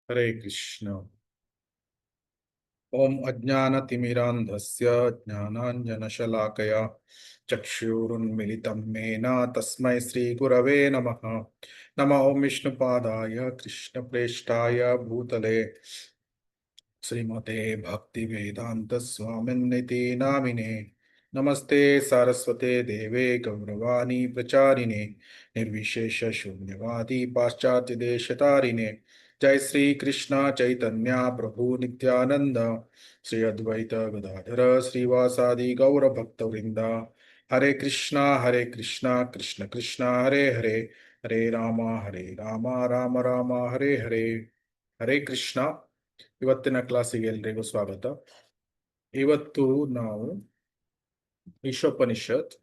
ಹರೇ ಕೃಷ್ಣ. ಓಂ ಅಜ್ಞಾನತಿಮಿರಾಂಧಸ್ಯ ಜ್ಞಾನಾಂಜನಶಲಾಕಯ ಚಕ್ಷುರುನ್ಮಿಲಿತಂ ಮೇನ ತಸ್ಮೈ ಶ್ರೀಗುರವೇ ನಮಃ. ನಮಃ ಓಂ ವಿಷ್ಣುಪಾದಾಯ ಕೃಷ್ಣಪ್ರೇಷ್ಠಾಯ ಭೂತಲೆ ಶ್ರೀಮತೆ ಭಕ್ತಿವೇದಾಂತ ಸ್ವಾಮಿನ್ನಿತಿ ನಾಮಿನೇ. ನಮಸ್ತೆ ಸಾರಸ್ವತೆ ದೇವೇ ಗೌರವಾಣಿ ಪ್ರಚಾರಿಣೆ ನಿರ್ವಿಶೇಷ ಶೂನ್ಯವಾದಿ ಪಾಶ್ಚಾತ್ಯ ದೇಶತಾರಿಣೆ. ಜೈ ಶ್ರೀ ಕೃಷ್ಣ ಚೈತನ್ಯ ಪ್ರಭು ನಿತ್ಯಾನಂದ ಶ್ರೀ ಅದ್ವೈತ ಗದಾಧರ ಶ್ರೀವಾಸಾದಿ ಗೌರ ಭಕ್ತವೃಂದ. ಹರೇ ಕೃಷ್ಣ ಕೃಷ್ಣ ಕೃಷ್ಣ ಹರೇ ಹರೇ, ಹರೇ ರಾಮ ರಾಮ ರಾಮ ಹರೇ ಹರೇ. ಹರೇ ಕೃಷ್ಣ. ಇವತ್ತಿನ ಕ್ಲಾಸಿಗೆ ಎಲ್ರಿಗೂ ಸ್ವಾಗತ. ಇವತ್ತು ನಾವು ಈಶೋಪನಿಷತ್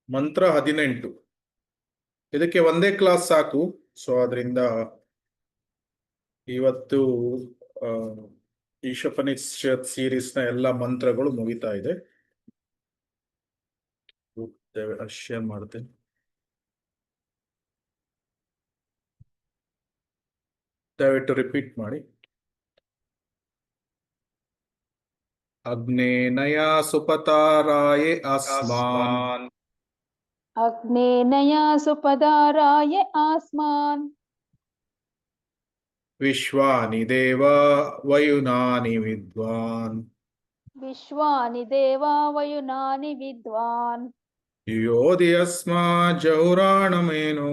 ಮಂತ್ರ 18, ಇದಕ್ಕೆ ಒಂದೇ ಕ್ಲಾಸ್ ಸಾಕು. ಸೊ ಅದರಿಂದ ಇವತ್ತು ಈಶೋಪನಿಷತ್ ಸೀರೀಸ್ನ ಎಲ್ಲ ಮಂತ್ರಗಳು ಮುಗಿತಾ ಇದೆ. ಶೇರ್ ಮಾಡ್ತೇನೆ. ದಯವಿಟ್ಟು ರಿಪೀಟ್ ಮಾಡಿ. ಅಗ್ನೇನಯ ಸುಪತಾರಾಯೇ ಆಸ್ಮಾನ್, ಅಗ್ನೇನಯ ಸುಪದಾರಾಯ ಆಸ್ಮಾನ್, ವಿಶ್ವಾನಿ ದೇವ ವಯುನಾನಿ ವಿದ್ವಾನ್, ವಿಶ್ವಾನಿ ದೇವಾ ವಯುನಾನಿ ವಿದ್ವಾನ್, ಯುಯೋಧಿ ಅಸ್ಮಾ ಜಹುರಾಣಮೇನೋ,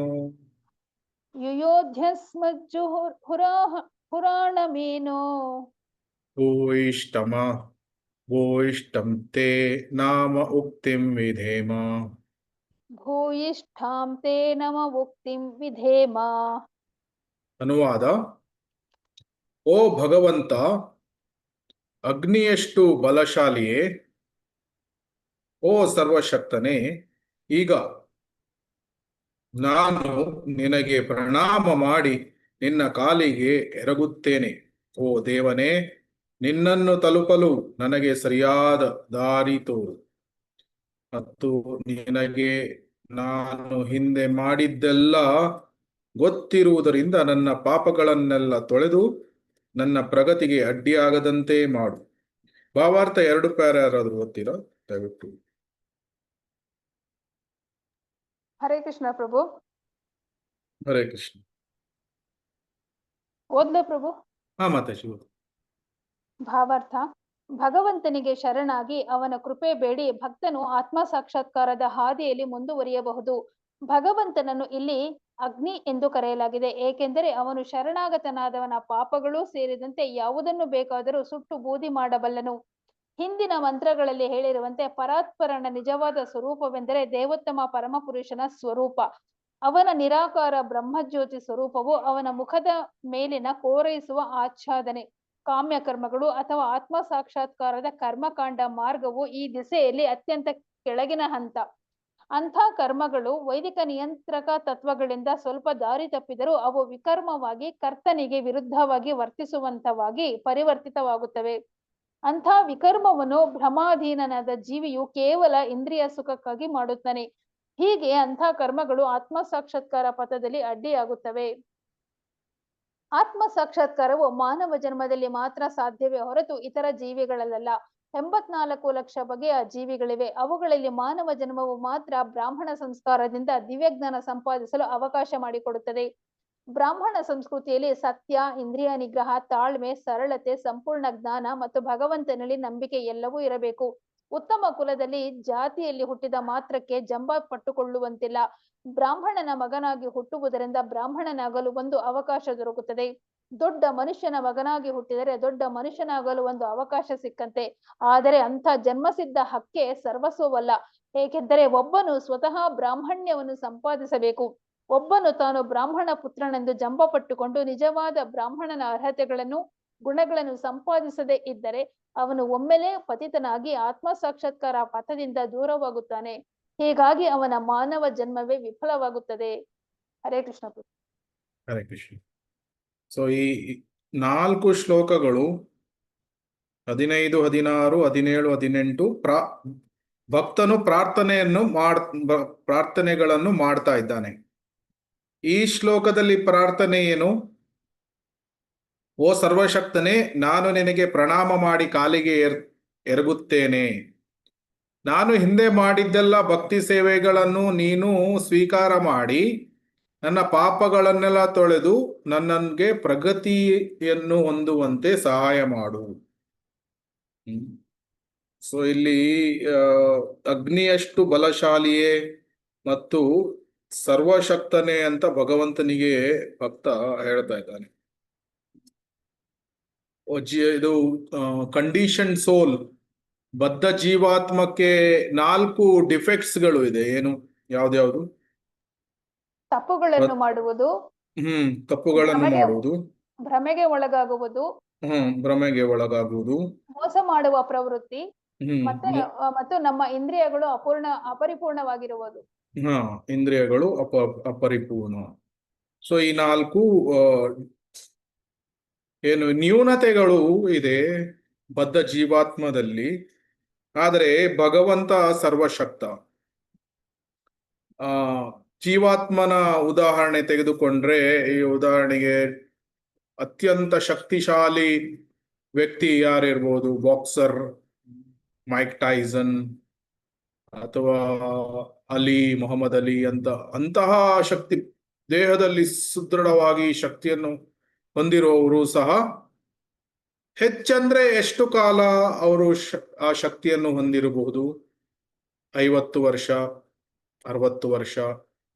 ಯುಯೋಧ್ಯಸ್ಮಜ್ಜುಹುರಾಣಮೇನೋ, ಭೂಯಿಷ್ಠಂ ತೇ ನಾಮ ಉಕ್ತಿಂ ವಿಧೇಮ. ಭೂಯಿಷ್ಠಾಂ ತೇ ನಮ ಉಕ್ತಿಂ ವಿಧೇಮ. ಅನುವಾದ: ಓ ಭಗವಂತ, ಅಗ್ನಿಯಷ್ಟು ಬಲಶಾಲಿಯೇ, ಓ ಸರ್ವಶಕ್ತನೇ, ಈಗ ನಾನು ನಿನಗೆ ಪ್ರಣಾಮ ಮಾಡಿ ನಿನ್ನ ಕಾಲಿಗೆ ಎರಗುತ್ತೇನೆ. ಓ ದೇವನೇ, ನಿನ್ನನ್ನು ತಲುಪಲು ನನಗೆ ಸರಿಯಾದ ದಾರಿ ತೋರು ಮತ್ತು ನಿನಗೆ ನಾನು ಹಿಂದೆ ಮಾಡಿದ್ದೆಲ್ಲ ಗೊತ್ತಿರುವುದರಿಂದ ನನ್ನ ಪಾಪಗಳನ್ನೆಲ್ಲ ತೊಳೆದು ನನ್ನ ಪ್ರಗತಿಗೆ ಅಡ್ಡಿಯಾಗದಂತೆ ಮಾಡು. ಭಾವಾರ್ಥ 2 ಪ್ಯಾರ ಯಾರಾದ್ರೂ ಓದ್ತೀರಾ ದಯವಿಟ್ಟು? ಹರೇ ಕೃಷ್ಣ ಪ್ರಭು. ಹರೇ ಕೃಷ್ಣ. ಓದ್ಲೆ ಪ್ರಭು? ಹಾ ಮಾತಾಜಿ. ಭಾವಾರ್ಥ: ಭಗವಂತನಿಗೆ ಶರಣಾಗಿ ಅವನ ಕೃಪೆ ಬೇಡಿ ಭಕ್ತನು ಆತ್ಮ ಸಾಕ್ಷಾತ್ಕಾರದ ಹಾದಿಯಲ್ಲಿ ಮುಂದುವರಿಯಬಹುದು. ಭಗವಂತನನ್ನು ಇಲ್ಲಿ ಅಗ್ನಿ ಎಂದು ಕರೆಯಲಾಗಿದೆ, ಏಕೆಂದರೆ ಅವನು ಶರಣಾಗತನಾದವನ ಪಾಪಗಳೂ ಸೇರಿದಂತೆ ಯಾವುದನ್ನು ಬೇಕಾದರೂ ಸುಟ್ಟು ಬೂದಿ ಮಾಡಬಲ್ಲನು. ಹಿಂದಿನ ಮಂತ್ರಗಳಲ್ಲಿ ಹೇಳಿರುವಂತೆ ಪರಾತ್ಪರನ ನಿಜವಾದ ಸ್ವರೂಪವೆಂದರೆ ದೇವೋತ್ತಮ ಪರಮಪುರುಷನ ಸ್ವರೂಪ. ಅವನ ನಿರಾಕಾರ ಬ್ರಹ್ಮಜ್ಯೋತಿ ಸ್ವರೂಪವು ಅವನ ಮುಖದ ಮೇಲಿನ ಕೋರೈಸುವ ಆಚ್ಛಾದನೆ. ಕಾಮ್ಯ ಕರ್ಮಗಳು ಅಥವಾ ಆತ್ಮ ಸಾಕ್ಷಾತ್ಕಾರದ ಕರ್ಮಕಾಂಡ ಮಾರ್ಗವು ಈ ದಿಸೆಯಲ್ಲಿ ಅತ್ಯಂತ ಕೆಳಗಿನ ಹಂತ. ಅಂಥ ಕರ್ಮಗಳು ವೈದಿಕ ನಿಯಂತ್ರಕ ತತ್ವಗಳಿಂದ ಸ್ವಲ್ಪ ದಾರಿ ತಪ್ಪಿದರೂ ಅವು ವಿಕರ್ಮವಾಗಿ ಕರ್ತನಿಗೆ ವಿರುದ್ಧವಾಗಿ ವರ್ತಿಸುವಂತವಾಗಿ ಪರಿವರ್ತಿತವಾಗುತ್ತವೆ. ಅಂಥ ವಿಕರ್ಮವನ್ನು ಭ್ರಮಾಧೀನನಾದ ಜೀವಿಯು ಕೇವಲ ಇಂದ್ರಿಯ ಸುಖಕ್ಕಾಗಿ ಮಾಡುತ್ತಾನೆ. ಹೀಗೆ ಅಂಥ ಕರ್ಮಗಳು ಆತ್ಮ ಸಾಕ್ಷಾತ್ಕಾರ ಪಥದಲ್ಲಿ ಅಡ್ಡಿಯಾಗುತ್ತವೆ. ಆತ್ಮ ಸಾಕ್ಷಾತ್ಕಾರವು ಮಾನವ ಜನ್ಮದಲ್ಲಿ ಮಾತ್ರ ಸಾಧ್ಯವೇ ಹೊರತು ಇತರ ಜೀವಿಗಳಲ್ಲ. 84 ಲಕ್ಷ ಬಗೆಯ ಜೀವಿಗಳಿವೆ. ಅವುಗಳಲ್ಲಿ ಮಾನವ ಜನ್ಮವು ಮಾತ್ರ ಬ್ರಾಹ್ಮಣ ಸಂಸ್ಕಾರದಿಂದ ದಿವ್ಯಜ್ಞಾನ ಸಂಪಾದಿಸಲು ಅವಕಾಶ ಮಾಡಿಕೊಡುತ್ತದೆ. ಬ್ರಾಹ್ಮಣ ಸಂಸ್ಕೃತಿಯಲ್ಲಿ ಸತ್ಯ, ಇಂದ್ರಿಯ ನಿಗ್ರಹ, ತಾಳ್ಮೆ, ಸರಳತೆ, ಸಂಪೂರ್ಣ ಜ್ಞಾನ ಮತ್ತು ಭಗವಂತನಲ್ಲಿ ನಂಬಿಕೆ ಎಲ್ಲವೂ ಇರಬೇಕು. ಉತ್ತಮ ಕುಲದಲ್ಲಿ ಜಾತಿಯಲ್ಲಿ ಹುಟ್ಟಿದ ಮಾತ್ರಕ್ಕೆ ಜಂಬ ಪಟ್ಟುಕೊಳ್ಳುವಂತಿಲ್ಲ. ಬ್ರಾಹ್ಮಣನ ಮಗನಾಗಿ ಹುಟ್ಟುವುದರಿಂದ ಬ್ರಾಹ್ಮಣನಾಗಲು ಒಂದು ಅವಕಾಶ ದೊರಕುತ್ತದೆ. ದೊಡ್ಡ ಮನುಷ್ಯನ ಮಗನಾಗಿ ಹುಟ್ಟಿದರೆ ದೊಡ್ಡ ಮನುಷ್ಯನಾಗಲು ಒಂದು ಅವಕಾಶ ಸಿಕ್ಕಂತೆ. ಆದರೆ ಅಂಥ ಜನ್ಮಸಿದ್ಧ ಹಕ್ಕೆ ಸರ್ವಸ್ವವಲ್ಲ, ಏಕೆಂದರೆ ಒಬ್ಬನು ಸ್ವತಃ ಬ್ರಾಹ್ಮಣ್ಯವನ್ನು ಸಂಪಾದಿಸಬೇಕು. ಒಬ್ಬನು ತಾನು ಬ್ರಾಹ್ಮಣ ಪುತ್ರನೆಂದು ಜಂಬ ಪಟ್ಟುಕೊಂಡು ನಿಜವಾದ ಬ್ರಾಹ್ಮಣನ ಅರ್ಹತೆಗಳನ್ನು ಗುಣಗಳನ್ನು ಸಂಪಾದಿಸದೇ ಇದ್ದರೆ ಅವನು ಒಮ್ಮೆಲೆ ಪತಿತನಾಗಿ ಆತ್ಮ ಸಾಕ್ಷಾತ್ಕಾರ ಪಥದಿಂದ ದೂರವಾಗುತ್ತಾನೆ. ಹೀಗಾಗಿ ಅವನ ಮಾನವ ಜನ್ಮವೇ ವಿಫಲವಾಗುತ್ತದೆ. ಹರೇ ಕೃಷ್ಣ. ಹರೇ ಕೃಷ್ಣ. ಸೊ ಈ 4 ಶ್ಲೋಕಗಳು 15, 16, 17, 18 ಭಕ್ತನು ಪ್ರಾರ್ಥನೆಗಳನ್ನು ಮಾಡ್ತಾ ಇದ್ದಾನೆ. ಈ ಶ್ಲೋಕದಲ್ಲಿ ಪ್ರಾರ್ಥನೆ ಏನು? ಓ ಸರ್ವಶಕ್ತನೇ, ನಾನು ನಿನಗೆ ಪ್ರಣಾಮ ಮಾಡಿ ಕಾಲಿಗೆ ಎರಗುತ್ತೇನೆ. ನಾನು ಹಿಂದೆ ಮಾಡಿದ್ದೆಲ್ಲ ಭಕ್ತಿ ಸೇವೆಗಳನ್ನು ನೀನು ಸ್ವೀಕಾರ ಮಾಡಿ ನನ್ನ ಪಾಪಗಳನ್ನೆಲ್ಲ ತೊಳೆದು ನನಗೆ ಪ್ರಗತಿಯನ್ನು ಹೊಂದುವಂತೆ ಸಹಾಯ ಮಾಡು. ಸೊ ಇಲ್ಲಿ ಆ, ಅಗ್ನಿಯಷ್ಟು ಬಲಶಾಲಿಯೇ ಮತ್ತು ಸರ್ವಶಕ್ತನೇ ಅಂತ ಭಗವಂತನಿಗೆ ಭಕ್ತ ಹೇಳ್ತಾ ಇದ್ದಾನೆ. ಇದು ಕಂಡೀಷನ್ ಸೋಲ್, ಬದ್ಧ ಜೀವಾತ್ಮಕ್ಕೆ 4 ಡಿಫೆಕ್ಟ್ಸ್ಗಳು ಇದೆ. ಏನು ಯಾವ್ದ್ಯಾವ್ದು? ತಪ್ಪುಗಳನ್ನು ಮಾಡುವುದು, ತಪ್ಪುಗಳನ್ನು ಮಾಡುವುದು, ಭ್ರಮೆಗೆ ಒಳಗಾಗುವುದು, ಭ್ರಮೆಗೆ ಒಳಗಾಗುವುದು, ಮೋಸ ಮಾಡುವ ಪ್ರವೃತ್ತಿ, ಹ್ಮ್ ಮತ್ತು ನಮ್ಮ ಇಂದ್ರಿಯಗಳು ಅಪರಿಪೂರ್ಣವಾಗಿರುವುದು. ಇಂದ್ರಿಯಗಳು ಅಪರಿಪೂರ್ಣ. ಸೊ ಈ 4 ಏನು ನ್ಯೂನತೆಗಳು ಇದೆ ಬದ್ಧ ಜೀವಾತ್ಮದಲ್ಲಿ. ಆದರೆ ಭಗವಂತ ಸರ್ವಶಕ್ತ. ಜೀವಾತ್ಮನ ಉದಾಹರಣೆ ತೆಗೆದುಕೊಂಡ್ರೆ, ಈ ಉದಾಹರಣೆಗೆ ಅತ್ಯಂತ ಶಕ್ತಿಶಾಲಿ ವ್ಯಕ್ತಿ ಯಾರಿರ್ಬೋದು? ಬಾಕ್ಸರ್ ಮೈಕ್ ಟೈಸನ್ ಅಥವಾ ಮೊಹಮ್ಮದ್ ಅಲಿ ಅಂತಹ ಶಕ್ತಿ, ದೇಹದಲ್ಲಿ ಸುದೃಢವಾಗಿ ಶಕ್ತಿಯನ್ನು ಹೊಂದಿರುವವರು ಸಹ ಹೆಚ್ಚಂದ್ರೆ ಎಷ್ಟು ಕಾಲ ಅವರು ಆ ಶಕ್ತಿಯನ್ನು ಹೊಂದಿರಬಹುದು? 50 ವರ್ಷ, 60 ವರ್ಷ.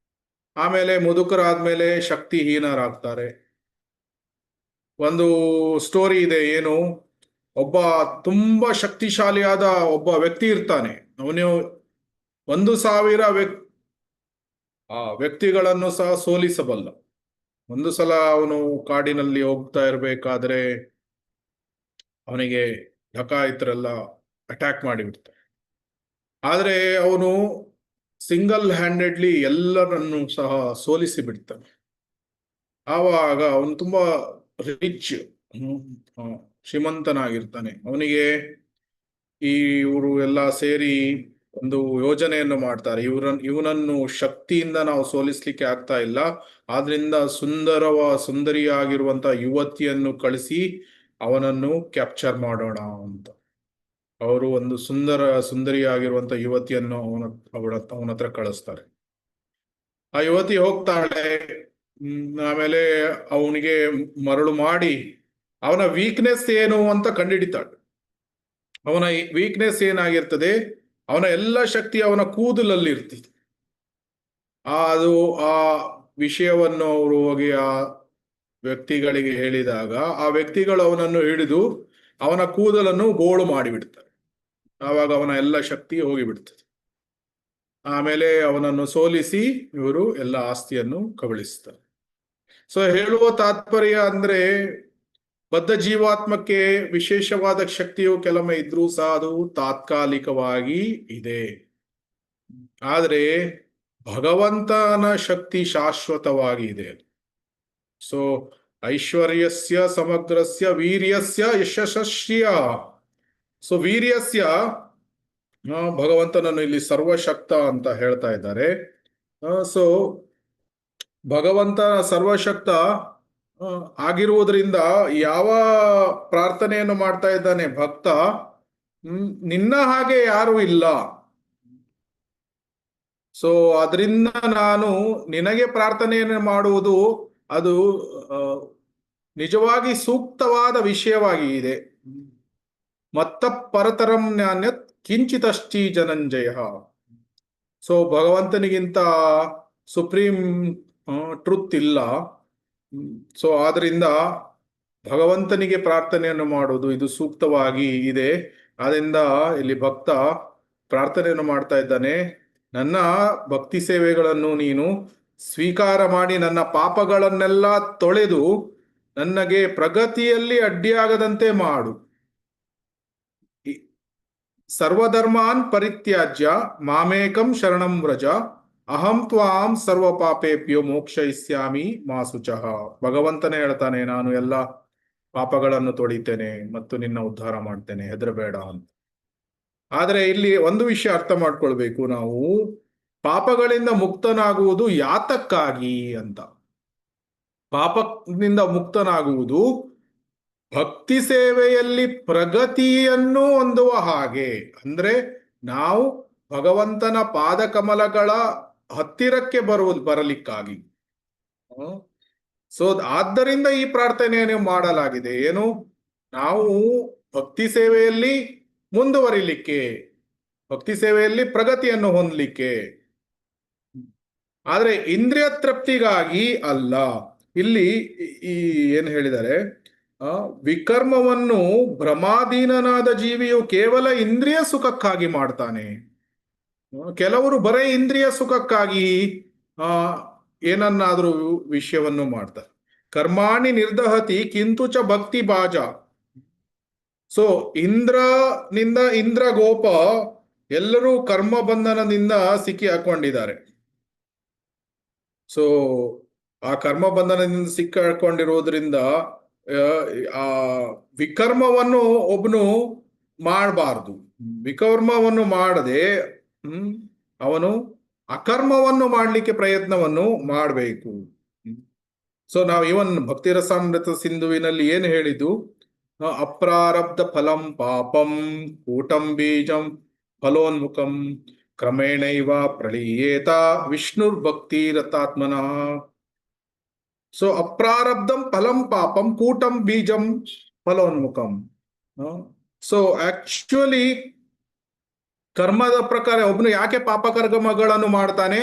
ಆಮೇಲೆ ಮುದುಕರಾದ್ಮೇಲೆ ಶಕ್ತಿಹೀನರಾಗ್ತಾರೆ. ಒಂದು ಸ್ಟೋರಿ ಇದೆ. ಏನು, ಒಬ್ಬ ತುಂಬಾ ಶಕ್ತಿಶಾಲಿಯಾದ ಒಬ್ಬ ವ್ಯಕ್ತಿ ಇರ್ತಾನೆ. ಅವನು 1,000 ವ್ಯಕ್ತಿಗಳನ್ನು ಸಹ ಸೋಲಿಸಬಲ್ಲ. ಒಂದು ಸಲ ಅವನು ಕಾಡಿನಲ್ಲಿ ಹೋಗ್ತಾ ಇರ್ಬೇಕಾದ್ರೆ ಅವನಿಗೆ ಡಕಾಯಿತರೆಲ್ಲ ಅಟ್ಯಾಕ್ ಮಾಡಿಬಿಡ್ತಾರೆ. ಆದರೆ ಅವನು ಸಿಂಗಲ್ ಹ್ಯಾಂಡೆಡ್ಲಿ ಎಲ್ಲರನ್ನು ಸಹ ಸೋಲಿಸಿ ಬಿಡ್ತಾನೆ. ಆವಾಗ ಅವನು ತುಂಬಾ ರಿಚ್, ಶ್ರೀಮಂತನಾಗಿರ್ತಾನೆ. ಅವನಿಗೆ ಇವರು ಎಲ್ಲ ಸೇರಿ ಒಂದು ಯೋಜನೆಯನ್ನು ಮಾಡ್ತಾರೆ. ಇವನನ್ನು ಶಕ್ತಿಯಿಂದ ನಾವು ಸೋಲಿಸ್ಲಿಕ್ಕೆ ಆಗ್ತಾ ಇಲ್ಲ, ಆದ್ರಿಂದ ಸುಂದರಿಯಾಗಿರುವಂತ ಯುವತಿಯನ್ನು ಕಳಿಸಿ ಅವನನ್ನು ಕ್ಯಾಪ್ಚರ್ ಮಾಡೋಣ ಅಂತ. ಅವರು ಒಂದು ಸುಂದರಿಯಾಗಿರುವಂತ ಯುವತಿಯನ್ನು ಅವನ ಹತ್ರ ಕಳಿಸ್ತಾರೆ. ಆ ಯುವತಿ ಹೋಗ್ತಾಳೆ. ಆಮೇಲೆ ಅವನಿಗೆ ಮರಳು ಮಾಡಿ ಅವನ ವೀಕ್ನೆಸ್ ಏನು ಅಂತ ಕಂಡುಹಿಡಿತಾಳೆ. ಅವನ ವೀಕ್ನೆಸ್ ಏನಾಗಿರ್ತದೆ? ಅವನ ಎಲ್ಲ ಶಕ್ತಿ ಅವನ ಕೂದಲಲ್ಲಿ ಇರ್ತದೆ. ಆ ವಿಷಯವನ್ನು ಅವರು ಹೋಗಿ ಆ ವ್ಯಕ್ತಿಗಳಿಗೆ ಹೇಳಿದಾಗ ಆ ವ್ಯಕ್ತಿಗಳು ಅವನನ್ನು ಹಿಡಿದು ಅವನ ಕೂದಲನ್ನು ಬೋಳು ಮಾಡಿಬಿಡ್ತಾರೆ. ಆವಾಗ ಅವನ ಎಲ್ಲ ಶಕ್ತಿ ಹೋಗಿಬಿಡ್ತದೆ. ಆಮೇಲೆ ಅವನನ್ನು ಸೋಲಿಸಿ ಇವರು ಎಲ್ಲ ಆಸ್ತಿಯನ್ನು ಕಬಳಿಸ್ತಾರೆ. ಸೊ ಹೇಳುವ ತಾತ್ಪರ್ಯ ಅಂದ್ರೆ, ಬದ್ಧ ಜೀವಾತ್ಮಕ್ಕೆ ವಿಶೇಷವಾದ ಶಕ್ತಿಯು ಕೆಲವೊಮ್ಮೆ ಇದ್ರೂ ಸಹ ಅದು ತಾತ್ಕಾಲಿಕವಾಗಿ ಇದೆ. ಆದರೆ ಭಗವಂತನ ಶಕ್ತಿ ಶಾಶ್ವತವಾಗಿ ಇದೆ. ಸೊ ಐಶ್ವರ್ಯಸ್ಯ ಸಮಗ್ರಸ್ಯ ವೀರ್ಯಸ್ಯ ಯಶಸ್ಸಿಯ. ಸೊ ವೀರ್ಯಸ್ಯ, ಭಗವಂತನನ್ನು ಇಲ್ಲಿ ಸರ್ವಶಕ್ತ ಅಂತ ಹೇಳ್ತಾ ಇದ್ದಾರೆ. ಸೊ ಭಗವಂತ ಸರ್ವಶಕ್ತ ಆಗಿರುವುದರಿಂದ ಯಾವ ಪ್ರಾರ್ಥನೆಯನ್ನು ಮಾಡ್ತಾ ಇದ್ದಾನೆ ಭಕ್ತ? ನಿನ್ನ ಹಾಗೆ ಯಾರು ಇಲ್ಲ. ಸೊ ಅದರಿಂದ ನಾನು ನಿನಗೆ ಪ್ರಾರ್ಥನೆಯನ್ನು ಮಾಡುವುದು ಅದು ನಿಜವಾಗಿ ಸೂಕ್ತವಾದ ವಿಷಯವಾಗಿ ಇದೆ. ಮತ್ತ ಪರತರಂ ನ್ಯಾನ್ಯತ್ ಕಿಂಚಿತಶ್ಚಿ ಜನಂಜಯ. ಸೊ ಭಗವಂತನಿಗಿಂತ ಸುಪ್ರೀಂ ಟ್ರುತ್ ಇಲ್ಲ. ಸೊ ಆದ್ರಿಂದ ಭಗವಂತನಿಗೆ ಪ್ರಾರ್ಥನೆಯನ್ನು ಮಾಡುವುದು ಇದು ಸೂಕ್ತವಾಗಿ ಇದೆ. ಆದ್ರಿಂದ ಇಲ್ಲಿ ಭಕ್ತ ಪ್ರಾರ್ಥನೆಯನ್ನು ಮಾಡ್ತಾ ಇದ್ದಾನೆ, ನನ್ನ ಭಕ್ತಿ ಸೇವೆಗಳನ್ನು ನೀನು ಸ್ವೀಕಾರ ಮಾಡಿ ನನ್ನ ಪಾಪಗಳನ್ನೆಲ್ಲ ತೊಳೆದು ನನಗೆ ಪ್ರಗತಿಯಲ್ಲಿ ಅಡ್ಡಿಯಾಗದಂತೆ ಮಾಡು. ಸರ್ವಧರ್ಮಾನ್ ಪರಿತ್ಯಾಜ್ಯ ಮಾಮೇಕಂ ಶರಣಂ ವ್ರಜ ಅಹಂ ತ್ವಾಂ ಸರ್ವ ಪಾಪೇಭ್ಯೋ ಮೋಕ್ಷಯಿಸ್ಯಾಮಿ ಮಾ ಶುಚಃ. ಭಗವಂತನೇ ಹೇಳ್ತಾನೆ, ನಾನು ಎಲ್ಲ ಪಾಪಗಳನ್ನು ತೊಳಿತೇನೆ ಮತ್ತು ನಿನ್ನ ಉದ್ಧಾರ ಮಾಡ್ತೇನೆ, ಹೆದರಬೇಡ ಅಂತ. ಆದರೆ ಇಲ್ಲಿ ಒಂದು ವಿಷಯ ಅರ್ಥ ಮಾಡ್ಕೊಳ್ಬೇಕು ನಾವು, ಪಾಪಗಳಿಂದ ಮುಕ್ತನಾಗುವುದು ಯಾತಕ್ಕಾಗಿ ಅಂತ. ಪಾಪದಿಂದ ಮುಕ್ತನಾಗುವುದು ಭಕ್ತಿ ಸೇವೆಯಲ್ಲಿ ಪ್ರಗತಿಯನ್ನು ಹೊಂದುವ ಹಾಗೆ, ಅಂದ್ರೆ ನಾವು ಭಗವಂತನ ಪಾದಕಮಲಗಳ ಹತ್ತಿರಕ್ಕೆ ಬರಲಿಕ್ಕಾಗಿ. ಸೊ ಆದ್ದರಿಂದ ಈ ಪ್ರಾರ್ಥನೆಯನ್ನು ಮಾಡಲಾಗಿದೆ. ಏನು? ನಾವು ಭಕ್ತಿ ಸೇವೆಯಲ್ಲಿ ಮುಂದುವರಿಲಿಕ್ಕೆ, ಭಕ್ತಿ ಸೇವೆಯಲ್ಲಿ ಪ್ರಗತಿಯನ್ನು ಹೊಂದಲಿಕ್ಕೆ, ಆದ್ರೆ ಇಂದ್ರಿಯ ತೃಪ್ತಿಗಾಗಿ ಅಲ್ಲ. ಇಲ್ಲಿ ಈ ಏನು ಹೇಳಿದ್ದಾರೆ, ವಿಕರ್ಮವನ್ನು ಭ್ರಮಾಧೀನನಾದ ಜೀವಿಯು ಕೇವಲ ಇಂದ್ರಿಯ ಸುಖಕ್ಕಾಗಿ ಮಾಡ್ತಾನೆ. ಕೆಲವರು ಬರೇ ಇಂದ್ರಿಯ ಸುಖಕ್ಕಾಗಿ ಏನನ್ನಾದ್ರೂ ವಿಷಯವನ್ನು ಮಾಡ್ತಾರೆ. ಕರ್ಮಾಣಿ ನಿರ್ದಹತಿ ಕಿಂತು ಚ ಭಕ್ತಿ ಬಾಜ. ಸೊ ಇಂದ್ರ ಗೋಪ ಎಲ್ಲರೂ ಕರ್ಮ ಬಂಧನದಿಂದ ಸಿಕ್ಕಿ ಹಾಕೊಂಡಿದ್ದಾರೆ. ಸೊ ಆ ಕರ್ಮ ಬಂಧನದಿಂದ ಸಿಕ್ಕಿ ಹಾಕೊಂಡಿರೋದ್ರಿಂದ ಆ ವಿಕರ್ಮವನ್ನು ಒಬ್ಬನು ಮಾಡಬಾರ್ದು. ವಿಕರ್ಮವನ್ನು ಮಾಡದೆ ಅವನು ಅಕರ್ಮವನ್ನು ಮಾಡಲಿಕ್ಕೆ ಪ್ರಯತ್ನವನ್ನು ಮಾಡಬೇಕು. ಸೊ ನಾವು ಇವನ್ ಭಕ್ತಿ ರಸಾಮೃತ ಸಿಂಧುವಿನಲ್ಲಿ ಏನು ಹೇಳಿದ್ದು, ಅಪ್ರಾರಬ್ಧ ಫಲಂ ಪಾಪಂ ಕೂಟಂ ಬೀಜಂ ಫಲೋನ್ಮುಖಂ ಕ್ರಮೇಣೈವ ಪ್ರಳೀಯೇತ ವಿಷ್ಣುರ್ಭಕ್ತಿ ರತಾತ್ಮನಃ. ಸೊ ಅಪ್ರಾರಬ್ಧಂ ಫಲಂ ಪಾಪಂ ಕೂಟಂ ಬೀಜಂ ಫಲೋನ್ಮುಖಂ. ಸೊ ಆಕ್ಚುಲಿ ಕರ್ಮದ ಪ್ರಕಾರ ಒಬ್ಬನು ಯಾಕೆ ಪಾಪ ಕರ್ಮಗಳನ್ನು ಮಾಡ್ತಾನೆ?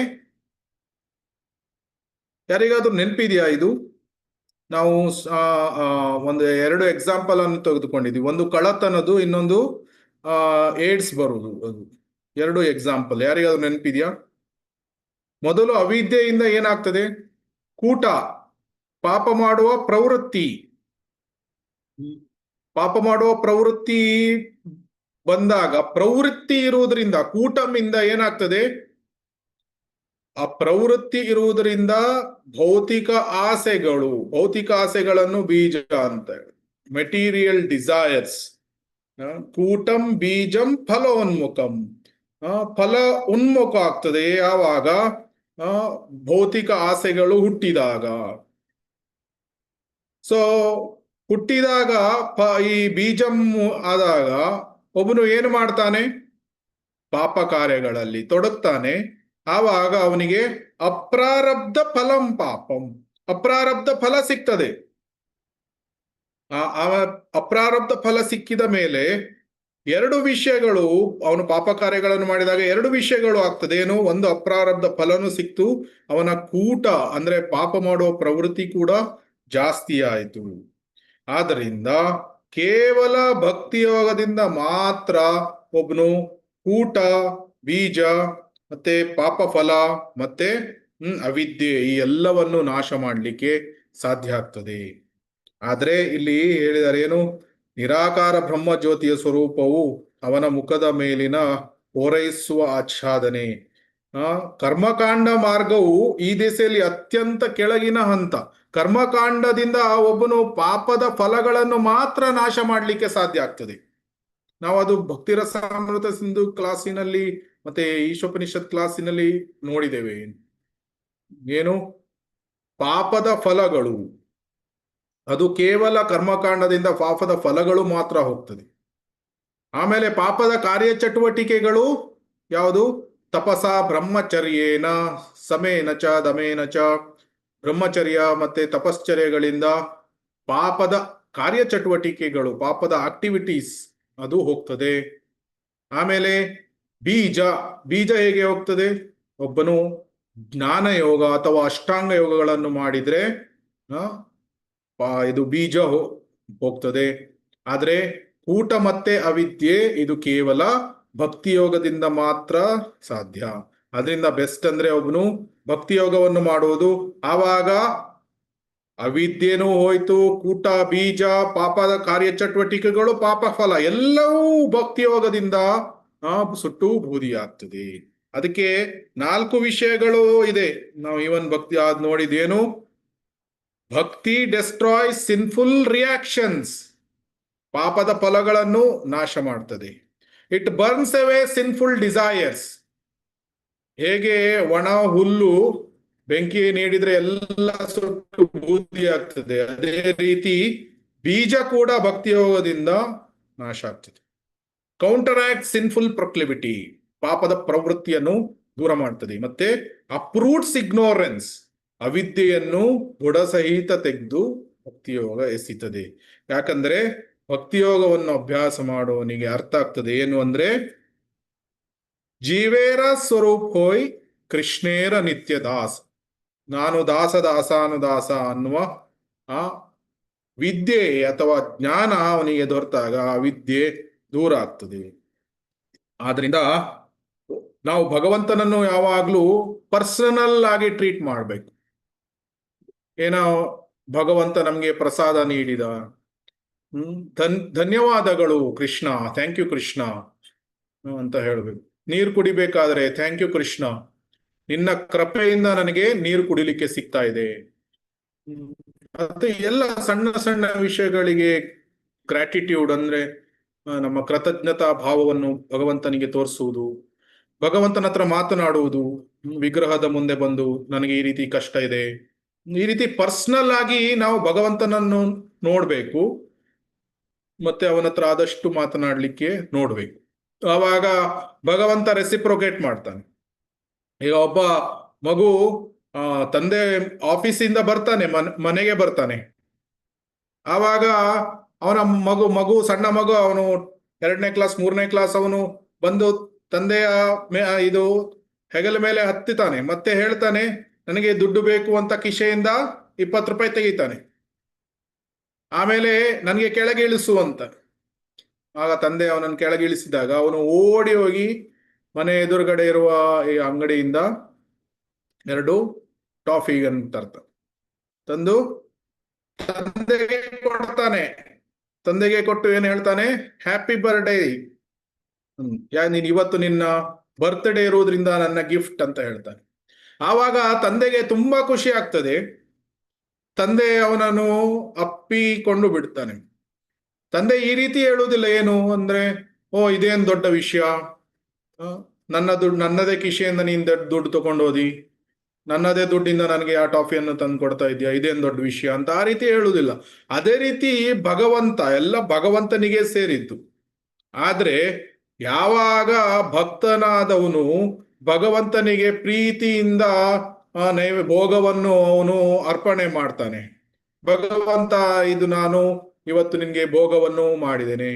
ಯಾರಿಗಾದ್ರೂ ನೆನಪಿದೆಯಾ ಇದು? ನಾವು ಒಂದು 2 ಎಕ್ಸಾಂಪಲ್ ಅನ್ನು ತೆಗೆದುಕೊಂಡಿದ್ವಿ. ಒಂದು ಕಳ್ಳತನದು, ಇನ್ನೊಂದು ಏಡ್ಸ್ ಬರುವುದು. ಅದು 2 ಎಕ್ಸಾಂಪಲ್. ಯಾರಿಗಾದ್ರೂ ನೆನಪಿದೆಯಾ? ಮೊದಲು ಅವಿದ್ಯೆಯಿಂದ ಏನಾಗ್ತದೆ? ಕೂಟ, ಪಾಪ ಮಾಡುವ ಪ್ರವೃತ್ತಿ. ಪಾಪ ಮಾಡುವ ಪ್ರವೃತ್ತಿ ಬಂದಾಗ, ಪ್ರವೃತ್ತಿ ಇರುವುದರಿಂದ, ಕೂಟಮಿಂದ ಏನಾಗ್ತದೆ? ಆ ಪ್ರವೃತ್ತಿ ಇರುವುದರಿಂದ ಭೌತಿಕ ಆಸೆಗಳನ್ನು ಬೀಜ ಅಂತ, ಮೆಟೀರಿಯಲ್ ಡಿಸೈರ್ಸ್. ಕೂಟಂ ಬೀಜಂ ಫಲೋನ್ಮುಖಂ. ಫಲ ಉನ್ಮುಖ ಆಗ್ತದೆ ಯಾವಾಗ? ಭೌತಿಕ ಆಸೆಗಳು ಹುಟ್ಟಿದಾಗ. ಸೊ ಹುಟ್ಟಿದಾಗ ಈ ಬೀಜಂ ಆದಾಗ ಒಬ್ಬನು ಏನು ಮಾಡ್ತಾನೆ? ಪಾಪ ಕಾರ್ಯಗಳಲ್ಲಿ ತೊಡಗ್ತಾನೆ. ಆವಾಗ ಅವನಿಗೆ ಅಪ್ರಾರಬ್ಧ ಫಲಂ ಪಾಪಂ, ಅಪ್ರಾರಬ್ಧ ಫಲ ಸಿಗ್ತದೆ. ಅಪ್ರಾರಬ್ಧ ಫಲ ಸಿಕ್ಕಿದ ಮೇಲೆ 2 ವಿಷಯಗಳು, ಅವನು ಪಾಪ ಕಾರ್ಯಗಳನ್ನು ಮಾಡಿದಾಗ 2 ವಿಷಯಗಳು ಆಗ್ತದೆ. ಏನು? ಒಂದು, ಅಪ್ರಾರಬ್ಧ ಫಲನು ಸಿಕ್ತು, ಅವನ ಕೂಟ ಅಂದ್ರೆ ಪಾಪ ಮಾಡುವ ಪ್ರವೃತ್ತಿ ಕೂಡ ಜಾಸ್ತಿ ಆಯಿತು. ಆದ್ದರಿಂದ ಕೇವಲ ಭಕ್ತಿಯೋಗದಿಂದ ಮಾತ್ರ ಒಬ್ಬನು ಕೂಟ, ಬೀಜ, ಮತ್ತೆ ಪಾಪ ಫಲ, ಮತ್ತೆ ಅವಿದ್ಯೆ ಈ ಎಲ್ಲವನ್ನು ನಾಶ ಮಾಡಲಿಕ್ಕೆ ಸಾಧ್ಯ ಆಗ್ತದೆ. ಆದ್ರೆ ಇಲ್ಲಿ ಹೇಳಿದರೆ ಏನು? ನಿರಾಕಾರ ಬ್ರಹ್ಮ ಜ್ಯೋತಿಯ ಸ್ವರೂಪವು ಅವನ ಮುಖದ ಮೇಲಿನ ಪೂರೈಸುವ ಆಚ್ಛಾದನೆ. ಕರ್ಮಕಾಂಡ ಮಾರ್ಗವು ಈ ದಿಸೆಯಲ್ಲಿ ಅತ್ಯಂತ ಕೆಳಗಿನ ಹಂತ. ಕರ್ಮಕಾಂಡದಿಂದ ಒಬ್ಬನು ಪಾಪದ ಫಲಗಳನ್ನು ಮಾತ್ರ ನಾಶ ಮಾಡಲಿಕ್ಕೆ ಸಾಧ್ಯ ಆಗ್ತದೆ. ನಾವು ಅದು ಭಕ್ತಿರಸಾಮೃತ ಸಿಂಧು ಕ್ಲಾಸಿನಲ್ಲಿ ಮತ್ತೆ ಈಶೋಪನಿಷತ್ ಕ್ಲಾಸಿನಲ್ಲಿ ನೋಡಿದ್ದೇವೆ. ಏನು? ಪಾಪದ ಫಲಗಳು, ಅದು ಕೇವಲ ಕರ್ಮಕಾಂಡದಿಂದ ಪಾಪದ ಫಲಗಳು ಮಾತ್ರ ಹೋಗ್ತದೆ. ಆಮೇಲೆ ಪಾಪದ ಕಾರ್ಯಚಟುವಟಿಕೆಗಳು ಯಾವುದು? ತಪಸ ಬ್ರಹ್ಮಚರ್ಯೇನ ಸಮೇನ ಚ ದಮೇನ ಚ. ಬ್ರಹ್ಮಚರ್ಯ ಮತ್ತೆ ತಪಶ್ಚರ್ಯಗಳಿಂದ ಪಾಪದ ಕಾರ್ಯಚಟುವಟಿಕೆಗಳು, ಪಾಪದ ಆಕ್ಟಿವಿಟೀಸ್ ಅದು ಹೋಗ್ತದೆ. ಆಮೇಲೆ ಬೀಜ ಹೇಗೆ ಹೋಗ್ತದೆ? ಒಬ್ಬನು ಜ್ಞಾನ ಯೋಗ ಅಥವಾ ಅಷ್ಟಾಂಗ ಯೋಗಗಳನ್ನು ಮಾಡಿದ್ರೆ ಇದು ಬೀಜ ಹೋಗ್ತದೆ. ಆದ್ರೆ ಕೂಟ ಮತ್ತೆ ಅವಿದ್ಯೆ ಇದು ಕೇವಲ ಭಕ್ತಿಯೋಗದಿಂದ ಮಾತ್ರ ಸಾಧ್ಯ. ಅದರಿಂದ ಬೆಸ್ಟ್ ಅಂದ್ರೆ ಒಬ್ಬನು ಭಕ್ತಿಯೋಗವನ್ನು ಮಾಡುವುದು. ಆವಾಗ ಅವಿದ್ಯೆನೂ ಹೋಯ್ತು, ಕೂಟ, ಬೀಜ, ಪಾಪದ ಕಾರ್ಯಚಟುವಟಿಕೆಗಳು, ಪಾಪ ಫಲ ಎಲ್ಲವೂ ಭಕ್ತಿಯೋಗದಿಂದ ಸುಟ್ಟು ಬೂದಿಯಾಗ್ತದೆ. ಅದಕ್ಕೆ 4 ವಿಷಯಗಳು ಇದೆ. ನಾವು ಇವನ್ ಭಕ್ತಿ ನೋಡಿದೇನು? ಭಕ್ತಿ ಡೆಸ್ಟ್ರಾಯ್ಸ್ ಸಿನ್ಫುಲ್ ರಿಯಾಕ್ಷನ್ಸ್. ಪಾಪದ ಫಲಗಳನ್ನು ನಾಶ ಮಾಡ್ತದೆ. It burns away sinful desires. ಹೇಗೆ ಒಣ ಹುಲ್ಲು ಬೆಂಕಿ ನೀಡಿದ್ರೆ ಎಲ್ಲ ಸುಟ್ಟು ಬೂದಿ ಆಗ್ತದೆ, ಅದೇ ರೀತಿ ಬೀಜ ಕೂಡ ಭಕ್ತಿ ಯೋಗದಿಂದ ನಾಶ ಆಗ್ತದೆ. ಕೌಂಟರಾಕ್ಟ್ ಸಿನ್ಫುಲ್ ಪ್ರೊಕ್ಲಿವಿಟಿ, ಪಾಪದ ಪ್ರವೃತ್ತಿಯನ್ನು ದೂರ ಮಾಡ್ತದೆ. ಮತ್ತೆ ಅಪ್ರೂಟ್ಸ್ ಇಗ್ನೋರೆನ್ಸ್, ಅವಿದ್ಯೆಯನ್ನು ಬುಡಸಹಿತ ತೆಗೆದು ಭಕ್ತಿಯೋಗ ಎಸಿತದೆ. ಯಾಕಂದ್ರೆ ಭಕ್ತಿಯೋಗವನ್ನು ಅಭ್ಯಾಸ ಮಾಡುವವನಿಗೆ ಅರ್ಥ ಆಗ್ತದೆ ಏನು ಅಂದ್ರೆ, ಜೀವೇರ ಸ್ವರೂಪ್ ಹೋಯ್ ಕೃಷ್ಣೇರ ನಿತ್ಯ ದಾಸ್, ನಾನು ದಾಸ ದಾಸಾನುದಾಸ ಅನ್ನುವ ಆ ವಿದ್ಯೆ ಅಥವಾ ಜ್ಞಾನ ಅವನಿಗೆ ದೊರೆತಾಗ ಆ ವಿದ್ಯೆ ದೂರ ಆಗ್ತದೆ. ಆದ್ರಿಂದ ನಾವು ಭಗವಂತನನ್ನು ಯಾವಾಗ್ಲೂ ಪರ್ಸನಲ್ ಆಗಿ ಟ್ರೀಟ್ ಮಾಡ್ಬೇಕು. ಏನೋ ಭಗವಂತ ನಮ್ಗೆ ಪ್ರಸಾದ ನೀಡಿದ, ಧನ್ಯವಾದಗಳು ಕೃಷ್ಣ, ಥ್ಯಾಂಕ್ ಯು ಕೃಷ್ಣ ಅಂತ ಹೇಳ್ಬೇಕು. ನೀರು ಕುಡಿಬೇಕಾದ್ರೆ ಥ್ಯಾಂಕ್ ಯು ಕೃಷ್ಣ, ನಿನ್ನ ಕೃಪೆಯಿಂದ ನನಗೆ ನೀರು ಕುಡಿಲಿಕ್ಕೆ ಸಿಗ್ತಾ ಇದೆ. ಮತ್ತೆ ಎಲ್ಲ ಸಣ್ಣ ಸಣ್ಣ ವಿಷಯಗಳಿಗೆ ಗ್ರಾಟಿಟ್ಯೂಡ್ ಅಂದ್ರೆ ನಮ್ಮ ಕೃತಜ್ಞತಾ ಭಾವವನ್ನು ಭಗವಂತನಿಗೆ ತೋರಿಸುವುದು, ಭಗವಂತನ ಹತ್ರ ಮಾತನಾಡುವುದು, ವಿಗ್ರಹದ ಮುಂದೆ ಬಂದು ನನಗೆ ಈ ರೀತಿ ಕಷ್ಟ ಇದೆ, ಈ ರೀತಿ ಪರ್ಸನಲ್ ಆಗಿ ನಾವು ಭಗವಂತನನ್ನು ನೋಡ್ಬೇಕು. ಮತ್ತೆ ಅವನ ಹತ್ರ ಆದಷ್ಟು ಮಾತನಾಡ್ಲಿಕ್ಕೆ ನೋಡ್ಬೇಕು. ಆವಾಗ ಭಗವಂತ ರೆಸಿಪ್ರೊಕೇಟ್ ಮಾಡ್ತಾನೆ. ಈಗ ಒಬ್ಬ ಮಗು ತಂದೆ ಆಫೀಸಿಂದ ಬರ್ತಾನೆ, ಮನೆಗೆ ಬರ್ತಾನೆ. ಆವಾಗ ಅವನ ಮಗು ಸಣ್ಣ ಮಗು, ಅವನು 2ನೇ ಕ್ಲಾಸ್ 3ನೇ ಕ್ಲಾಸ್, ಅವನು ಬಂದು ತಂದೆಯ ಇದು ಹೆಗಲ ಮೇಲೆ ಹತ್ತಿತಾನೆ. ಮತ್ತೆ ಹೇಳ್ತಾನೆ ನನಗೆ ದುಡ್ಡು ಬೇಕು ಅಂತ ಕಿಶೆಯಿಂದ 20 ರೂಪಾಯಿ ತೆಗಿತಾನೆ. ಆಮೇಲೆ ನನಗೆ ಕೆಳಗೆ ಇಳಿಸು ಅಂತ. ಆಗ ತಂದೆ ಅವನನ್ನು ಕೆಳಗೆ ಇಳಿಸಿದಾಗ ಅವನು ಓಡಿ ಹೋಗಿ ಮನೆ ಎದುರುಗಡೆ ಇರುವ ಈ ಅಂಗಡಿಯಿಂದ 2 ಟಾಫಿಗಳನ್ನು ತರ್ತಾನೆ, ತಂದು ತಂದೆಗೆ ಕೊಡ್ತಾನೆ. ತಂದೆಗೆ ಕೊಟ್ಟು ಏನ್ ಹೇಳ್ತಾನೆ, ಹ್ಯಾಪಿ ಬರ್ಡೇ, ನೀನ್ ಇವತ್ತು ನಿನ್ನ ಬರ್ತ್ಡೇ ಇರುವುದರಿಂದ ನನ್ನ ಗಿಫ್ಟ್ ಅಂತ ಹೇಳ್ತಾನೆ. ಆವಾಗ ತಂದೆಗೆ ತುಂಬಾ ಖುಷಿ ಆಗ್ತದೆ. ತಂದೆ ಅವನನ್ನು ಅಪ್ಪಿಕೊಂಡು ಬಿಡ್ತಾನೆ. ತಂದೆ ಈ ರೀತಿ ಹೇಳುವುದಿಲ್ಲ ಏನು ಅಂದ್ರೆ, ಓ ಇದೇನ್ ದೊಡ್ಡ ವಿಷಯ, ನನ್ನ ದುಡ್ಡು ನನ್ನದೇ ಕಿಶೆಯಿಂದ ನೀನ್ ದುಡ್ಡು ತಗೊಂಡೋದಿ, ನನ್ನದೇ ದುಡ್ಡಿಂದ ನನಗೆ ಆ ಟಾಫಿಯನ್ನು ತಂದು ಕೊಡ್ತಾ ಇದೆಯಾ, ಇದೇನ್ ದೊಡ್ಡ ವಿಷಯ ಅಂತ ಆ ರೀತಿ ಹೇಳುವುದಿಲ್ಲ. ಅದೇ ರೀತಿ ಭಗವಂತ ಎಲ್ಲ ಭಗವಂತನಿಗೆ ಸೇರಿದ್ದು. ಆದ್ರೆ ಯಾವಾಗ ಭಕ್ತನಾದವನು ಭಗವಂತನಿಗೆ ಪ್ರೀತಿಯಿಂದ ಭೋಗವನ್ನು ಅವನು ಅರ್ಪಣೆ ಮಾಡ್ತಾನೆ, ಭಗವಂತ ಇದು ನಾನು ಇವತ್ತು ನಿನ್ಗೆ ಭೋಗವನ್ನು ಮಾಡಿದ್ದೇನೆ,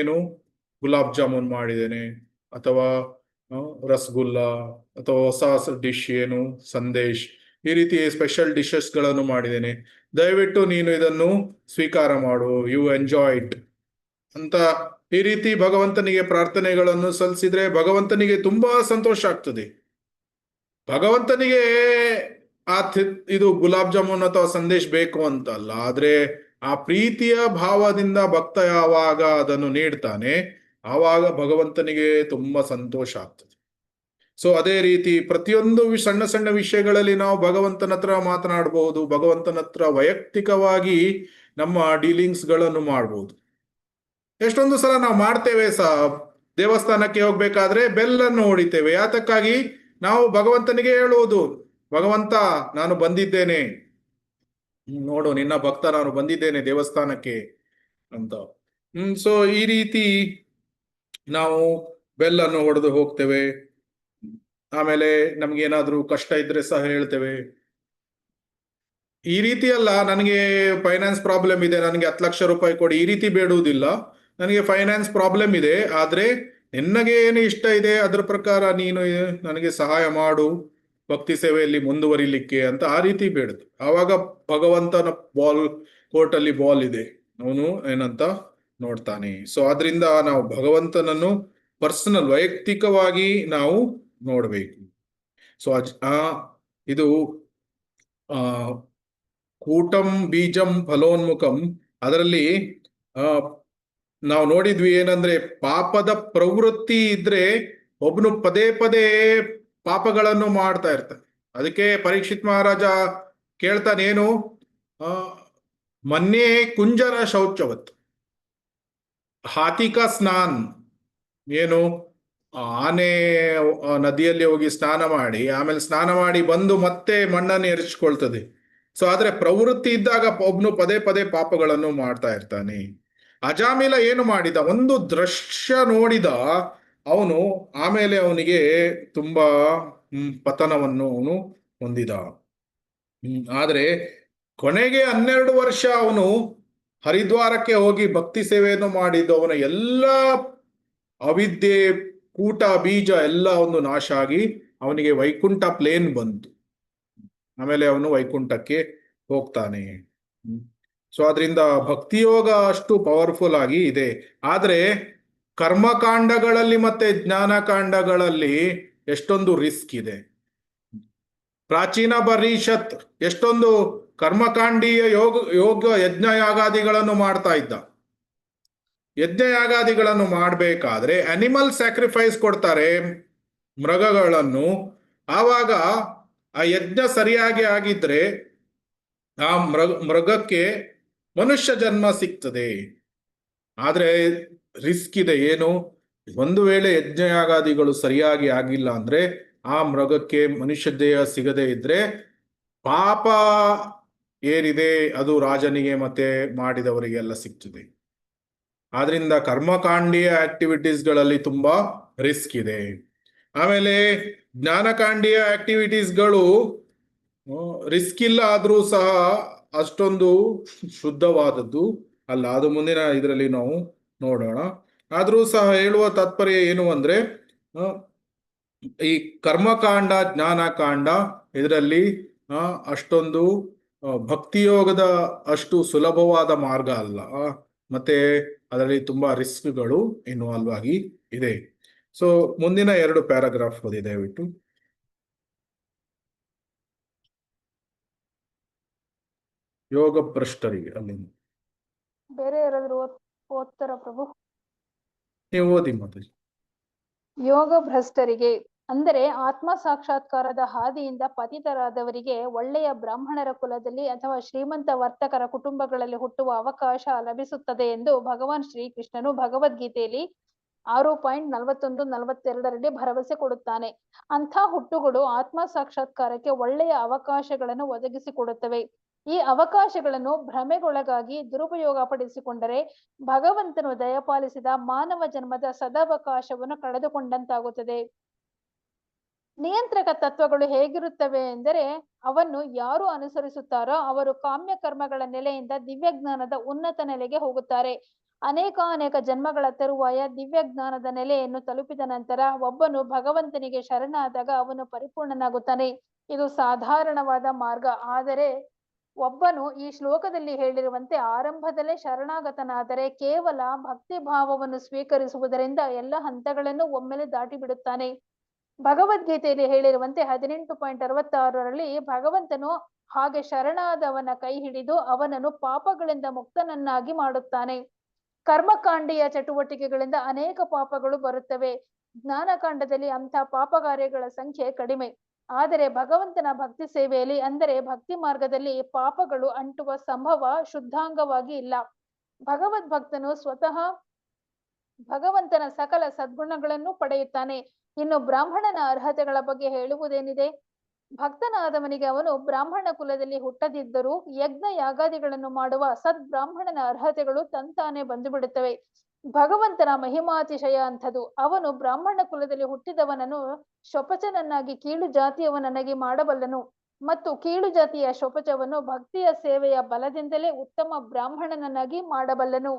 ಏನು ಗುಲಾಬ್ ಜಾಮೂನ್ ಮಾಡಿದ್ದೇನೆ, ಅಥವಾ ರಸಗುಲ್ಲ, ಅಥವಾ ಹೊಸ ಡಿಶ್ ಏನು ಸಂದೇಶ್, ಈ ರೀತಿ ಸ್ಪೆಷಲ್ ಡಿಶಸ್ ಗಳನ್ನು ಮಾಡಿದ್ದೇನೆ, ದಯವಿಟ್ಟು ನೀನು ಇದನ್ನು ಸ್ವೀಕಾರ ಮಾಡು, ಯು ಎಂಜಾಯ್ ಇಟ್ ಅಂತ ಈ ರೀತಿ ಭಗವಂತನಿಗೆ ಪ್ರಾರ್ಥನೆಗಳನ್ನು ಸಲ್ಲಿಸಿದ್ರೆ ಭಗವಂತನಿಗೆ ತುಂಬಾ ಸಂತೋಷ ಆಗ್ತದೆ. ಭಗವಂತನಿಗೆ ಇದು ಗುಲಾಬ್ ಜಾಮೂನ್ ಅಥವಾ ಸಂದೇಶ್ ಬೇಕು ಅಂತ ಅಲ್ಲ, ಆದ್ರೆ ಆ ಪ್ರೀತಿಯ ಭಾವದಿಂದ ಭಕ್ತ ಯಾವಾಗ ಅದನ್ನು ನೀಡ್ತಾನೆ ಆವಾಗ ಭಗವಂತನಿಗೆ ತುಂಬಾ ಸಂತೋಷ ಆಗ್ತದೆ. ಸೊ ಅದೇ ರೀತಿ ಪ್ರತಿಯೊಂದು ಸಣ್ಣ ಸಣ್ಣ ವಿಷಯಗಳಲ್ಲಿ ನಾವು ಭಗವಂತನ ಹತ್ರ ಮಾತನಾಡಬಹುದು, ಭಗವಂತನ ಹತ್ರ ವೈಯಕ್ತಿಕವಾಗಿ ನಮ್ಮ ಡೀಲಿಂಗ್ಸ್ ಗಳನ್ನು ಮಾಡಬಹುದು. ಎಷ್ಟೊಂದು ಸಲ ನಾವು ಮಾಡ್ತೇವೆ ದೇವಸ್ಥಾನಕ್ಕೆ ಹೋಗ್ಬೇಕಾದ್ರೆ ಬೆಲ್ಲನ್ನು ಹೊಡಿತೇವೆ. ಯಾತಕ್ಕಾಗಿ? ನಾವು ಭಗವಂತನಿಗೆ ಹೇಳುವುದು, ಭಗವಂತ ನಾನು ಬಂದಿದ್ದೇನೆ, ನೋಡು ನಿನ್ನ ಭಕ್ತ ನಾನು ಬಂದಿದ್ದೇನೆ ದೇವಸ್ಥಾನಕ್ಕೆ ಅಂತ. ಸೊ ಈ ರೀತಿ ನಾವು ಬೆಲ್ಲನ್ನು ಹೊಡೆದು ಹೋಗ್ತೇವೆ. ಆಮೇಲೆ ನಮ್ಗೆ ಏನಾದ್ರೂ ಕಷ್ಟ ಇದ್ರೆ ಸಹ ಹೇಳ್ತೇವೆ. ಈ ರೀತಿ ಅಲ್ಲ, ನನಗೆ ಫೈನಾನ್ಸ್ ಪ್ರಾಬ್ಲಮ್ ಇದೆ, ನನಗೆ 10 ಲಕ್ಷ ರೂಪಾಯಿ ಕೊಡಿ, ಈ ರೀತಿ ಬೇಡುವುದಿಲ್ಲ. ನನಗೆ ಫೈನಾನ್ಸ್ ಪ್ರಾಬ್ಲಮ್ ಇದೆ, ಆದ್ರೆ ನಿನಗೆ ಏನು ಇಷ್ಟ ಇದೆ ಅದರ ಪ್ರಕಾರ ನೀನು ನನಗೆ ಸಹಾಯ ಮಾಡು ಭಕ್ತಿ ಸೇವೆಯಲ್ಲಿ ಮುಂದುವರಿಲಿಕ್ಕೆ ಅಂತ ಆ ರೀತಿ ಬೇಡುದು. ಆವಾಗ ಭಗವಂತನ ಕೋರ್ಟಲ್ಲಿ ಬಾಲ್ ಇದೆ, ಅವನು ಏನಂತ ನೋಡ್ತಾನೆ. ಸೊ ಆದ್ರಿಂದ ನಾವು ಭಗವಂತನನ್ನು ಪರ್ಸನಲ್ ವೈಯಕ್ತಿಕವಾಗಿ ನಾವು ನೋಡ್ಬೇಕು. ಸೊ ಇದು ಕೂಟಂ ಬೀಜಂ ಫಲೋನ್ಮುಖಂ, ಅದರಲ್ಲಿ ನಾವು ನೋಡಿದ್ವಿ ಏನಂದ್ರೆ, ಪಾಪದ ಪ್ರವೃತ್ತಿ ಇದ್ರೆ ಒಬ್ನು ಪದೇ ಪದೇ ಪಾಪಗಳನ್ನು ಮಾಡ್ತಾ ಇರ್ತಾನೆ. ಅದಕ್ಕೆ ಪರೀಕ್ಷಿತ್ ಮಹಾರಾಜ ಕೇಳ್ತಾನೇನು, ಮನ್ಯೇ ಕುಂಜರ ಶೌಚವತ್ ಹಾತಿಕಾ ಸ್ನಾನ್, ಏನು ಆನೆ ನದಿಯಲ್ಲಿ ಹೋಗಿ ಸ್ನಾನ ಮಾಡಿ ಆಮೇಲೆ ಸ್ನಾನ ಮಾಡಿ ಬಂದು ಮತ್ತೆ ಮಣ್ಣನ್ನು ಎರಚಿಕೊಳ್ತದೆ. ಸೊ ಆದ್ರೆ ಪ್ರವೃತ್ತಿ ಇದ್ದಾಗ ಒಬ್ನು ಪದೇ ಪದೇ ಪಾಪಗಳನ್ನು ಮಾಡ್ತಾ ಇರ್ತಾನೆ. ಅಜಾಮಿಲ ಏನು ಮಾಡಿದ, ಒಂದು ದೃಶ್ಯ ನೋಡಿದ ಅವನು, ಆಮೇಲೆ ಅವನಿಗೆ ತುಂಬಾ ಪತನವನ್ನು ಅವನು ಹೊಂದಿದ. ಆದ್ರೆ ಕೊನೆಗೆ 12 ವರ್ಷ ಅವನು ಹರಿದ್ವಾರಕ್ಕೆ ಹೋಗಿ ಭಕ್ತಿ ಸೇವೆಯನ್ನು ಮಾಡಿದ್ದು, ಅವನ ಎಲ್ಲ ಅವಿದ್ಯೆ, ಕೂಟ, ಬೀಜ ಎಲ್ಲ ಒಂದು ನಾಶ ಆಗಿ ಅವನಿಗೆ ವೈಕುಂಠ ಪ್ಲೇನ್ ಬಂತು. ಆಮೇಲೆ ಅವನು ವೈಕುಂಠಕ್ಕೆ ಹೋಗ್ತಾನೆ. ಸೊ ಅದರಿಂದ ಭಕ್ತಿಯೋಗ ಅಷ್ಟು ಪವರ್ಫುಲ್ ಆಗಿ ಇದೆ. ಆದ್ರೆ ಕರ್ಮಕಾಂಡಗಳಲ್ಲಿ ಮತ್ತೆ ಜ್ಞಾನಕಾಂಡಗಳಲ್ಲಿ ಎಷ್ಟೊಂದು ರಿಸ್ಕ್ ಇದೆ. ಪ್ರಾಚೀನ ಪರಿಷತ್ ಎಷ್ಟೊಂದು ಕರ್ಮಕಾಂಡೀಯ ಯೋಗ ಯಜ್ಞ ಯಾಗಾದಿಗಳನ್ನು ಮಾಡ್ತಾ ಇದ್ದ. ಯಜ್ಞ ಯಾಗಾದಿಗಳನ್ನು ಮಾಡಬೇಕಾದ್ರೆ ಅನಿಮಲ್ ಸ್ಯಾಕ್ರಿಫೈಸ್ ಕೊಡ್ತಾರೆ, ಮೃಗಗಳನ್ನು. ಆವಾಗ ಆ ಯಜ್ಞ ಸರಿಯಾಗಿ ಆಗಿದ್ರೆ ಆ ಮೃಗಕ್ಕೆ ಮನುಷ್ಯ ಜನ್ಮ ಸಿಗ್ತದೆ. ಆದ್ರೆ ರಿಸ್ಕ್ ಇದೆ. ಏನು, ಒಂದು ವೇಳೆ ಯಜ್ಞ ಯಾಗಾದಿಗಳು ಸರಿಯಾಗಿ ಆಗಿಲ್ಲ ಅಂದ್ರೆ ಆ ಮೃಗಕ್ಕೆ ಮನುಷ್ಯ ದೇಹ ಸಿಗದೆ ಇದ್ರೆ ಪಾಪ ಏನಿದೆ ಅದು ರಾಜನಿಗೆ ಮತ್ತೆ ಮಾಡಿದವರಿಗೆಲ್ಲ ಸಿಗ್ತದೆ. ಆದ್ರಿಂದ ಕರ್ಮಕಾಂಡೀಯ ಆಕ್ಟಿವಿಟೀಸ್ಗಳಲ್ಲಿ ತುಂಬಾ ರಿಸ್ಕ್ ಇದೆ. ಆಮೇಲೆ ಜ್ಞಾನಕಾಂಡೀಯ ಆಕ್ಟಿವಿಟೀಸ್ಗಳು ರಿಸ್ಕ್ ಇಲ್ಲ ಆದ್ರೂ ಸಹ ಅಷ್ಟೊಂದು ಶುದ್ಧವಾದದ್ದು ಅಲ್ಲ. ಅದು ಮುಂದಿನ ಇದರಲ್ಲಿ ನಾವು ನೋಡೋಣ. ಆದ್ರೂ ಸಹ ಹೇಳುವ ತಾತ್ಪರ್ಯ ಏನು ಅಂದ್ರೆ, ಈ ಕರ್ಮಕಾಂಡ ಜ್ಞಾನಕಾಂಡ ಇದರಲ್ಲಿ ಅಷ್ಟೊಂದು ಭಕ್ತಿಯೋಗದ ಅಷ್ಟು ಸುಲಭವಾದ ಮಾರ್ಗ ಅಲ್ಲ. ಮತ್ತೆ ಅದರಲ್ಲಿ ತುಂಬಾ ರಿಸ್ಕ್ಗಳು ಇನ್ವಾಲ್ವ್ ಆಗಿ ಇದೆ. ಸೊ ಮುಂದಿನ 2 ಪ್ಯಾರಾಗ್ರಾಫ್ ಓದಿ ದಯವಿಟ್ಟು. ಯೋಗ ಭ್ರಷ್ಟರಿಗೆ ಅಲ್ಲಿಂದ ಬೇರೆ ಯಾರಾದ್ರೂ ಓದ್ತಾರ ಪ್ರಭು? ನೀವು ಓದಿ ಮಾತಾಡಿ. ಯೋಗ ಭ್ರಷ್ಟರಿಗೆ ಅಂದರೆ ಆತ್ಮ ಸಾಕ್ಷಾತ್ಕಾರದ ಹಾದಿಯಿಂದ ಪತಿತರಾದವರಿಗೆ ಒಳ್ಳೆಯ ಬ್ರಾಹ್ಮಣರ ಕುಲದಲ್ಲಿ ಅಥವಾ ಶ್ರೀಮಂತ ವರ್ತಕರ ಕುಟುಂಬಗಳಲ್ಲಿ ಹುಟ್ಟುವ ಅವಕಾಶ ಲಭಿಸುತ್ತದೆ ಎಂದು ಭಗವಾನ್ ಶ್ರೀಕೃಷ್ಣನು ಭಗವದ್ಗೀತೆಯಲ್ಲಿ 6.41-42ರಲ್ಲಿ ಭರವಸೆ ಕೊಡುತ್ತಾನೆ. ಅಂಥ ಹುಟ್ಟುಗಳು ಆತ್ಮ ಸಾಕ್ಷಾತ್ಕಾರಕ್ಕೆ ಒಳ್ಳೆಯ ಅವಕಾಶಗಳನ್ನು ಒದಗಿಸಿಕೊಡುತ್ತವೆ. ಈ ಅವಕಾಶಗಳನ್ನು ಭ್ರಮೆಗೊಳಗಾಗಿ ದುರುಪಯೋಗ ಪಡಿಸಿಕೊಂಡರೆ ಭಗವಂತನು ದಯಪಾಲಿಸಿದ ಮಾನವ ಜನ್ಮದ ಸದಾವಕಾಶವನ್ನು ಕಳೆದುಕೊಂಡಂತಾಗುತ್ತದೆ. ನಿಯಂತ್ರಕ ತತ್ವಗಳು ಹೇಗಿರುತ್ತವೆ ಎಂದರೆ, ಅವನ್ನು ಯಾರು ಅನುಸರಿಸುತ್ತಾರೋ ಅವರು ಕಾಮ್ಯ ಕರ್ಮಗಳ ನೆಲೆಯಿಂದ ದಿವ್ಯಜ್ಞಾನದ ಉನ್ನತ ನೆಲೆಗೆ ಹೋಗುತ್ತಾರೆ. ಅನೇಕ ಜನ್ಮಗಳ ತರುವಾಯ ದಿವ್ಯಜ್ಞಾನದ ನೆಲೆಯನ್ನು ತಲುಪಿದ ನಂತರ ಒಬ್ಬನು ಭಗವಂತನಿಗೆ ಶರಣಾದಾಗ ಅವನು ಪರಿಪೂರ್ಣನಾಗುತ್ತಾನೆ. ಇದು ಸಾಧಾರಣವಾದ ಮಾರ್ಗ. ಆದರೆ ಒಬ್ಬನು ಈ ಶ್ಲೋಕದಲ್ಲಿ ಹೇಳಿರುವಂತೆ ಆರಂಭದಲ್ಲೇ ಶರಣಾಗತನಾದರೆ ಕೇವಲ ಭಕ್ತಿ ಭಾವವನ್ನು ಸ್ವೀಕರಿಸುವುದರಿಂದ ಎಲ್ಲ ಹಂತಗಳನ್ನು ಒಮ್ಮೆಲೆ ದಾಟಿ ಬಿಡುತ್ತಾನೆ. ಭಗವದ್ಗೀತೆಯಲ್ಲಿ ಹೇಳಿರುವಂತೆ 18.66ರಲ್ಲಿ ಭಗವಂತನು ಹಾಗೆ ಶರಣಾದವನ ಕೈ ಹಿಡಿದು ಅವನನ್ನು ಪಾಪಗಳಿಂದ ಮುಕ್ತನನ್ನಾಗಿ ಮಾಡುತ್ತಾನೆ. ಕರ್ಮಕಾಂಡೀಯ ಚಟುವಟಿಕೆಗಳಿಂದ ಅನೇಕ ಪಾಪಗಳು ಬರುತ್ತವೆ. ಜ್ಞಾನಕಾಂಡದಲ್ಲಿ ಅಂಥ ಪಾಪ ಕಾರ್ಯಗಳ ಸಂಖ್ಯೆ ಕಡಿಮೆ. ಆದರೆ ಭಗವಂತನ ಭಕ್ತಿ ಸೇವೆಯಲ್ಲಿ ಅಂದರೆ ಭಕ್ತಿ ಮಾರ್ಗದಲ್ಲಿ ಪಾಪಗಳು ಅಂಟುವ ಸಂಭವ ಶುದ್ಧಾಂಗವಾಗಿ ಇಲ್ಲ. ಭಗವದ್ ಭಕ್ತನು ಸ್ವತಃ ಭಗವಂತನ ಸಕಲ ಸದ್ಗುಣಗಳನ್ನು ಪಡೆಯುತ್ತಾನೆ. ಇನ್ನು ಬ್ರಾಹ್ಮಣನ ಅರ್ಹತೆಗಳ ಬಗ್ಗೆ ಹೇಳುವುದೇನಿದೆ? ಭಕ್ತನಾದವನಿಗೆ ಅವನು ಬ್ರಾಹ್ಮಣ ಕುಲದಲ್ಲಿ ಹುಟ್ಟದಿದ್ದರೂ ಯಜ್ಞ ಯಾಗಾದಿಗಳನ್ನು ಮಾಡುವ ಸದ್ಬ್ರಾಹ್ಮಣನ ಅರ್ಹತೆಗಳು ತಂತಾನೆ ಬಂದು ಬಿಡುತ್ತವೆ. ಭಗವಂತನ ಮಹಿಮಾತಿಶಯ ಅಂಥದು. ಅವನು ಬ್ರಾಹ್ಮಣ ಕುಲದಲ್ಲಿ ಹುಟ್ಟಿದವನನ್ನು ಶೊಪಚನನ್ನಾಗಿ ಕೀಳು ಜಾತಿಯವನನ್ನಾಗಿ ಮಾಡಬಲ್ಲನು ಮತ್ತು ಕೀಳು ಜಾತಿಯ ಶೊಪಚವನ್ನು ಭಕ್ತಿಯ ಸೇವೆಯ ಬಲದಿಂದಲೇ ಉತ್ತಮ ಬ್ರಾಹ್ಮಣನನ್ನಾಗಿ ಮಾಡಬಲ್ಲನು.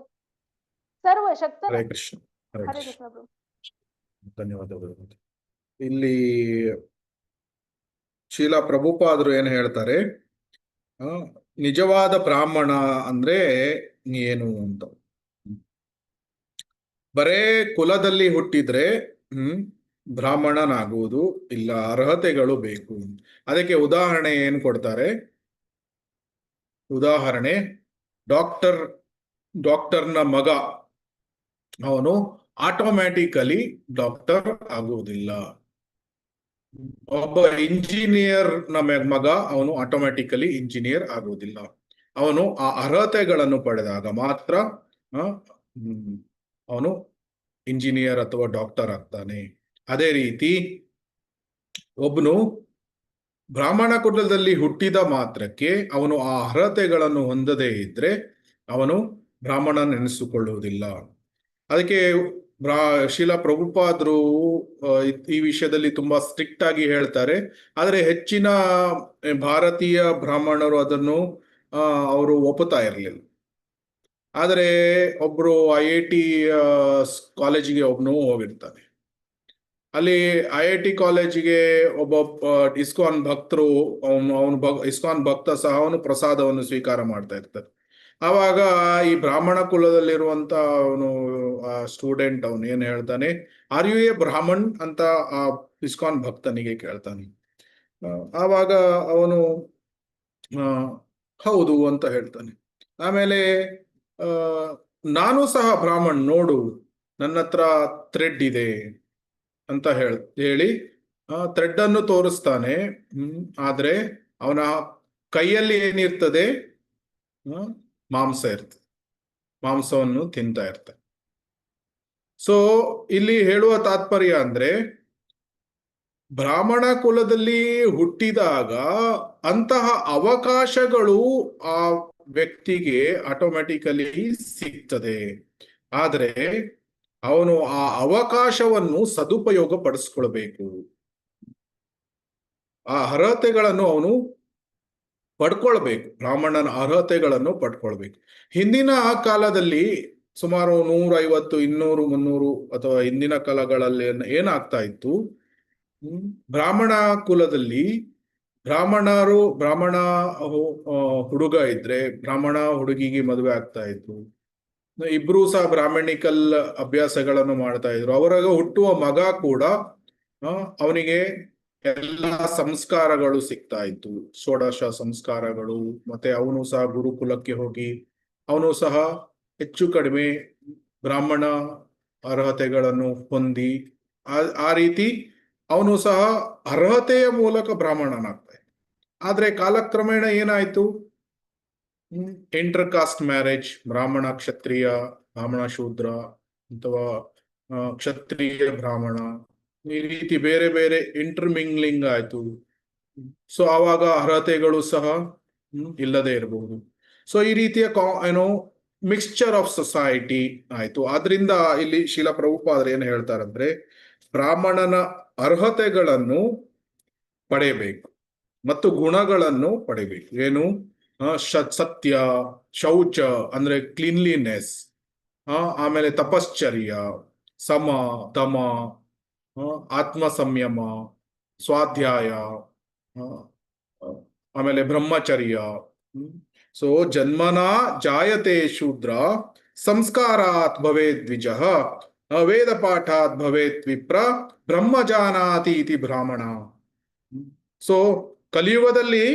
ಸರ್ವಶಕ್ತನ ಹರೇ ಕೃಷ್ಣ. ಹರೇ ಹರೇ ಕೃಷ್ಣ. ಕೃಷ್ಣ ಪ್ರಭು. ಧನ್ಯವಾದಗಳು. ಇಲ್ಲಿ ಶೀಲ ಪ್ರಭುಪಾದರು ಏನು ಹೇಳ್ತಾರೆ, ನಿಜವಾದ ಬ್ರಾಹ್ಮಣ ಅಂದ್ರೆ ಏನು ಅಂತ. ಬರೇ ಕುಲದಲ್ಲಿ ಹುಟ್ಟಿದ್ರೆ ಬ್ರಾಹ್ಮಣನಾಗುವುದು ಇಲ್ಲ, ಅರ್ಹತೆಗಳು ಬೇಕು. ಅದಕ್ಕೆ ಉದಾಹರಣೆ ಏನು ಕೊಡ್ತಾರೆ? ಉದಾಹರಣೆ, ಡಾಕ್ಟರ್ನ ಮಗ ಅವನು ಆಟೋಮ್ಯಾಟಿಕಲಿ ಡಾಕ್ಟರ್ ಆಗುವುದಿಲ್ಲ. ಒಬ್ಬ ಇಂಜಿನಿಯರ್ ಮಗ ಅವನು ಆಟೋಮ್ಯಾಟಿಕಲಿ ಇಂಜಿನಿಯರ್ ಆಗುವುದಿಲ್ಲ. ಅವನು ಆ ಅರ್ಹತೆಗಳನ್ನು ಪಡೆದಾಗ ಮಾತ್ರ ಅವನು ಇಂಜಿನಿಯರ್ ಅಥವಾ ಡಾಕ್ಟರ್ ಆಗ್ತಾನೆ. ಅದೇ ರೀತಿ ಒಬ್ಬನು ಬ್ರಾಹ್ಮಣ ಕುಲದಲ್ಲಿ ಹುಟ್ಟಿದ ಮಾತ್ರಕ್ಕೆ ಅವನು ಆ ಅರ್ಹತೆಗಳನ್ನು ಹೊಂದದೇ ಇದ್ರೆ ಅವನು ಬ್ರಾಹ್ಮಣನೆನಿಸಿಕೊಳ್ಳುವುದಿಲ್ಲ. ಅದಕ್ಕೆ ಶ್ರೀಲ ಪ್ರಭುಪಾದರು ಈ ವಿಷಯದಲ್ಲಿ ತುಂಬಾ ಸ್ಟ್ರಿಕ್ಟ್ ಆಗಿ ಹೇಳ್ತಾರೆ. ಆದರೆ ಹೆಚ್ಚಿನ ಭಾರತೀಯ ಬ್ರಾಹ್ಮಣರು ಅದನ್ನು ಅವರು ಒಪ್ಪುತ್ತಾ ಇರಲಿಲ್ಲ. ಆದರೆ ಒಬ್ರು IIT ಕಾಲೇಜಿಗೆ ಒಬ್ನು ಹೋಗಿರ್ತಾನೆ. ಅಲ್ಲಿ IIT ಕಾಲೇಜಿಗೆ ಒಬ್ಬ ಇಸ್ಕಾನ್ ಭಕ್ತರು, ಅವನು ಇಸ್ಕಾನ್ ಭಕ್ತ ಸಹ ಅವನು ಪ್ರಸಾದವನ್ನು ಸ್ವೀಕಾರ ಮಾಡ್ತಾ ಇರ್ತಾರೆ. ಆವಾಗ ಈ ಬ್ರಾಹ್ಮಣ ಕುಲದಲ್ಲಿರುವಂತ ಅವನು ಸ್ಟೂಡೆಂಟ್ ಅವನು ಏನ್ ಹೇಳ್ತಾನೆ, ಆರ್ ಯು ಎ ಬ್ರಾಹ್ಮಣ್ ಅಂತ ಆ ಇಸ್ಕಾನ್ ಭಕ್ತನಿಗೆ ಕೇಳ್ತಾನೆ. ಆವಾಗ ಅವನು ಹೌದು ಅಂತ ಹೇಳ್ತಾನೆ. ಆಮೇಲೆ ನಾನು ಸಹ ಬ್ರಾಹ್ಮಣ್, ನೋಡು ನನ್ನ ಹತ್ರ ಥ್ರೆಡ್ ಇದೆ ಅಂತ ಹೇಳಿ ಥ್ರೆಡ್ ಅನ್ನು ತೋರಿಸ್ತಾನೆ. ಆದ್ರೆ ಅವನ ಕೈಯಲ್ಲಿ ಏನಿರ್ತದೆ, ಮಾಂಸ ಇರ್ತದೆ, ಮಾಂಸವನ್ನು ತಿಂತಾ ಇರ್ತಾನೆ. ಸೊ ಇಲ್ಲಿ ಹೇಳುವ ತಾತ್ಪರ್ಯ ಅಂದ್ರೆ, ಬ್ರಾಹ್ಮಣ ಕುಲದಲ್ಲಿ ಹುಟ್ಟಿದಾಗ ಅಂತಹ ಅವಕಾಶಗಳು ಆ ವ್ಯಕ್ತಿಗೆ ಆಟೋಮ್ಯಾಟಿಕಲಿ ಸಿಗ್ತದೆ. ಆದರೆ ಅವನು ಆ ಅವಕಾಶವನ್ನು ಸದುಪಯೋಗ ಪಡಿಸ್ಕೊಳ್ಬೇಕು. ಆ ಅರ್ಹತೆಗಳನ್ನು ಅವನು ಪಡ್ಕೊಳ್ಬೇಕು, ಬ್ರಾಹ್ಮಣನ ಅರ್ಹತೆಗಳನ್ನು ಪಡ್ಕೊಳ್ಬೇಕು. ಹಿಂದಿನ ಕಾಲದಲ್ಲಿ ಸುಮಾರು 150, 200, 300 ಅಥವಾ ಹಿಂದಿನ ಕಾಲಗಳಲ್ಲಿ ಏನಾಗ್ತಾ ಇತ್ತು, ಬ್ರಾಹ್ಮಣ ಕುಲದಲ್ಲಿ ಬ್ರಾಹ್ಮಣ ಹುಡುಗ ಇದ್ರೆ ಬ್ರಾಹ್ಮಣ ಹುಡುಗಿಗೆ ಮದುವೆ ಆಗ್ತಾ ಇತ್ತು. ಇಬ್ರು ಸಹ ಬ್ರಾಹ್ಮಣಿಕಲ್ ಅಭ್ಯಾಸಗಳನ್ನು ಮಾಡ್ತಾ ಇದ್ರು. ಅವರಾಗ ಹುಟ್ಟುವ ಮಗ ಕೂಡ ಅವನಿಗೆ ಎಲ್ಲ ಸಂಸ್ಕಾರಗಳು ಸಿಗ್ತಾ ಇತ್ತು, ಷೋಡಶ ಸಂಸ್ಕಾರಗಳು. ಮತ್ತೆ ಅವನು ಸಹ ಗುರುಕುಲಕ್ಕೆ ಹೋಗಿ ಅವನು ಸಹ ಹೆಚ್ಚು ಕಡಿಮೆ ಬ್ರಾಹ್ಮಣ ಅರ್ಹತೆಗಳನ್ನು ಹೊಂದಿ ಆ ರೀತಿ ಅವನು ಸಹ ಅರ್ಹತೆಯ ಮೂಲಕ ಬ್ರಾಹ್ಮಣನಾಗ್ತಾ ಇದ್ದ. ಆದ್ರೆ ಕಾಲಕ್ರಮೇಣ ಏನಾಯ್ತು, ಇಂಟರ್ ಕಾಸ್ಟ್ ಮ್ಯಾರೇಜ್, ಬ್ರಾಹ್ಮಣ ಕ್ಷತ್ರಿಯ, ಬ್ರಾಹ್ಮಣ ಶೂದ್ರ ಅಥವಾ ಕ್ಷತ್ರಿಯ ಬ್ರಾಹ್ಮಣ, ಈ ರೀತಿ ಬೇರೆ ಬೇರೆ ಇಂಟರ್ಮಿಂಗ್ಲಿಂಗ್ ಆಯ್ತು. ಸೊ ಆವಾಗ ಅರ್ಹತೆಗಳು ಸಹ ಇಲ್ಲದೆ ಇರಬಹುದು. ಸೊ ಈ ರೀತಿಯ ಮಿಕ್ಸ್ಚರ್ ಆಫ್ ಸೊಸೈಟಿ ಆಯ್ತು. ಆದ್ರಿಂದ ಇಲ್ಲಿ ಶೀಲ ಪ್ರಭುಪಾದರು ಏನು ಹೇಳ್ತಾರಂದ್ರೆ, ಬ್ರಾಹ್ಮಣನ ಅರ್ಹತೆಗಳನ್ನು ಪಡೆಯಬೇಕು ಮತ್ತು ಗುಣಗಳನ್ನು ಪಡೆಯಬೇಕು. ಏನು, ಸತ್ಯ, ಶೌಚ ಅಂದ್ರೆ ಕ್ಲೀನ್ಲಿನೆಸ್, ಆಮೇಲೆ ತಪಶ್ಚರ್ಯ, ಸಮ ದಮ, ಆತ್ಮ ಸಂಯಮ, ಸ್ವಾಧ್ಯಾಯ, ಆಮೇಲೆ ಬ್ರಹ್ಮಚರ್ಯ. ಸೊ ಜನ್ಮನಾ ಜಾಯತೆ ಶೂದ್ರ, ಸಂಸ್ಕಾರಾತ್ ಭವೇತ್ ದ್ವಿಜಃ, ವೇದ ಪಾಠಾತ್ ಭವೇತ್ ವಿಪ್ರ, ಬ್ರಹ್ಮಜಾನಾತಿ ಇತಿ ಬ್ರಾಹ್ಮಣ. ಸೊ ಕಲಿಯುಗದಲ್ಲಿ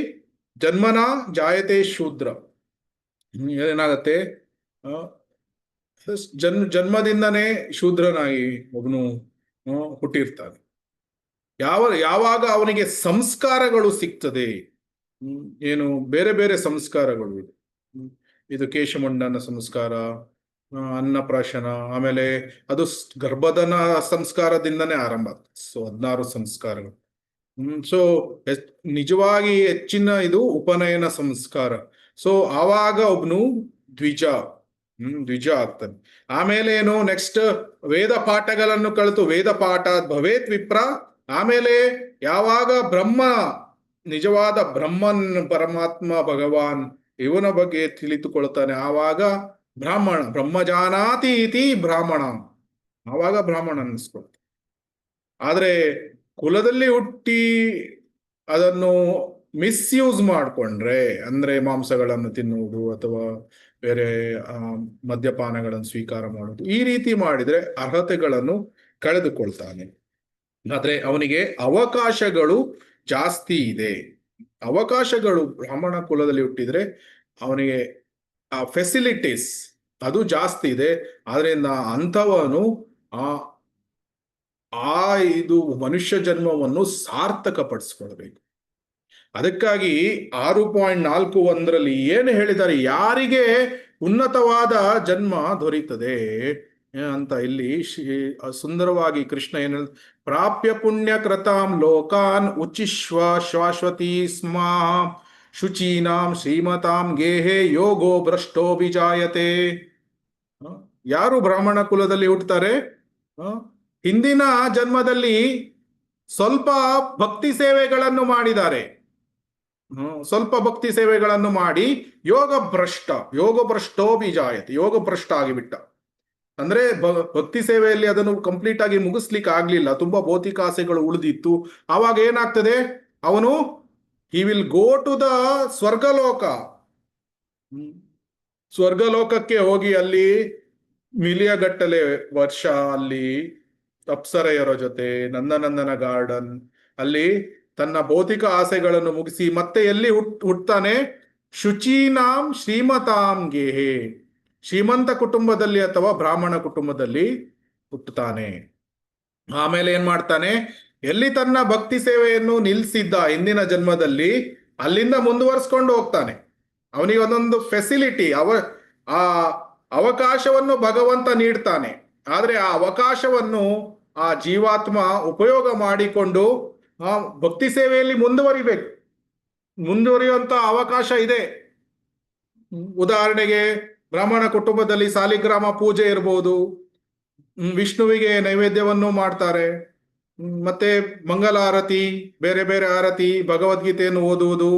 ಜನ್ಮನ ಜಾಯತೆ ಶೂದ್ರ, ಏನಾಗತ್ತೆ, ಜನ್ಮದಿಂದನೇ ಶೂದ್ರನಾಗಿ ಒಬ್ಬನು ಹುಟ್ಟಿರ್ತಾನೆ. ಯಾವಾಗ ಅವನಿಗೆ ಸಂಸ್ಕಾರಗಳು ಸಿಗ್ತದೆ, ಏನು ಬೇರೆ ಬೇರೆ ಸಂಸ್ಕಾರಗಳು ಇದೆ. ಇದು ಕೇಶಮುಂಡನ ಸಂಸ್ಕಾರ, ಅನ್ನಪ್ರಾಶನ, ಆಮೇಲೆ ಅದು ಗರ್ಭಧನ ಸಂಸ್ಕಾರದಿಂದನೇ ಆರಂಭ ಆಗ್ತದೆ. ಸೊ 16 ಸಂಸ್ಕಾರಗಳು. ಸೊ ನಿಜವಾಗಿ ಹೆಚ್ಚಿನ ಇದು ಉಪನಯನ ಸಂಸ್ಕಾರ. ಸೊ ಆವಾಗ ಒಬ್ನು ದ್ವಿಜ ಆಗ್ತಾನೆ. ಆಮೇಲೆ ಏನು, ನೆಕ್ಸ್ಟ್ ವೇದ ಪಾಠಗಳನ್ನು ಕಲಿತು ವೇದ ಪಾಠ ಭವೇತ್ ವಿಪ್ರ. ಆಮೇಲೆ ಯಾವಾಗ ನಿಜವಾದ ಬ್ರಹ್ಮನ್, ಪರಮಾತ್ಮ ಭಗವಾನ್ ಇವನ ಬಗ್ಗೆ ತಿಳಿದುಕೊಳ್ತಾನೆ, ಆವಾಗ ಬ್ರಹ್ಮಜಾನಾತಿ ಇತಿ ಬ್ರಾಹ್ಮಣ, ಆವಾಗ ಬ್ರಾಹ್ಮಣ ಅನ್ನಿಸ್ಕೊಳ್ತಾನೆ. ಆದ್ರೆ ಕುಲದಲ್ಲಿ ಹುಟ್ಟಿ ಅದನ್ನು ಮಿಸ್ಯೂಸ್ ಮಾಡಿಕೊಂಡ್ರೆ, ಅಂದ್ರೆ ಮಾಂಸಗಳನ್ನು ತಿನ್ನುವುದು ಅಥವಾ ಬೇರೆ ಮದ್ಯಪಾನಗಳನ್ನು ಸ್ವೀಕಾರ ಮಾಡುವುದು, ಈ ರೀತಿ ಮಾಡಿದ್ರೆ ಅರ್ಹತೆಗಳನ್ನು ಕಳೆದುಕೊಳ್ತಾನೆ. ಆದ್ರೆ ಅವನಿಗೆ ಅವಕಾಶಗಳು ಜಾಸ್ತಿ ಇದೆ. ಅವಕಾಶಗಳು ಬ್ರಾಹ್ಮಣ ಕುಲದಲ್ಲಿ ಹುಟ್ಟಿದ್ರೆ ಅವನಿಗೆ ಆ ಫೆಸಿಲಿಟೀಸ್ ಅದು ಜಾಸ್ತಿ ಇದೆ. ಆದ್ರಿಂದ ಅಂಥವನು ಇದು ಮನುಷ್ಯ ಜನ್ಮವನ್ನು ಸಾರ್ಥಕ ಪಡಿಸ್ಕೊಳ್ಬೇಕು. ಅದಕ್ಕಾಗಿ 6.41 ಏನು ಹೇಳಿದ್ದಾರೆ, ಯಾರಿಗೆ ಉನ್ನತವಾದ ಜನ್ಮ ದೊರೀತದೆ, ಅಂತ ಇಲ್ಲಿ ಸುಂದರವಾಗಿ ಕೃಷ್ಣ ಏನು ಪ್ರಾಪ್ಯ ಪುಣ್ಯ ಕೃತಾಂ ಲೋಕಾನ್ ಉಚ್ಚಿಶ್ವ ಶಾಶ್ವತಿ ಸ್ಮ ಶುಚೀನಾಂ ಶ್ರೀಮತಾಂ ಗೇಹೆ ಯೋಗೋ ಭ್ರಷ್ಟೋ ವಿಜಾಯತೆ. ಹ? ಯಾರು ಬ್ರಾಹ್ಮಣ ಕುಲದಲ್ಲಿ ಹುಟ್ಟುತ್ತಾರೆ, ಹಿಂದಿನ ಜನ್ಮದಲ್ಲಿ ಸ್ವಲ್ಪ ಭಕ್ತಿ ಸೇವೆಗಳನ್ನು ಮಾಡಿದ್ದಾರೆ, ಸ್ವಲ್ಪ ಭಕ್ತಿ ಸೇವೆಗಳನ್ನು ಮಾಡಿ ಯೋಗ ಭ್ರಷ್ಟೋ ವಿಜಾಯತೆ, ಯೋಗ ಭ್ರಷ್ಟ ಆಗಿಬಿಟ್ಟ. ಅಂದ್ರೆ ಭಕ್ತಿ ಸೇವೆಯಲ್ಲಿ ಅದನ್ನು ಕಂಪ್ಲೀಟ್ ಆಗಿ ಮುಗಿಸ್ಲಿಕ್ಕೆ ಆಗ್ಲಿಲ್ಲ, ತುಂಬಾ ಭೌತಿಕ ಆಸೆಗಳು ಉಳಿದಿತ್ತು. ಆವಾಗ ಏನಾಗ್ತದೆ, ಅವನು he will go to the ಸ್ವರ್ಗಲೋಕ. ಸ್ವರ್ಗಲೋಕಕ್ಕೆ ಹೋಗಿ ಅಲ್ಲಿ ಮಿಲಿಯಗಟ್ಟಲೆ ವರ್ಷ ಅಲ್ಲಿ ಅಪ್ಸರೆಯರ ಜೊತೆ ನಂದನಂದನ ಗಾರ್ಡನ್ ಅಲ್ಲಿ ತನ್ನ ಭೌತಿಕ ಆಸೆಗಳನ್ನು ಮುಗಿಸಿ ಮತ್ತೆ ಎಲ್ಲಿ ಹುಟ್ತಾನೆ, ಶುಚೀನಾಂ ಶ್ರೀಮತಾಂ ಗೇಹೆ, ಶ್ರೀಮಂತ ಕುಟುಂಬದಲ್ಲಿ ಅಥವಾ ಬ್ರಾಹ್ಮಣ ಕುಟುಂಬದಲ್ಲಿ ಹುಟ್ಟುತ್ತಾನೆ. ಆಮೇಲೆ ಏನ್ ಮಾಡ್ತಾನೆ, ಎಲ್ಲಿ ತನ್ನ ಭಕ್ತಿ ಸೇವೆಯನ್ನು ನಿಲ್ಲಿಸಿದ್ದ ಹಿಂದಿನ ಜನ್ಮದಲ್ಲಿ ಅಲ್ಲಿಂದ ಮುಂದುವರಿಸ್ಕೊಂಡು ಹೋಗ್ತಾನೆ. ಅವನಿಗೆ ಒಂದೊಂದು ಫೆಸಿಲಿಟಿ, ಆ ಅವಕಾಶವನ್ನು ಭಗವಂತ ನೀಡ್ತಾನೆ. ಆದ್ರೆ ಆ ಅವಕಾಶವನ್ನು ಆ ಜೀವಾತ್ಮ ಉಪಯೋಗ ಮಾಡಿಕೊಂಡು ಆ ಭಕ್ತಿ ಸೇವೆಯಲ್ಲಿ ಮುಂದುವರಿಬೇಕು. ಮುಂದುವರಿಯುವಂತ ಅವಕಾಶ ಇದೆ. ಉದಾಹರಣೆಗೆ ಬ್ರಾಹ್ಮಣ ಕುಟುಂಬದಲ್ಲಿ ಸಾಲಿಗ್ರಾಮ ಪೂಜೆ ಇರ್ಬೋದು, ವಿಷ್ಣುವಿಗೆ ನೈವೇದ್ಯವನ್ನು ಮಾಡ್ತಾರೆ, ಮತ್ತೆ ಮಂಗಲಾರತಿ, ಬೇರೆ ಬೇರೆ ಆರತಿ, ಭಗವದ್ಗೀತೆಯನ್ನು ಓದುವುದು,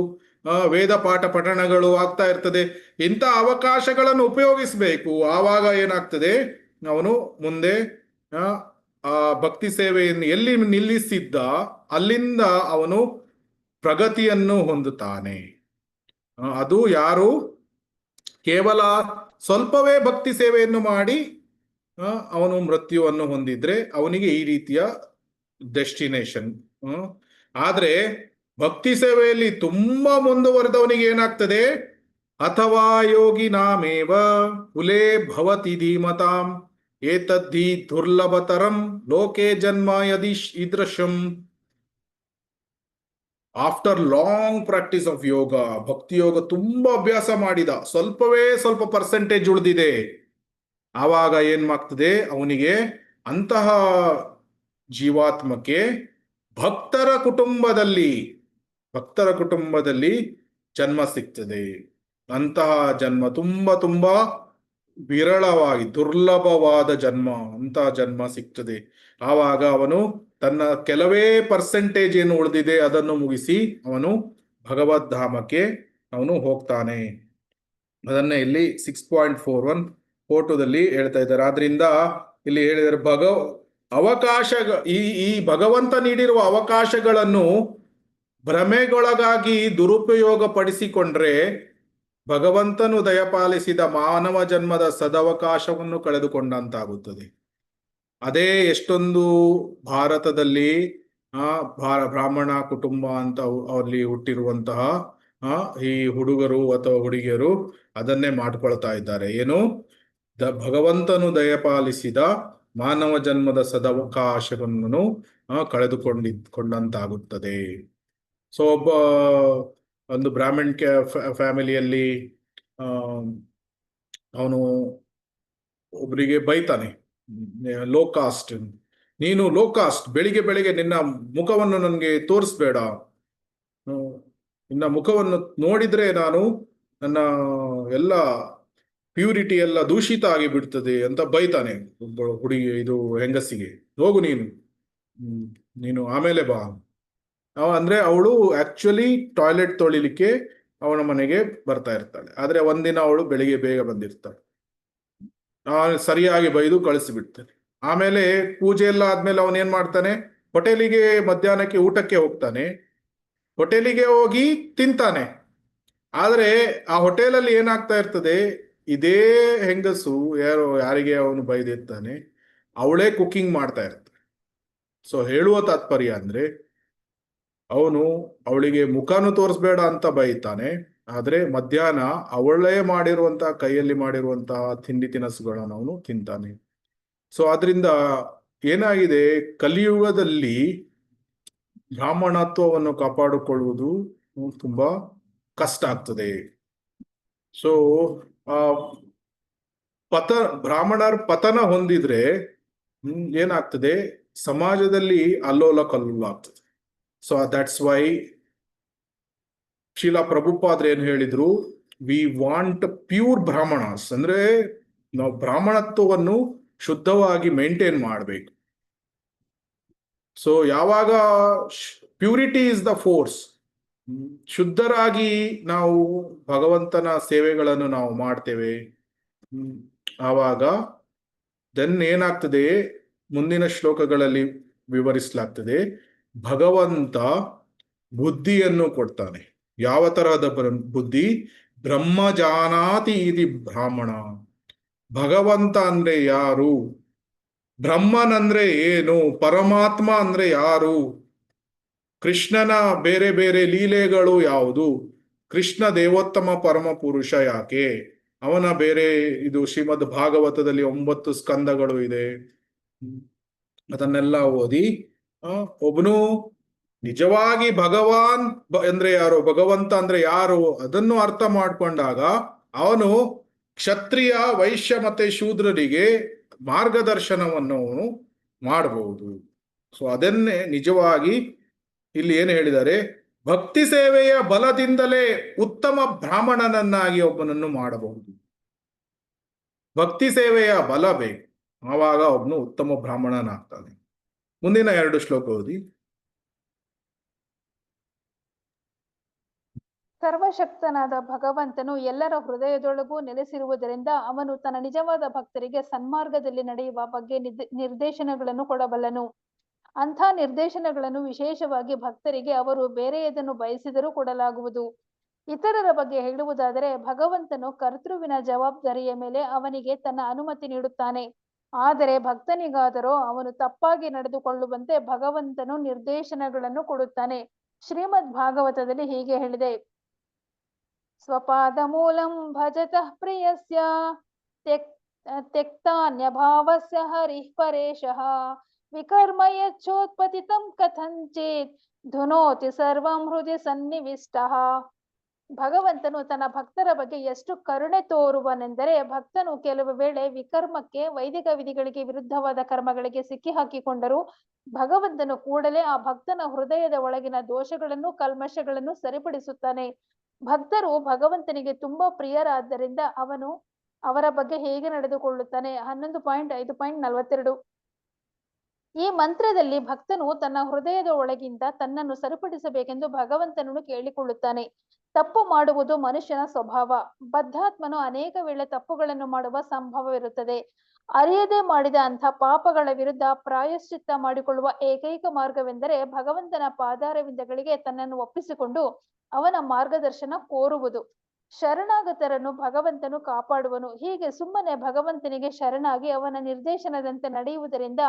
ವೇದ ಪಾಠ ಪಠಣಗಳು ಆಗ್ತಾ ಇರ್ತದೆ. ಇಂಥ ಅವಕಾಶಗಳನ್ನು ಉಪಯೋಗಿಸಬೇಕು. ಆವಾಗ ಏನಾಗ್ತದೆ, ಅವನು ಮುಂದೆ ಆ ಭಕ್ತಿ ಸೇವೆಯನ್ನು ಎಲ್ಲಿ ನಿಲ್ಲಿಸಿದ್ದ ಅಲ್ಲಿಂದ ಅವನು ಪ್ರಗತಿಯನ್ನು ಹೊಂದುತ್ತಾನೆ. ಅದು ಯಾರು ಕೇವಲ ಸ್ವಲ್ಪವೇ ಭಕ್ತಿ ಸೇವೆಯನ್ನು ಮಾಡಿ ಅವನು ಮೃತ್ಯುವನ್ನು ಹೊಂದಿದ್ರೆ ಅವನಿಗೆ ಈ ರೀತಿಯ ಡೆಸ್ಟಿನೇಷನ್. ಆದ್ರೆ ಭಕ್ತಿ ಸೇವೆಯಲ್ಲಿ ತುಂಬಾ ಮುಂದುವರೆದವನಿಗೆ ಏನಾಗ್ತದೆ, ಅಥವಾ ಯೋಗಿ ನಾಮೇವ ಕುಲೇ ಭವತಿ ಧೀಮತಾಂ ಏತದ್ಧಿ ದುರ್ಲಭತರಂ ಲೋಕೆ ಜನ್ಮ ಯದಿ ಈದೃಶಂ. ಆಫ್ಟರ್ ಲಾಂಗ್ ಪ್ರಾಕ್ಟೀಸ್ ಆಫ್ ಯೋಗ, ಭಕ್ತಿ ಯೋಗ ತುಂಬಾ ಅಭ್ಯಾಸ ಮಾಡಿದ, ಸ್ವಲ್ಪ ಪರ್ಸೆಂಟೇಜ್ ಉಳಿದಿದೆ, ಆವಾಗ ಏನ್ಮಾಗ್ತದೆ ಅವನಿಗೆ, ಅಂತಹ ಜೀವಾತ್ಮಕ್ಕೆ ಭಕ್ತರ ಕುಟುಂಬದಲ್ಲಿ ಜನ್ಮ ಸಿಗ್ತದೆ. ಅಂತಹ ಜನ್ಮ ತುಂಬಾ ವಿರಳವಾಗಿ ದುರ್ಲಭವಾದ ಜನ್ಮ, ಅಂತಹ ಜನ್ಮ ಸಿಗ್ತದೆ. ಆವಾಗ ಅವನು ತನ್ನ ಕೆಲವೇ ಪರ್ಸೆಂಟೇಜ್ ಏನು ಉಳಿದಿದೆ ಅದನ್ನು ಮುಗಿಸಿ ಅವನು ಭಗವದ್ಧಾಮಕ್ಕೆ ಅವನು ಹೋಗ್ತಾನೆ. ಅದನ್ನೇ ಇಲ್ಲಿ 6.41 ಫೋಟೋದಲ್ಲಿ ಹೇಳ್ತಾ ಇದ್ದಾರೆ. ಆದ್ರಿಂದ ಇಲ್ಲಿ ಹೇಳಿದರೆ ಅವಕಾಶ, ಈ ಭಗವಂತ ನೀಡಿರುವ ಅವಕಾಶಗಳನ್ನು ಭ್ರಮೆಗೊಳಗಾಗಿ ದುರುಪಯೋಗ ಪಡಿಸಿಕೊಂಡ್ರೆ ಭಗವಂತನು ದಯಪಾಲಿಸಿದ ಮಾನವ ಜನ್ಮದ ಸದವಕಾಶವನ್ನು ಕಳೆದುಕೊಂಡಂತಾಗುತ್ತದೆ. ಅದೇ ಎಷ್ಟೊಂದು ಭಾರತದಲ್ಲಿ ಬ್ರಾಹ್ಮಣ ಕುಟುಂಬ ಅಂತ ಅಲ್ಲಿ ಹುಟ್ಟಿರುವಂತಹ ಈ ಹುಡುಗರು ಅಥವಾ ಹುಡುಗಿಯರು ಅದನ್ನೇ ಮಾಡ್ಕೊಳ್ತಾ ಇದ್ದಾರೆ. ಏನು, ಭಗವಂತನು ದಯಪಾಲಿಸಿದ ಮಾನವ ಜನ್ಮದ ಸದವಕಾಶವನ್ನು ಕಳೆದುಕೊಂಡಂತಾಗುತ್ತದೆ. ಸೊ ಒಂದು ಬ್ರಾಹ್ಮಣ್ ಫ್ಯಾಮಿಲಿಯಲ್ಲಿ ಅವನು ಒಬ್ಬರಿಗೆ ಬೈತಾನೆ, ಲೋ ಕಾಸ್ಟ್, ನೀನು ಲೋ ಕಾಸ್ಟ್, ಬೆಳಿಗ್ಗೆ ನಿನ್ನ ಮುಖವನ್ನು ನನಗೆ ತೋರಿಸ್ಬೇಡ, ನಿನ್ನ ಮುಖವನ್ನು ನೋಡಿದ್ರೆ ನನ್ನ ಎಲ್ಲ ಪ್ಯೂರಿಟಿ ಎಲ್ಲ ದೂಷಿತ ಆಗಿ ಬಿಡ್ತದೆ ಅಂತ ಬೈತಾನೆ ಒಬ್ಬ ಹುಡುಗಿ, ಇದು ಹೆಂಗಸಿಗೆ. ಹೋಗು ನೀನು ಆಮೇಲೆ ಬಾ. ಅಂದ್ರೆ ಅವಳು ಆಕ್ಚುಲಿ ಟಾಯ್ಲೆಟ್ ತೊಳಿಲಿಕ್ಕೆ ಅವನ ಮನೆಗೆ ಬರ್ತಾ ಇರ್ತಾಳೆ. ಆದ್ರೆ ಒಂದಿನ ಅವಳು ಬೆಳಿಗ್ಗೆ ಬೇಗ ಬಂದಿರ್ತಾಳೆ, ಸರಿಯಾಗಿ ಬೈದು ಕಳಿಸಿಬಿಡ್ತಾನೆ. ಆಮೇಲೆ ಪೂಜೆ ಎಲ್ಲ ಆದ್ಮೇಲೆ ಅವನೇನ್ ಮಾಡ್ತಾನೆ, ಹೋಟೆಲಿಗೆ ಮಧ್ಯಾಹ್ನಕ್ಕೆ ಊಟಕ್ಕೆ ಹೋಗ್ತಾನೆ. ಹೋಟೆಲಿಗೆ ಹೋಗಿ ತಿಂತಾನೆ. ಆದ್ರೆ ಆ ಹೋಟೆಲಲ್ಲಿ ಏನಾಗ್ತಾ ಇರ್ತದೆ, ಇದೇ ಹೆಂಗಸು ಯಾರಿಗೆ ಅವನು ಬೈದಿರ್ತಾನೆ ಅವಳೇ ಕುಕಿಂಗ್ ಮಾಡ್ತಾ ಇರ್ತಾನೆ. ಸೊ ಹೇಳುವ ತಾತ್ಪರ್ಯ ಅಂದ್ರೆ ಅವನು ಅವಳಿಗೆ ಮುಖನೂ ತೋರಿಸ್ಬೇಡ ಅಂತ ಬೈತಾನೆ, ಆದ್ರೆ ಮಧ್ಯಾಹ್ನ ಅವಳೇ ಮಾಡಿರುವಂತಹ ಕೈಯಲ್ಲಿ ಮಾಡಿರುವಂತಹ ತಿಂಡಿ ತಿನಸುಗಳನ್ನು ಅವನು ತಿಂತಾನೆ. ಸೊ ಆದ್ರಿಂದ ಏನಾಗಿದೆ, ಕಲಿಯುಗದಲ್ಲಿ ಬ್ರಾಹ್ಮಣತ್ವವನ್ನು ಕಾಪಾಡಿಕೊಳ್ಳುವುದು ತುಂಬಾ ಕಷ್ಟ ಆಗ್ತದೆ. ಸೊ ಬ್ರಾಹ್ಮಣರ ಪತನ ಹೊಂದಿದ್ರೆ ಏನಾಗ್ತದೆ, ಸಮಾಜದಲ್ಲಿ ಅಲ್ಲೋಲ ಕಲ್ಲೋಲ ಆಗ್ತದೆ. ಸೊ ದಟ್ಸ್ ವೈ ಶೀಲಾ ಪ್ರಭುಪಾದ್ರೆ ಏನ್ ಹೇಳಿದ್ರು, ವಿ ವಾಂಟ್ ಪ್ಯೂರ್ ಬ್ರಾಹ್ಮಣಸ್, ಅಂದ್ರೆ ನಾವು ಬ್ರಾಹ್ಮಣತ್ವವನ್ನು ಶುದ್ಧವಾಗಿ ಮೇಂಟೈನ್ ಮಾಡಬೇಕು. ಸೊ ಯಾವಾಗ ಪ್ಯೂರಿಟಿ ಇಸ್ ದ ಫೋರ್ಸ್, ಶುದ್ಧರಾಗಿ ನಾವು ಭಗವಂತನ ಸೇವೆಗಳನ್ನು ನಾವು ಮಾಡ್ತೇವೆ, ಆವಾಗ ದೆನ್ ಏನಾಗ್ತದೆ, ಮುಂದಿನ ಶ್ಲೋಕಗಳಲ್ಲಿ ವಿವರಿಸಲಾಗ್ತದೆ, ಭಗವಂತ ಬುದ್ಧಿಯನ್ನು ಕೊಡ್ತಾನೆ. ಯಾವ ತರಹದ ಬುದ್ಧಿ? ಬ್ರಹ್ಮಜಾನಾತಿ ಇತಿ ಬ್ರಾಹ್ಮಣ. ಭಗವಂತ ಅಂದ್ರೆ ಯಾರು, ಬ್ರಹ್ಮನ್ ಅಂದ್ರೆ ಏನು, ಪರಮಾತ್ಮ ಅಂದ್ರೆ ಯಾರು, ಕೃಷ್ಣನ ಬೇರೆ ಬೇರೆ ಲೀಲೆಗಳು ಯಾವುದು, ಕೃಷ್ಣ ದೇವೋತ್ತಮ ಪರಮ ಪುರುಷ ಯಾಕೆ, ಅವನ ಬೇರೆ ಇದು ಶ್ರೀಮದ್ ಭಾಗವತದಲ್ಲಿ 9 ಸ್ಕಂದಗಳು ಇದೆ. ಅದನ್ನೆಲ್ಲ ಓದಿ ಒಬ್ಬನು ನಿಜವಾಗಿ ಭಗವಾನ್ ಅಂದ್ರೆ ಯಾರು, ಭಗವಂತ ಅಂದ್ರೆ ಯಾರು ಅದನ್ನು ಅರ್ಥ ಮಾಡ್ಕೊಂಡಾಗ ಅವನು ಕ್ಷತ್ರಿಯ, ವೈಶ್ಯ ಮತ್ತೆ ಶೂದ್ರರಿಗೆ ಮಾರ್ಗದರ್ಶನವನ್ನು ಅವನು ಮಾಡಬಹುದು. ಸೊ ಅದನ್ನೇ ನಿಜವಾಗಿ ಇಲ್ಲಿ ಏನು ಹೇಳಿದ್ದಾರೆ, ಭಕ್ತಿ ಸೇವೆಯ ಬಲದಿಂದಲೇ ಉತ್ತಮ ಬ್ರಾಹ್ಮಣನನ್ನಾಗಿ ಒಬ್ಬನನ್ನು ಮಾಡಬಹುದು. ಭಕ್ತಿ ಸೇವೆಯ ಬಲ ಬೇಕು, ಆವಾಗ ಒಬ್ಬನು ಉತ್ತಮ ಬ್ರಾಹ್ಮಣನಾಗ್ತಾನೆ. ಮುಂದಿನ 2 ಶ್ಲೋಕ ಓದಿ. ಸರ್ವಶಕ್ತನಾದ ಭಗವಂತನು ಎಲ್ಲರ ಹೃದಯದೊಳಗೂ ನೆಲೆಸಿರುವುದರಿಂದ ಅವನು ತನ್ನ ನಿಜವಾದ ಭಕ್ತರಿಗೆ ಸನ್ಮಾರ್ಗದಲ್ಲಿ ನಡೆಯುವ ಬಗ್ಗೆ ನಿರ್ದೇಶನಗಳನ್ನು ಕೊಡಬಲ್ಲನು. ಅಂಥ ನಿರ್ದೇಶನಗಳನ್ನು ವಿಶೇಷವಾಗಿ ಭಕ್ತರಿಗೆ ಅವರು ಬೇರೆಯದನ್ನು ಬಯಸಿದರೂ ಕೊಡಲಾಗುವುದು. ಇತರರ ಬಗ್ಗೆ ಹೇಳುವುದಾದರೆ, ಭಗವಂತನು ಕರ್ತೃವಿನ ಜವಾಬ್ದಾರಿಯ ಮೇಲೆ ಅವನಿಗೆ ತನ್ನ ಅನುಮತಿ ನೀಡುತ್ತಾನೆ. ಆದರೆ ಭಕ್ತನಿಗಾದರೋ ಅವನು ತಪ್ಪಾಗಿ ನಡೆದುಕೊಳ್ಳುವಂತೆ ಭಗವಂತನು ನಿರ್ದೇಶನಗಳನ್ನು ಕೊಡುತ್ತಾನೆ. ಶ್ರೀಮದ್ ಭಾಗವತದಲ್ಲಿ ಹೀಗೆ ಹೇಳಿದೆ, ಸ್ವಪಾದ ಮೂಲಂ ಭಜತಃ ಪ್ರಿಯಸ್ಯ ತ್ಯಕ್ತಾನ್ಯಭಾವಸ್ಯ ಹರಿಃ ಪರೇಶಃ ವಿಕರ್ಮ ಯಚ್ಚೋತ್ಪತಿತಂ ಕಥಂಚಿತ್ ಧುನೋತಿ ಸರ್ವಂ ಹೃದಯ ಸನ್ನಿವಿಷ್ಟಃ. ಭಗವಂತನು ತನ್ನ ಭಕ್ತರ ಬಗ್ಗೆ ಎಷ್ಟು ಕರುಣೆ ತೋರುವನೆಂದರೆ, ಭಕ್ತನು ಕೆಲವು ವೇಳೆ ವಿಕರ್ಮಕ್ಕೆ, ವೈದಿಕ ವಿಧಿಗಳಿಗೆ ವಿರುದ್ಧವಾದ ಕರ್ಮಗಳಿಗೆ ಸಿಕ್ಕಿ ಹಾಕಿಕೊಂಡರೂ ಭಗವಂತನು ಕೂಡಲೇ ಆ ಭಕ್ತನ ಹೃದಯದ ಒಳಗಿನ ದೋಷಗಳನ್ನು, ಕಲ್ಮಶಗಳನ್ನು ಸರಿಪಡಿಸುತ್ತಾನೆ. ಭಕ್ತರು ಭಗವಂತನಿಗೆ ತುಂಬಾ ಪ್ರಿಯರಾದ್ದರಿಂದ ಅವನು ಅವರ ಬಗ್ಗೆ ಹೇಗೆ ನಡೆದುಕೊಳ್ಳುತ್ತಾನೆ. 11.5.42. ಈ ಮಂತ್ರದಲ್ಲಿ ಭಕ್ತನು ತನ್ನ ಹೃದಯದ ಒಳಗಿಂದ ತನ್ನನ್ನು ಸರಿಪಡಿಸಬೇಕೆಂದು ಭಗವಂತನನ್ನು ಕೇಳಿಕೊಳ್ಳುತ್ತಾನೆ. ತಪ್ಪು ಮಾಡುವುದು ಮನುಷ್ಯನ ಸ್ವಭಾವ. ಬದ್ಧಾತ್ಮನು ಅನೇಕ ವೇಳೆ ತಪ್ಪುಗಳನ್ನು ಮಾಡುವ ಸಂಭವವಿರುತ್ತದೆ. ಅರಿಯದೆ ಮಾಡಿದ ಅಂಥ ಪಾಪಗಳ ವಿರುದ್ಧ ಪ್ರಾಯಶ್ಚಿತ್ತ ಮಾಡಿಕೊಳ್ಳುವ ಏಕೈಕ ಮಾರ್ಗವೆಂದರೆ ಭಗವಂತನ ಪಾದಾರವಿಂದಗಳಿಗೆ ತನ್ನನ್ನು ಒಪ್ಪಿಸಿಕೊಂಡು ಅವನ ಮಾರ್ಗದರ್ಶನ ಕೋರುವುದು. ಶರಣಾಗತರನ್ನು ಭಗವಂತನು ಕಾಪಾಡುವನು. ಹೀಗೆ ಸುಮ್ಮನೆ ಭಗವಂತನಿಗೆ ಶರಣಾಗಿ ಅವನ ನಿರ್ದೇಶನದಂತೆ ನಡೆಯುವುದರಿಂದ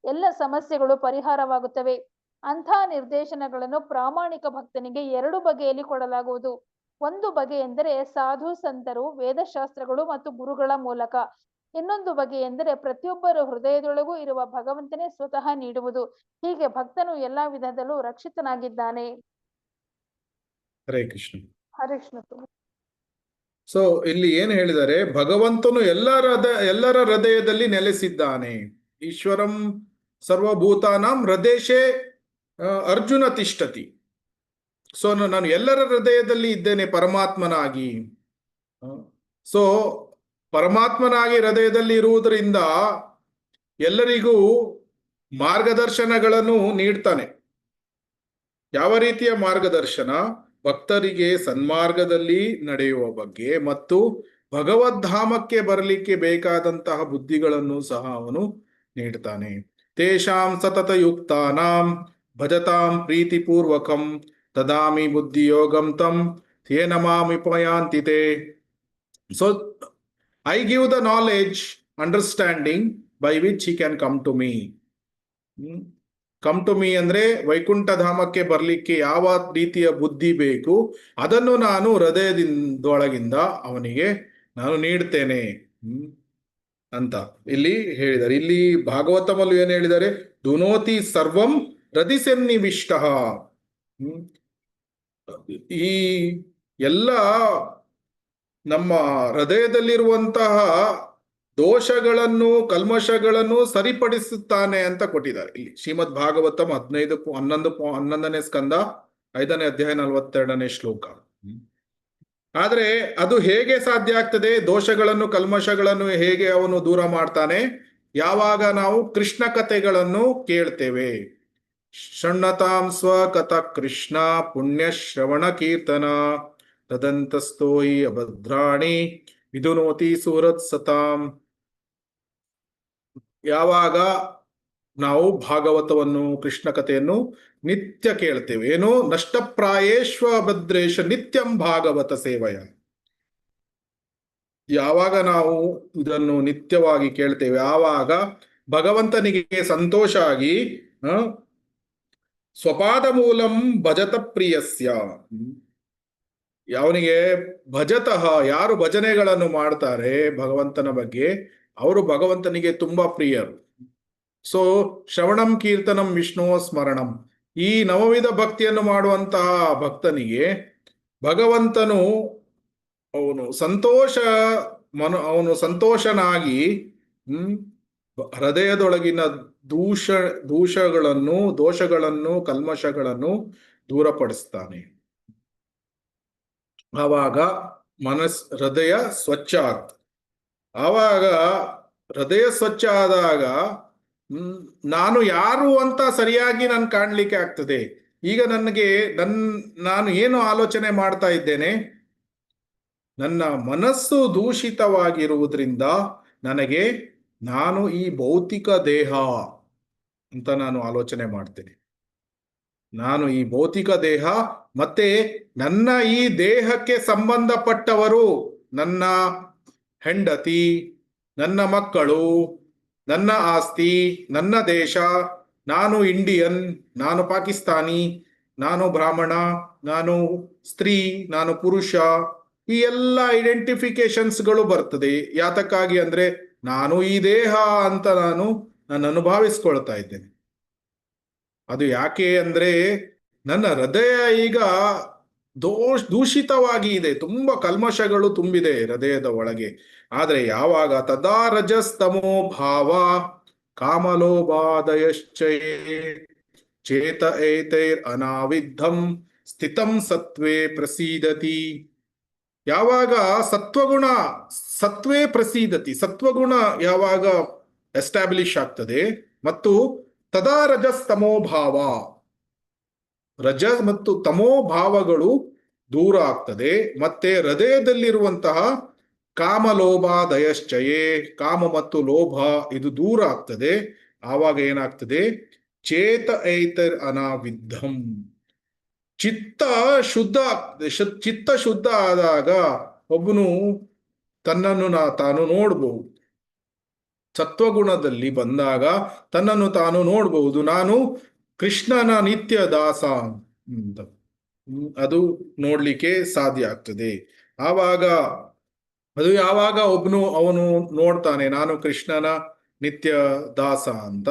ಎಲ್ಲ ಸಮಸ್ಯೆಗಳು ಪರಿಹಾರವಾಗುತ್ತವೆ. ಅಂಥ ನಿರ್ದೇಶನಗಳನ್ನು ಪ್ರಾಮಾಣಿಕ ಭಕ್ತನಿಗೆ 2 ಬಗೆಯಲ್ಲಿ ಕೊಡಲಾಗುವುದು. ಒಂದು ಬಗೆ ಎಂದರೆ ಸಾಧು ಸಂತರು, ವೇದಶಾಸ್ತ್ರಗಳು ಮತ್ತು ಗುರುಗಳ ಮೂಲಕ. ಇನ್ನೊಂದು ಬಗೆ ಎಂದರೆ ಪ್ರತಿಯೊಬ್ಬರ ಹೃದಯದೊಳಗೂ ಇರುವ ಭಗವಂತನೇ ಸ್ವತಃ ನೀಡುವುದು. ಹೀಗೆ ಭಕ್ತನು ಎಲ್ಲಾ ವಿಧದಲ್ಲೂ ರಕ್ಷಿತನಾಗಿದ್ದಾನೆ. ಹರೇ ಕೃಷ್ಣ. ಹರೇ ಕೃಷ್ಣ. ಸೊ ಇಲ್ಲಿ ಏನು ಹೇಳಿದ್ದಾರೆ, ಭಗವಂತನು ಎಲ್ಲರ ಹೃದಯದಲ್ಲಿ ನೆಲೆಸಿದ್ದಾನೆ. ಈಶ್ವರಂ ಸರ್ವಭೂತಾನಾಂ ಹೃದಯೇ ಅರ್ಜುನ ತಿಷ್ಠತಿ. ಸೊ ನಾನು ಎಲ್ಲರ ಹೃದಯದಲ್ಲಿ ಇದ್ದೇನೆ ಪರಮಾತ್ಮನಾಗಿ. ಸೊ ಪರಮಾತ್ಮನಾಗಿ ಹೃದಯದಲ್ಲಿ ಇರುವುದರಿಂದ ಎಲ್ಲರಿಗೂ ಮಾರ್ಗದರ್ಶನಗಳನ್ನು ನೀಡ್ತಾನೆ. ಯಾವ ರೀತಿಯ ಮಾರ್ಗದರ್ಶನ? ಭಕ್ತರಿಗೆ ಸನ್ಮಾರ್ಗದಲ್ಲಿ ನಡೆಯುವ ಬಗ್ಗೆ ಮತ್ತು ಭಗವದ್ಧಾಮಕ್ಕೆ ಬರಲಿಕ್ಕೆ ಬೇಕಾದಂತಹ ಬುದ್ಧಿಗಳನ್ನು ಸಹ ಅವನು ನೀಡ್ತಾನೆ. ತೇಷಾಂ ಸತತ ಯುಕ್ತಾನಾಂ ಭಜತಾಂ ಪ್ರೀತಿಪೂರ್ವಕಂ ದದಾಮಿ ಬುದ್ಧಿಯೋಗಂ ತಂ ತೇನ ಮಾಂ ವಿಪಯಾಂತಿ ತೇ. So I give the knowledge, understanding by which he can come to me. Come to me ಅಂದ್ರೆ ವೈಕುಂಠಧಾಮಕ್ಕೆ ಬರಲಿಕ್ಕೆ ಯಾವ ರೀತಿಯ ಬುದ್ಧಿ ಬೇಕು ಅದನ್ನು ನಾನು ಹೃದಯದೊಳಗಿಂದ ಅವನಿಗೆ ನಾನು ನೀಡ್ತೇನೆ ಅಂತ ಇಲ್ಲಿ ಹೇಳಿದ್ದಾರೆ. ಇಲ್ಲಿ ಭಾಗವತಮಲ್ಲೂ ಏನು ಹೇಳಿದ್ದಾರೆ? ದುನೋತಿ ಸರ್ವಂ ಹೃದಿಸನ್ನಿವಿಷ್ಟ. ಈ ಎಲ್ಲ ನಮ್ಮ ಹೃದಯದಲ್ಲಿರುವಂತಹ ದೋಷಗಳನ್ನು ಕಲ್ಮಶಗಳನ್ನು ಸರಿಪಡಿಸುತ್ತಾನೆ ಅಂತ ಕೊಟ್ಟಿದ್ದಾರೆ ಇಲ್ಲಿ ಶ್ರೀಮದ್ ಭಾಗವತಂ 11ನೇ ಸ್ಕಂದ 5ನೇ ಅಧ್ಯಾಯ 42ನೇ ಶ್ಲೋಕ. ಆದ್ರೆ ಅದು ಹೇಗೆ ಸಾಧ್ಯ ಆಗ್ತದೆ? ದೋಷಗಳನ್ನು ಕಲ್ಮಶಗಳನ್ನು ಹೇಗೆ ಅವನು ದೂರ ಮಾಡ್ತಾನೆ? ಯಾವಾಗ ನಾವು ಕೃಷ್ಣ ಕಥೆಗಳನ್ನು ಕೇಳ್ತೇವೆ. ಶೃಣ್ವತಾಂ ಸ್ವಕಥ ಕೃಷ್ಣ ಪುಣ್ಯ ಶ್ರವಣ ಕೀರ್ತನ ತದಂತಸ್ತೋಯಿ ಅಭದ್ರಾಣಿ ವಿಧುನೋತಿ ಸೂರತ್ ಸತಾಂ. ಯಾವಾಗ ನಾವು ಭಾಗವತವನ್ನು ಕೃಷ್ಣ ಕಥೆಯನ್ನು ನಿತ್ಯ ಕೇಳ್ತೇವೆ, ಏನು ನಷ್ಟಪ್ರಾಯೇಶ್ವ ಭದ್ರೇಶ ನಿತ್ಯಂ ಭಾಗವತ ಸೇವಯ. ಯಾವಾಗ ನಾವು ಇದನ್ನು ನಿತ್ಯವಾಗಿ ಕೇಳ್ತೇವೆ ಆವಾಗ ಭಗವಂತನಿಗೆ ಸಂತೋಷ ಆಗಿ ಸ್ವಪಾದ ಮೂಲಂ ಭಜತ ಪ್ರಿಯಸ್ಯ, ಅವನಿಗೆ ಭಜತಃ ಯಾರು ಭಜನೆಗಳನ್ನು ಮಾಡ್ತಾರೆ ಭಗವಂತನ ಬಗ್ಗೆ ಅವರು ಭಗವಂತನಿಗೆ ತುಂಬಾ ಪ್ರಿಯರು. ಸೊ ಶ್ರವಣಂ ಕೀರ್ತನಂ ವಿಷ್ಣು ಸ್ಮರಣಂ, ಈ ನವವಿಧ ಭಕ್ತಿಯನ್ನು ಮಾಡುವಂತಹ ಭಕ್ತನಿಗೆ ಭಗವಂತನು ಅವನು ಸಂತೋಷನಾಗಿ ಹೃದಯದೊಳಗಿನ ದೋಷಗಳನ್ನು ಕಲ್ಮಶಗಳನ್ನು ದೂರಪಡಿಸ್ತಾನೆ. ಆವಾಗ ಹೃದಯ ಸ್ವಚ್ಛ ಆಗ್ತದೆ. ಆವಾಗ ಹೃದಯ ಸ್ವಚ್ಛ ಆದಾಗ ನಾನು ಯಾರು ಅಂತ ಸರಿಯಾಗಿ ನಾನು ಕಾಣ್ಲಿಕ್ಕೆ ಆಗ್ತದೆ. ಈಗ ನಾನು ಏನು ಆಲೋಚನೆ ಮಾಡ್ತಾ ಇದ್ದೇನೆ, ನನ್ನ ಮನಸ್ಸು ದೂಷಿತವಾಗಿರುವುದರಿಂದ ನಾನು ಈ ಭೌತಿಕ ದೇಹ ಅಂತ ನಾನು ಆಲೋಚನೆ ಮಾಡ್ತೇನೆ. ನಾನು ಈ ಭೌತಿಕ ದೇಹ ಮತ್ತೆ ನನ್ನ ಈ ದೇಹಕ್ಕೆ ಸಂಬಂಧಪಟ್ಟವರು, ನನ್ನ ಹೆಂಡತಿ, ನನ್ನ ಮಕ್ಕಳು, ನನ್ನ ಆಸ್ತಿ, ನನ್ನ ದೇಶ, ನಾನು ಇಂಡಿಯನ್, ನಾನು ಪಾಕಿಸ್ತಾನಿ, ನಾನು ಬ್ರಾಹ್ಮಣ, ನಾನು ಸ್ತ್ರೀ, ನಾನು ಪುರುಷ, ಈ ಎಲ್ಲ ಐಡೆಂಟಿಫಿಕೇಶನ್ಸ್ಗಳು ಬರ್ತದೆ. ಯಾತಕ್ಕಾಗಿ ಅಂದ್ರೆ ನಾನು ಈ ದೇಹ ಅಂತ ನನ್ನನ್ನು ಭಾವಿಸ್ಕೊಳ್ತಾ ಇದ್ದೇನೆ. ಅದು ಯಾಕೆ ಅಂದ್ರೆ ನನ್ನ ಹೃದಯ ಈಗ ದೂಷಿತವಾಗಿ ಇದೆ, ತುಂಬಾ ಕಲ್ಮಶಗಳು ತುಂಬಿದೆ ಹೃದಯದ ಒಳಗೆ. ಆದ್ರೆ ಯಾವಾಗ ತದಾ ರಜಸ್ತಮೋ ಭಾವ ಕಾಮಲೋಭಾದಯಶ್ಚಯೇ ಚೇತ ಏತೈರ್ ಅನಾವಿದ್ಧಂ ಸ್ಥಿತಂ ಸತ್ವೇ ಪ್ರಸೀದತಿ. ಯಾವಾಗ ಸತ್ವೇ ಪ್ರಸೀದತಿ, ಸತ್ವಗುಣ ಯಾವಾಗ ಎಸ್ಟಾಬ್ಲಿಷ್ ಆಗ್ತದೆ ಮತ್ತು ತದಾ ರಜಸ್ತಮೋ ಭಾವ, ರಜ ಮತ್ತು ತಮೋ ಭಾವಗಳು ದೂರ ಆಗ್ತದೆ. ಮತ್ತೆ ಹೃದಯದಲ್ಲಿರುವಂತಹ ಕಾಮಲೋಭಾದಯಶ್ಚಯೇ, ಕಾಮ ಮತ್ತು ಲೋಭ ಇದು ದೂರ ಆಗ್ತದೆ. ಆವಾಗ ಏನಾಗ್ತದೆ? ಚೇತ ಐತರ್ ಅನಾವಿದ್ಧಂ, ಚಿತ್ತ ಶುದ್ಧ ಆಗ್ತದೆ. ಚಿತ್ತ ಶುದ್ಧ ಆದಾಗ ಒಬ್ಬನು ತನ್ನನ್ನು ತಾನು ನೋಡ್ಬಹುದು. ಸತ್ವಗುಣದಲ್ಲಿ ಬಂದಾಗ ತನ್ನನ್ನು ತಾನು ನೋಡಬಹುದು, ನಾನು ಕೃಷ್ಣನ ನಿತ್ಯ ದಾಸ ಅಂತ ಅದು ನೋಡ್ಲಿಕ್ಕೆ ಸಾಧ್ಯ ಆಗ್ತದೆ. ಯಾವಾಗ ಅವನು ನೋಡ್ತಾನೆ ನಾನು ಕೃಷ್ಣನ ನಿತ್ಯ ದಾಸ ಅಂತ.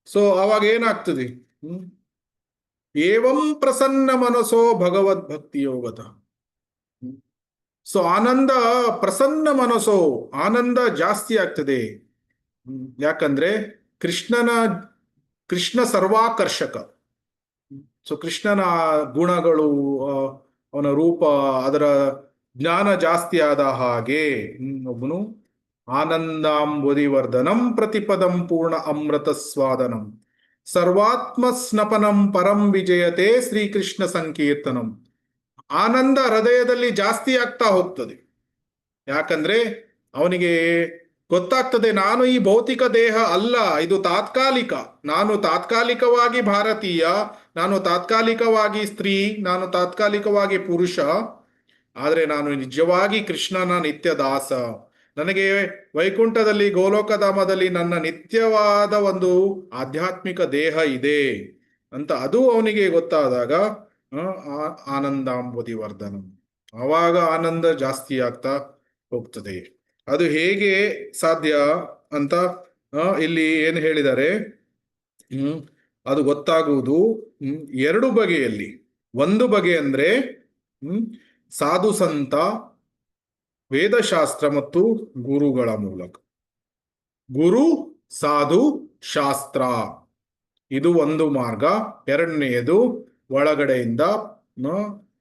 ಸೊ ಆವಾಗ ಏನಾಗ್ತದೆ? ಏವಂ ಪ್ರಸನ್ನ ಮನಸೋ ಭಗವದ್ಭಕ್ತಿ ಯೋಗದ. ಸೊ ಪ್ರಸನ್ನ ಮನಸ್ಸೋ, ಆನಂದ ಜಾಸ್ತಿ ಆಗ್ತದೆ. ಯಾಕಂದ್ರೆ ಕೃಷ್ಣ ಸರ್ವಾಕರ್ಷಕ. ಸೊ ಕೃಷ್ಣನ ಗುಣಗಳು, ಅವನ ರೂಪ, ಅದರ ಜ್ಞಾನ ಜಾಸ್ತಿ ಆದ ಹಾಗೆ ಒಬ್ಬನು ಆನಂದಾಂಬುದಿವರ್ಧನಂ ಪ್ರತಿಪದಂ ಪೂರ್ಣ ಅಮೃತ ಸ್ವಾದನಂ ಸರ್ವಾತ್ಮ ಸ್ನಪನಂ ಪರಂ ವಿಜಯತೆ ಶ್ರೀಕೃಷ್ಣ ಸಂಕೀರ್ತನಂ. ಆನಂದ ಹೃದಯದಲ್ಲಿ ಜಾಸ್ತಿ ಆಗ್ತಾ ಹೋಗ್ತದೆ. ಯಾಕಂದ್ರೆ ಅವನಿಗೆ ಗೊತ್ತಾಗ್ತದೆ ನಾನು ಈ ಭೌತಿಕ ದೇಹ ಅಲ್ಲ, ಇದು ತಾತ್ಕಾಲಿಕ. ನಾನು ತಾತ್ಕಾಲಿಕವಾಗಿ ಭಾರತೀಯ, ನಾನು ತಾತ್ಕಾಲಿಕವಾಗಿ ಸ್ತ್ರೀ, ನಾನು ತಾತ್ಕಾಲಿಕವಾಗಿ ಪುರುಷ, ಆದ್ರೆ ನಾನು ನಿಜವಾಗಿ ಕೃಷ್ಣನ ನಿತ್ಯ ದಾಸ. ನನಗೆ ವೈಕುಂಠದಲ್ಲಿ ಗೋಲೋಕಧಾಮದಲ್ಲಿ ನನ್ನ ನಿತ್ಯವಾದ ಒಂದು ಆಧ್ಯಾತ್ಮಿಕ ದೇಹ ಇದೆ ಅಂತ ಅದು ಅವನಿಗೆ ಗೊತ್ತಾದಾಗ ಆನಂದಾಂಬುದಿ ವರ್ಧನಂ, ಆವಾಗ ಆನಂದ ಜಾಸ್ತಿ ಆಗ್ತಾ ಹೋಗ್ತದೆ. ಅದು ಹೇಗೆ ಸಾಧ್ಯ ಅಂತ ಇಲ್ಲಿ ಏನು ಹೇಳಿದ್ದಾರೆ, ಅದು ಗೊತ್ತಾಗುವುದು ಎರಡು ಬಗೆಯಲ್ಲಿ. ಒಂದು ಬಗೆ ಅಂದ್ರೆ ಸಾಧು ಸಂತ ವೇದಶಾಸ್ತ್ರ ಮತ್ತು ಗುರುಗಳ ಮೂಲಕ. ಗುರು, ಸಾಧು, ಶಾಸ್ತ್ರ, ಇದು ಒಂದು ಮಾರ್ಗ. ಎರಡನೆಯದು ಒಳಗಡೆಯಿಂದ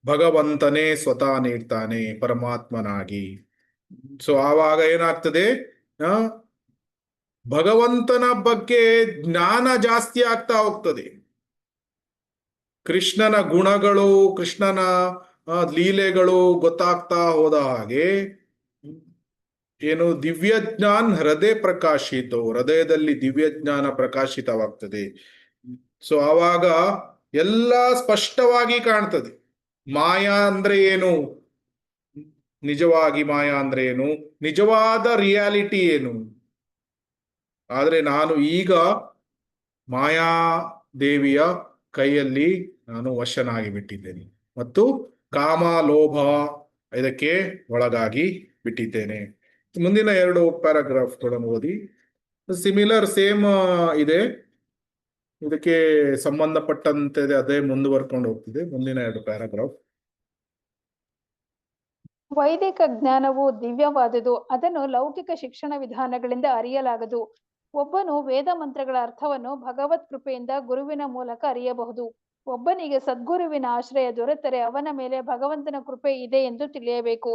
ಭಗವಂತನೇ ಸ್ವತಃ ನೀಡ್ತಾನೆ ಪರಮಾತ್ಮನಾಗಿ. ಸೊ ಆವಾಗ ಏನಾಗ್ತದೆ, ಆ, ಭಗವಂತನ ಬಗ್ಗೆ ಜ್ಞಾನ ಜಾಸ್ತಿ ಆಗ್ತಾ ಹೋಗ್ತದೆ. ಕೃಷ್ಣನ ಗುಣಗಳು, ಕೃಷ್ಣನ ಲೀಲೆಗಳು ಗೊತ್ತಾಗ್ತಾ ಹೋದ ಹಾಗೆ ಏನು ದಿವ್ಯ ಜ್ಞಾನ ಹೃದಯ ಪ್ರಕಾಶಿತೋ, ಹೃದಯದಲ್ಲಿ ದಿವ್ಯ ಜ್ಞಾನ ಪ್ರಕಾಶಿತವಾಗ್ತದೆ. ಸೊ ಆವಾಗ ಎಲ್ಲ ಸ್ಪಷ್ಟವಾಗಿ ಕಾಣ್ತದೆ. ಮಾಯಾ ಅಂದ್ರೆ ಏನು, ನಿಜವಾಗಿ ಮಾಯಾ ಅಂದ್ರೆ ಏನು, ನಿಜವಾದ ರಿಯಾಲಿಟಿ ಏನು. ಆದ್ರೆ ನಾನು ಈಗ ಮಾಯಾ ದೇವಿಯ ಕೈಯಲ್ಲಿ ನಾನು ವಶನಾಗಿ ಬಿಟ್ಟಿದ್ದೇನೆ ಮತ್ತು ಕಾಮ, ಲೋಭ ಇದಕ್ಕೆ ಒಳಗಾಗಿ ಬಿಟ್ಟಿದ್ದೇನೆ. ಮುಂದಿನ 2 ಪ್ಯಾರಾಗ್ರಾಫ್ಗಳನ್ನು ಓದಿ. ಸಿಮಿಲರ್ ಸೇಮ್ ಇದೆ, ಇದಕ್ಕೆ ಸಂಬಂಧಪಟ್ಟಂತೆ ಅದೇ ಮುಂದುವರ್ಕೊಂಡು ಹೋಗ್ತಿದೆ. ಮುಂದಿನ 2 ಪ್ಯಾರಾಗ್ರಾಫ್. ವೈದಿಕ ಜ್ಞಾನವು ದಿವ್ಯವಾದುದು, ಅದನ್ನು ಲೌಕಿಕ ಶಿಕ್ಷಣ ವಿಧಾನಗಳಿಂದ ಅರಿಯಲಾಗದು. ಒಬ್ಬನು ವೇದ ಮಂತ್ರಗಳ ಅರ್ಥವನ್ನು ಭಗವತ್ ಕೃಪೆಯಿಂದ ಗುರುವಿನ ಮೂಲಕ ಅರಿಯಬಹುದು. ಒಬ್ಬನಿಗೆ ಸದ್ಗುರುವಿನ ಆಶ್ರಯ ದೊರೆತರೆ ಅವನ ಮೇಲೆ ಭಗವಂತನ ಕೃಪೆ ಇದೆ ಎಂದು ತಿಳಿಯಬೇಕು.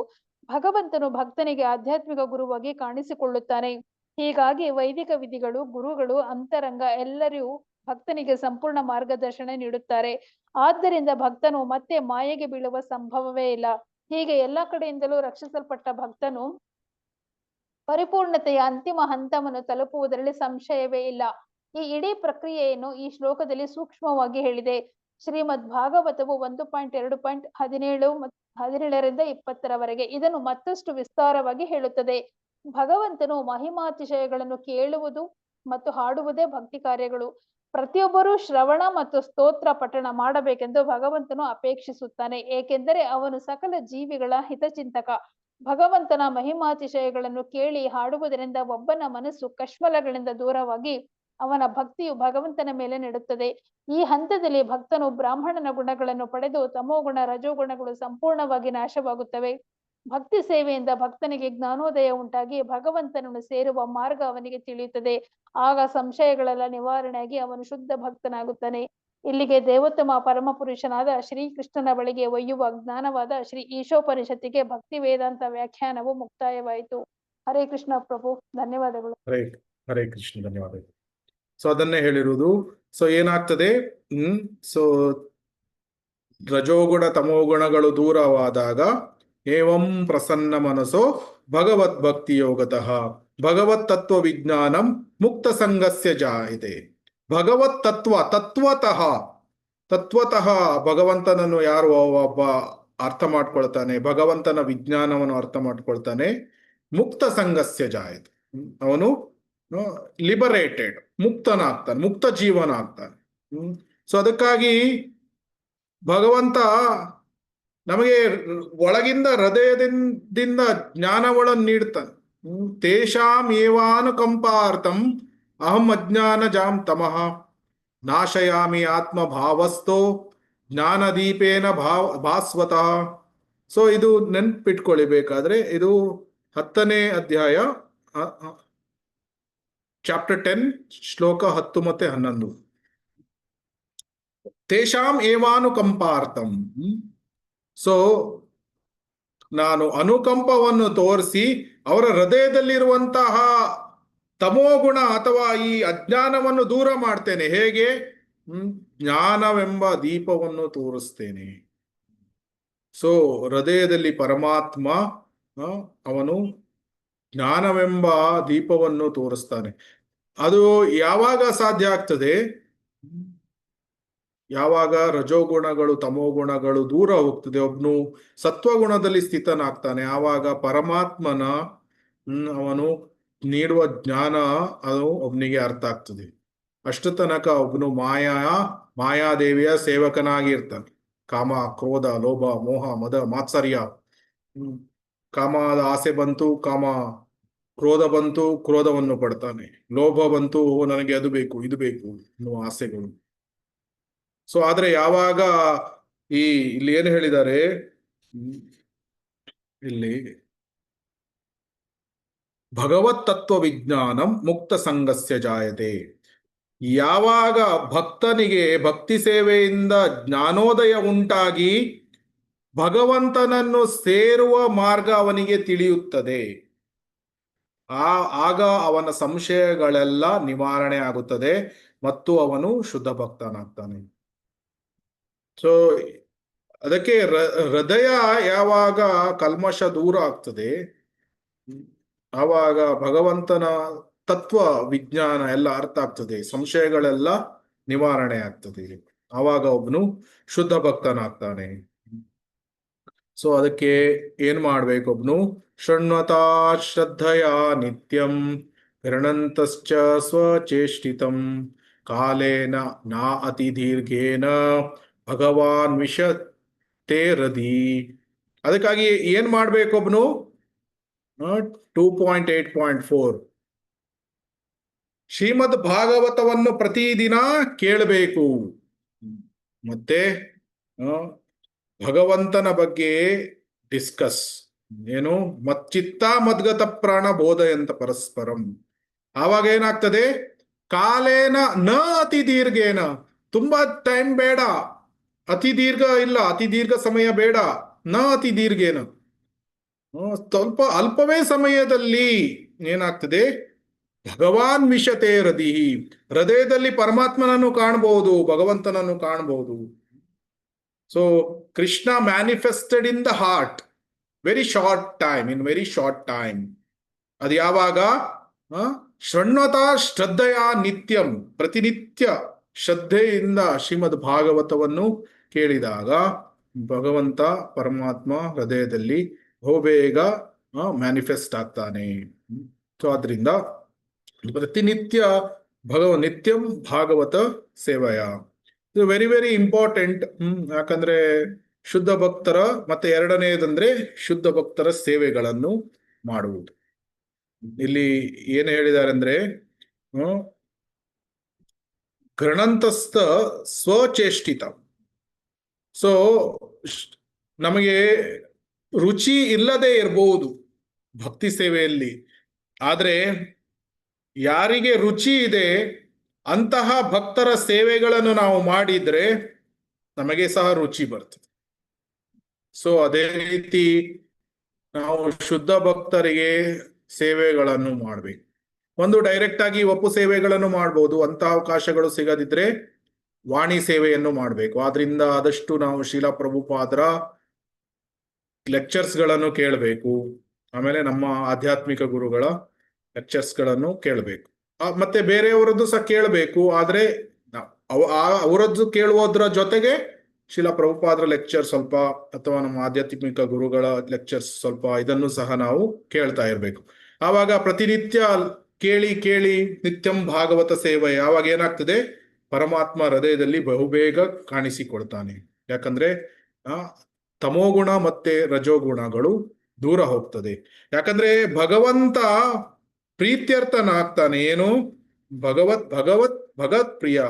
ಭಗವಂತನು ಭಕ್ತನಿಗೆ ಆಧ್ಯಾತ್ಮಿಕ ಗುರುವಾಗಿ ಕಾಣಿಸಿಕೊಳ್ಳುತ್ತಾನೆ. ಹೀಗಾಗಿ ವೈದಿಕ ವಿಧಿಗಳು, ಗುರುಗಳು, ಅಂತರಂಗ ಎಲ್ಲರೂ ಭಕ್ತನಿಗೆ ಸಂಪೂರ್ಣ ಮಾರ್ಗದರ್ಶನ ನೀಡುತ್ತಾರೆ. ಆದ್ದರಿಂದ ಭಕ್ತನು ಮತ್ತೆ ಮಾಯೆಗೆ ಬೀಳುವ ಸಂಭವವೇ ಇಲ್ಲ. ಹೀಗೆ ಎಲ್ಲ ಕಡೆಯಿಂದಲೂ ರಕ್ಷಿಸಲ್ಪಟ್ಟ ಭಕ್ತನು ಪರಿಪೂರ್ಣತೆಯ ಅಂತಿಮ ಹಂತವನ್ನು ತಲುಪುವುದರಲ್ಲಿ ಸಂಶಯವೇ ಇಲ್ಲ. ಈ ಇಡೀ ಪ್ರಕ್ರಿಯೆಯನ್ನು ಈ ಶ್ಲೋಕದಲ್ಲಿ ಸೂಕ್ಷ್ಮವಾಗಿ ಹೇಳಿದೆ. ಶ್ರೀಮದ್ ಭಾಗವತವು 1.2.17 ಮತ್ತು 17ರಿಂದ 20ರವರೆಗೆ ಇದನ್ನು ಮತ್ತಷ್ಟು ವಿಸ್ತಾರವಾಗಿ ಹೇಳುತ್ತದೆ. ಭಗವಂತನು ಮಹಿಮಾತಿಶಯಗಳನ್ನು ಕೇಳುವುದು ಮತ್ತು ಹಾಡುವುದೇ ಭಕ್ತಿ ಕಾರ್ಯಗಳು. ಪ್ರತಿಯೊಬ್ಬರೂ ಶ್ರವಣ ಮತ್ತು ಸ್ತೋತ್ರ ಪಠಣ ಮಾಡಬೇಕೆಂದು ಭಗವಂತನು ಅಪೇಕ್ಷಿಸುತ್ತಾನೆ, ಏಕೆಂದರೆ ಅವನು ಸಕಲ ಜೀವಿಗಳ ಹಿತಚಿಂತಕ. ಭಗವಂತನ ಮಹಿಮಾತಿಶಯಗಳನ್ನು ಕೇಳಿ ಹಾಡುವುದರಿಂದ ಒಬ್ಬನ ಮನಸ್ಸು ಕಶ್ಮಲಗಳಿಂದ ದೂರವಾಗಿ ಅವನ ಭಕ್ತಿಯು ಭಗವಂತನ ಮೇಲೆ ನೆಡುತ್ತದೆ. ಈ ಹಂತದಲ್ಲಿ ಭಕ್ತನು ಬ್ರಾಹ್ಮಣನ ಗುಣಗಳನ್ನು ಪಡೆದು ತಮೋಗುಣ, ರಜೋಗುಣಗಳು ಸಂಪೂರ್ಣವಾಗಿ ನಾಶವಾಗುತ್ತವೆ. ಭಕ್ತಿ ಸೇವೆಯಿಂದ ಭಕ್ತನಿಗೆ ಜ್ಞಾನೋದಯ ಉಂಟಾಗಿ ಭಗವಂತನನ್ನು ಸೇರುವ ಮಾರ್ಗ ಅವನಿಗೆ ತಿಳಿಯುತ್ತದೆ. ಆಗ ಸಂಶಯಗಳೆಲ್ಲ ನಿವಾರಣೆಯಾಗಿ ಅವನು ಶುದ್ಧ ಭಕ್ತನಾಗುತ್ತಾನೆ. ಇಲ್ಲಿಗೆ ದೇವೋತ್ತಮ ಪರಮ ಪುರುಷನಾದ ಶ್ರೀಕೃಷ್ಣನ ಬಳಿಗೆ ಒಯ್ಯುವ ಜ್ಞಾನವಾದ ಶ್ರೀ ಈಶೋಪನಿಷತ್ತಿಗೆ ಭಕ್ತಿ ವೇದಾಂತ ವ್ಯಾಖ್ಯಾನವು ಮುಕ್ತಾಯವಾಯಿತು. ಹರೇ ಕೃಷ್ಣ ಪ್ರಭು, ಧನ್ಯವಾದಗಳು. ಹರೇ ಕೃಷ್ಣ, ಧನ್ಯವಾದಗಳು. ಸೊ ಅದನ್ನೇ ಹೇಳಿರುವುದು. ಸೊ ಏನಾಗ್ತದೆ, ಸೊ ರಜೋಗುಣ ತಮೋಗುಣಗಳು ದೂರವಾದಾಗ ಏವಂ ಪ್ರಸನ್ನ ಮನಸೋ ಭಗವದ್ ಭಕ್ತಿ ಯೋಗತಃ ಭಗವತ್ ತತ್ವ ವಿಜ್ಞಾನಂ ಮುಕ್ತ ಸಂಗಸ್ಯ ಜಾಯತೆ. ಭಗವತ್ ತತ್ವತಃ ಭಗವಂತನನ್ನು ಯಾರು ಒಬ್ಬ ಅರ್ಥ ಮಾಡ್ಕೊಳ್ತಾನೆ, ಭಗವಂತನ ವಿಜ್ಞಾನವನ್ನು ಅರ್ಥ ಮಾಡ್ಕೊಳ್ತಾನೆ, ಮುಕ್ತ ಸಂಗಸ್ಯ ಜಾಯತೆ, ಅವನು ಲಿಬರೇಟೆಡ್, ಮುಕ್ತನಾಗ್ತಾನೆ, ಮುಕ್ತ ಜೀವನ ಆಗ್ತಾನೆ. ಸೊ ಅದಕ್ಕಾಗಿ ಭಗವಂತ ನಮಗೆ ಒಳಗಿಂದ ಹೃದಯದಿಂದ ಜ್ಞಾನಗಳನ್ನು ನೀಡ್ತಾನೆ. ತೇಷಾಂ ಏವಾನುಕಂಪಾರ್ಥಂ ಅಹಂ ಅಜ್ಞಾನ ಜಾಂ ತಮಃ ನಾಶಯಾಮಿ ಆತ್ಮ ಭಾವಸ್ಥೋ ಜ್ಞಾನದೀಪೇನ ಭಾಸ್ವತಃ. ಸೊ ಇದು ನೆನ್ಪಿಟ್ಕೊಳ್ಳಿಬೇಕಾದ್ರೆ ಇದು 10ನೇ ಅಧ್ಯಾಯ, ಚಾಪ್ಟರ್ 10, ಶ್ಲೋಕ 10 ಮತ್ತೆ 11. ತೇಷಾಂ ಏವಾನುಕಂಪಾರ್ಥಂ. ಸೊ ನಾನು ಅನುಕಂಪವನ್ನು ತೋರಿಸಿ ಅವರ ಹೃದಯದಲ್ಲಿರುವಂತಹ ತಮೋಗುಣ ಅಥವಾ ಈ ಅಜ್ಞಾನವನ್ನು ದೂರ ಮಾಡ್ತೇನೆ. ಹೇಗೆ? ಜ್ಞಾನವೆಂಬ ದೀಪವನ್ನು ತೋರಿಸ್ತೇನೆ. ಸೊ ಹೃದಯದಲ್ಲಿ ಪರಮಾತ್ಮ ಅವನು ಜ್ಞಾನವೆಂಬ ದೀಪವನ್ನು ತೋರಿಸ್ತಾನೆ. ಅದು ಯಾವಾಗ ಸಾಧ್ಯ ಆಗ್ತದೆ? ಯಾವಾಗ ರಜೋಗುಣಗಳು ತಮೋಗುಣಗಳು ದೂರ ಹೋಗ್ತದೆ, ಒಬ್ನು ಸತ್ವಗುಣದಲ್ಲಿ ಸ್ಥಿತನಾಗ್ತಾನೆ, ಆವಾಗ ಪರಮಾತ್ಮನ ಅವನು ನೀಡುವ ಜ್ಞಾನ ಅದು ಒಬ್ನಿಗೆ ಅರ್ಥ ಆಗ್ತದೆ. ಅಷ್ಟು ತನಕ ಒಬ್ನು ಮಾಯಾದೇವಿಯ ಸೇವಕನಾಗಿ ಇರ್ತಾನೆ. ಕಾಮ, ಕ್ರೋಧ, ಲೋಭ, ಮೋಹ, ಮದ, ಮಾತ್ಸರ್ಯ. ಕಾಮದ ಆಸೆ ಬಂತು, ಕ್ರೋಧ ಬಂತು, ಕ್ರೋಧವನ್ನು ಪಡ್ತಾನೆ. ಲೋಭ ಬಂತು, ನನಗೆ ಅದು ಬೇಕು, ಇದು ಬೇಕು ಎನ್ನುವ ಆಸೆಗಳು. ಸೊ ಆದ್ರೆ ಯಾವಾಗ ಇಲ್ಲಿ ಏನು ಹೇಳಿದ್ದಾರೆ, ಇಲ್ಲಿ ಭಗವತ್ ತತ್ವ ವಿಜ್ಞಾನಂ ಮುಕ್ತ ಸಂಗಸ್ಯ ಜಾಯತೆ. ಯಾವಾಗ ಭಕ್ತನಿಗೆ ಭಕ್ತಿ ಸೇವೆಯಿಂದ ಜ್ಞಾನೋದಯ ಉಂಟಾಗಿ ಭಗವಂತನನ್ನು ಸೇರುವ ಮಾರ್ಗ ಅವನಿಗೆ ತಿಳಿಯುತ್ತದೆ, ಆಗ ಅವನ ಸಂಶಯಗಳೆಲ್ಲ ನಿವಾರಣೆ ಆಗುತ್ತದೆ ಮತ್ತು ಅವನು ಶುದ್ಧ ಭಕ್ತನಾಗ್ತಾನೆ. ಸೊ ಅದಕ್ಕೆ ಹೃದಯ ಯಾವಾಗ ಕಲ್ಮಶ ದೂರ ಆಗ್ತದೆ, ಆವಾಗ ಭಗವಂತನ ತತ್ವ ವಿಜ್ಞಾನ ಎಲ್ಲ ಅರ್ಥ ಆಗ್ತದೆ, ಸಂಶಯಗಳೆಲ್ಲ ನಿವಾರಣೆ ಆಗ್ತದೆ, ಆವಾಗ ಒಬ್ಬನು ಶುದ್ಧ ಭಕ್ತನಾಗ್ತಾನೆ. ಸೊ ಅದಕ್ಕೆ ಏನ್ ಮಾಡ್ಬೇಕು, ಒಬ್ನು ಶೃಣ್ವತಾ ಶ್ರದ್ಧೆಯ ನಿತ್ಯಂ ಗೃಣಂತಶ್ಚ ಸ್ವಚೇಷ್ಟಿತಂ ಕಾಲೇನ ನಾ ಅತಿ ದೀರ್ಘೇನ ಭಗವಾನ್ ವಿಶತೆ ಹೃದಿ. ಅದಕ್ಕಾಗಿ ಏನ್ ಮಾಡ್ಬೇಕು ಒಬ್ನು, 2.8.4 ಶ್ರೀಮದ್ ಭಾಗವತವನ್ನು ಪ್ರತಿದಿನ ಕೇಳಬೇಕು. ಮತ್ತೆ ಭಗವಂತನ ಬಗ್ಗೆ ಡಿಸ್ಕಸ್, ಏನು ಮಚ್ಚಿತ್ತ ಮದ್ಗತ ಪ್ರಾಣ ಬೋಧಯಂತ ಪರಸ್ಪರಂ. ಆವಾಗ ಏನಾಗ್ತದೆ, ಕಾಲೇನ ನ ಅತಿ ದೀರ್ಘೇನ, ತುಂಬಾ ಟೈಮ್ ಬೇಡ, ಅತಿ ದೀರ್ಘ ಇಲ್ಲ, ಅತಿ ದೀರ್ಘ ಸಮಯ ಬೇಡ, ನ ಅತಿ ದೀರ್ಘೇನ, ಸ್ವಲ್ಪ ಅಲ್ಪವೇ ಸಮಯದಲ್ಲಿ ಏನಾಗ್ತದೆ, ಭಗವಾನ್ ವಿಶತೆ ಹೃದಿ, ಹೃದಯದಲ್ಲಿ ಪರಮಾತ್ಮನನ್ನು ಕಾಣಬಹುದು, ಭಗವಂತನನ್ನು ಕಾಣಬಹುದು. So Krishna manifested in the heart very short time, in very short time. ಅದು ಯಾವಾಗ, ಶೃಣ್ವತಾ ಶ್ರದ್ಧೆಯ ನಿತ್ಯಂ, ಪ್ರತಿನಿತ್ಯ ಶ್ರದ್ಧೆಯಿಂದ ಶ್ರೀಮದ್ ಭಾಗವತವನ್ನು ಕೇಳಿದಾಗ ಭಗವಂತ ಪರಮಾತ್ಮ ಹೃದಯದಲ್ಲಿ ಬಹುಬೇಗ ಮ್ಯಾನಿಫೆಸ್ಟ್ ಆಗ್ತಾನೆ. ಸೊ ಆದ್ರಿಂದ ಪ್ರತಿನಿತ್ಯ ನಿತ್ಯಂ ಭಾಗವತ ಸೇವೆಯ ಇದು ವೆರಿ ವೆರಿ ಇಂಪಾರ್ಟೆಂಟ್. ಯಾಕಂದ್ರೆ ಶುದ್ಧ ಭಕ್ತರ, ಮತ್ತೆ ಎರಡನೆಯದಂದ್ರೆ ಶುದ್ಧ ಭಕ್ತರ ಸೇವೆಗಳನ್ನು ಮಾಡುವುದು. ಇಲ್ಲಿ ಏನು ಹೇಳಿದ್ದಾರೆ ಅಂದ್ರೆ, ಗೃಣಂತಸ್ಥ ಸ್ವಚೇಷ್ಟಿತ. ಸೊ ನಮಗೆ ರುಚಿ ಇಲ್ಲದೆ ಇರಬಹುದು ಭಕ್ತಿ ಸೇವೆಯಲ್ಲಿ, ಆದ್ರೆ ಯಾರಿಗೆ ರುಚಿ ಇದೆ ಅಂತಹ ಭಕ್ತರ ಸೇವೆಗಳನ್ನು ನಾವು ಮಾಡಿದ್ರೆ ನಮಗೆ ಸಹ ರುಚಿ ಬರ್ತದೆ. ಸೊ ಅದೇ ರೀತಿ ನಾವು ಶುದ್ಧ ಭಕ್ತರಿಗೆ ಸೇವೆಗಳನ್ನು ಮಾಡಬೇಕು. ಒಂದು ಡೈರೆಕ್ಟ್ ಆಗಿ ಒಪ್ಪು ಸೇವೆಗಳನ್ನು ಮಾಡಬಹುದು, ಅಂತ ಅವಕಾಶಗಳು ಸಿಗದಿದ್ರೆ ವಾಣಿ ಸೇವೆಯನ್ನು ಮಾಡಬೇಕು. ಆದ್ರಿಂದ ಆದಷ್ಟು ನಾವು ಶೀಲಾ ಪ್ರಭುಪಾದರ ಲೆಕ್ಚರ್ಸ್ ಗಳನ್ನು ಕೇಳಬೇಕು, ಆಮೇಲೆ ನಮ್ಮ ಆಧ್ಯಾತ್ಮಿಕ ಗುರುಗಳ ಲೆಕ್ಚರ್ಸ್ ಗಳನ್ನು ಕೇಳಬೇಕು, ಮತ್ತೆ ಬೇರೆಯವರದ್ದು ಸಹ ಕೇಳಬೇಕು. ಆದ್ರೆ ಅವರದ್ದು ಕೇಳುವುದರ ಜೊತೆಗೆ ಶೀಲಾ ಪ್ರಭುಪಾದರ ಲೆಕ್ಚರ್ ಸ್ವಲ್ಪ, ಅಥವಾ ನಮ್ಮ ಆಧ್ಯಾತ್ಮಿಕ ಗುರುಗಳ ಲೆಕ್ಚರ್ಸ್ ಸ್ವಲ್ಪ, ಇದನ್ನು ಸಹ ನಾವು ಕೇಳ್ತಾ ಇರಬೇಕು. ಆವಾಗ ಪ್ರತಿನಿತ್ಯ ಕೇಳಿ ಕೇಳಿ ನಿತ್ಯಂ ಭಾಗವತ ಸೇವೆ, ಆವಾಗ ಏನಾಗ್ತದೆ, ಪರಮಾತ್ಮ ಹೃದಯದಲ್ಲಿ ಬಹುಬೇಗ ಕಾಣಿಸಿಕೊಳ್ತಾನೆ. ಯಾಕಂದ್ರೆ ತಮೋಗುಣ ಮತ್ತೆ ರಜೋಗುಣಗಳು ದೂರ ಹೋಗ್ತದೆ. ಯಾಕಂದ್ರೆ ಭಗವಂತ ಪ್ರೀತ್ಯರ್ಥನಾಗ್ತಾನೆ. ಏನು, ಭಗವತ್ ಪ್ರಿಯ,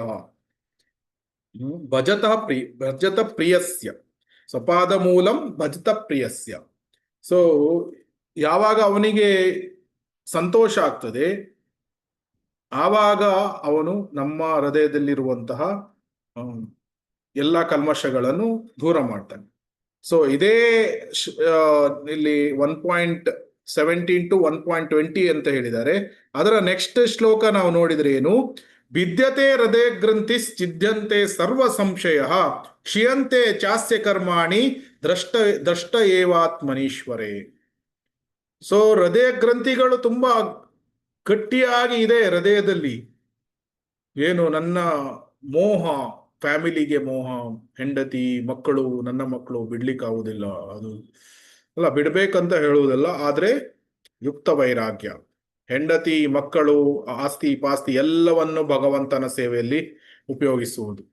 ಭಜತ ಪ್ರಿಯಸ್ಯ ಸ್ವಪಾದ ಮೂಲಂ ಭಜತ ಪ್ರಿಯಸ್ಯ. ಸೊ ಯಾವಾಗ ಅವನಿಗೆ ಸಂತೋಷ ಆಗ್ತದೆ, ಆವಾಗ ಅವನು ನಮ್ಮ ಹೃದಯದಲ್ಲಿರುವಂತಹ ಎಲ್ಲ ಕಲ್ಮಶಗಳನ್ನು ದೂರ ಮಾಡ್ತಾನೆ. ಸೊ ಇದೇ ಇಲ್ಲಿ 1.17 to 1.20 ಅಂತ ಹೇಳಿದ್ದಾರೆ. ಅದರ ನೆಕ್ಸ್ಟ್ ಶ್ಲೋಕ ನಾವು ನೋಡಿದ್ರೆ ಏನು, ವಿದ್ಯತೆ ಹೃದಯ ಗ್ರಂಥಿ ಚಿದ್ಯಂತೆ ಸರ್ವ ಸಂಶಯ ಕ್ಷಿಯಂತೆ ಚಾಸ್ಯ ಕರ್ಮಾಣಿ ದ್ರಷ್ಟ ಏವಾತ್ಮನೀಶ್ವರೇ. ಸೊ ಹೃದಯ ಗ್ರಂಥಿಗಳು ತುಂಬಾ ಗಟ್ಟಿಯಾಗಿ ಇದೆ ಹೃದಯದಲ್ಲಿ. ಏನು, ನನ್ನ ಮೋಹ, ಫ್ಯಾಮಿಲಿಗೆ ಮೋಹ, ಹೆಂಡತಿ ಮಕ್ಕಳು, ನನ್ನ ಮಕ್ಕಳು ಬಿಡ್ಲಿಕ್ಕಾಗುವುದಿಲ್ಲ, ಅದು ಅಲ್ಲ ಬಿಡ್ಬೇಕಂತ ಹೇಳುವುದಲ್ಲ, ಆದ್ರೆ ಯುಕ್ತ ವೈರಾಗ್ಯ, ಹೆಂಡತಿ ಮಕ್ಕಳು ಆಸ್ತಿ ಪಾಸ್ತಿ ಎಲ್ಲವನ್ನು ಭಗವಂತನ ಸೇವೆಯಲ್ಲಿ ಉಪಯೋಗಿಸುವುದು,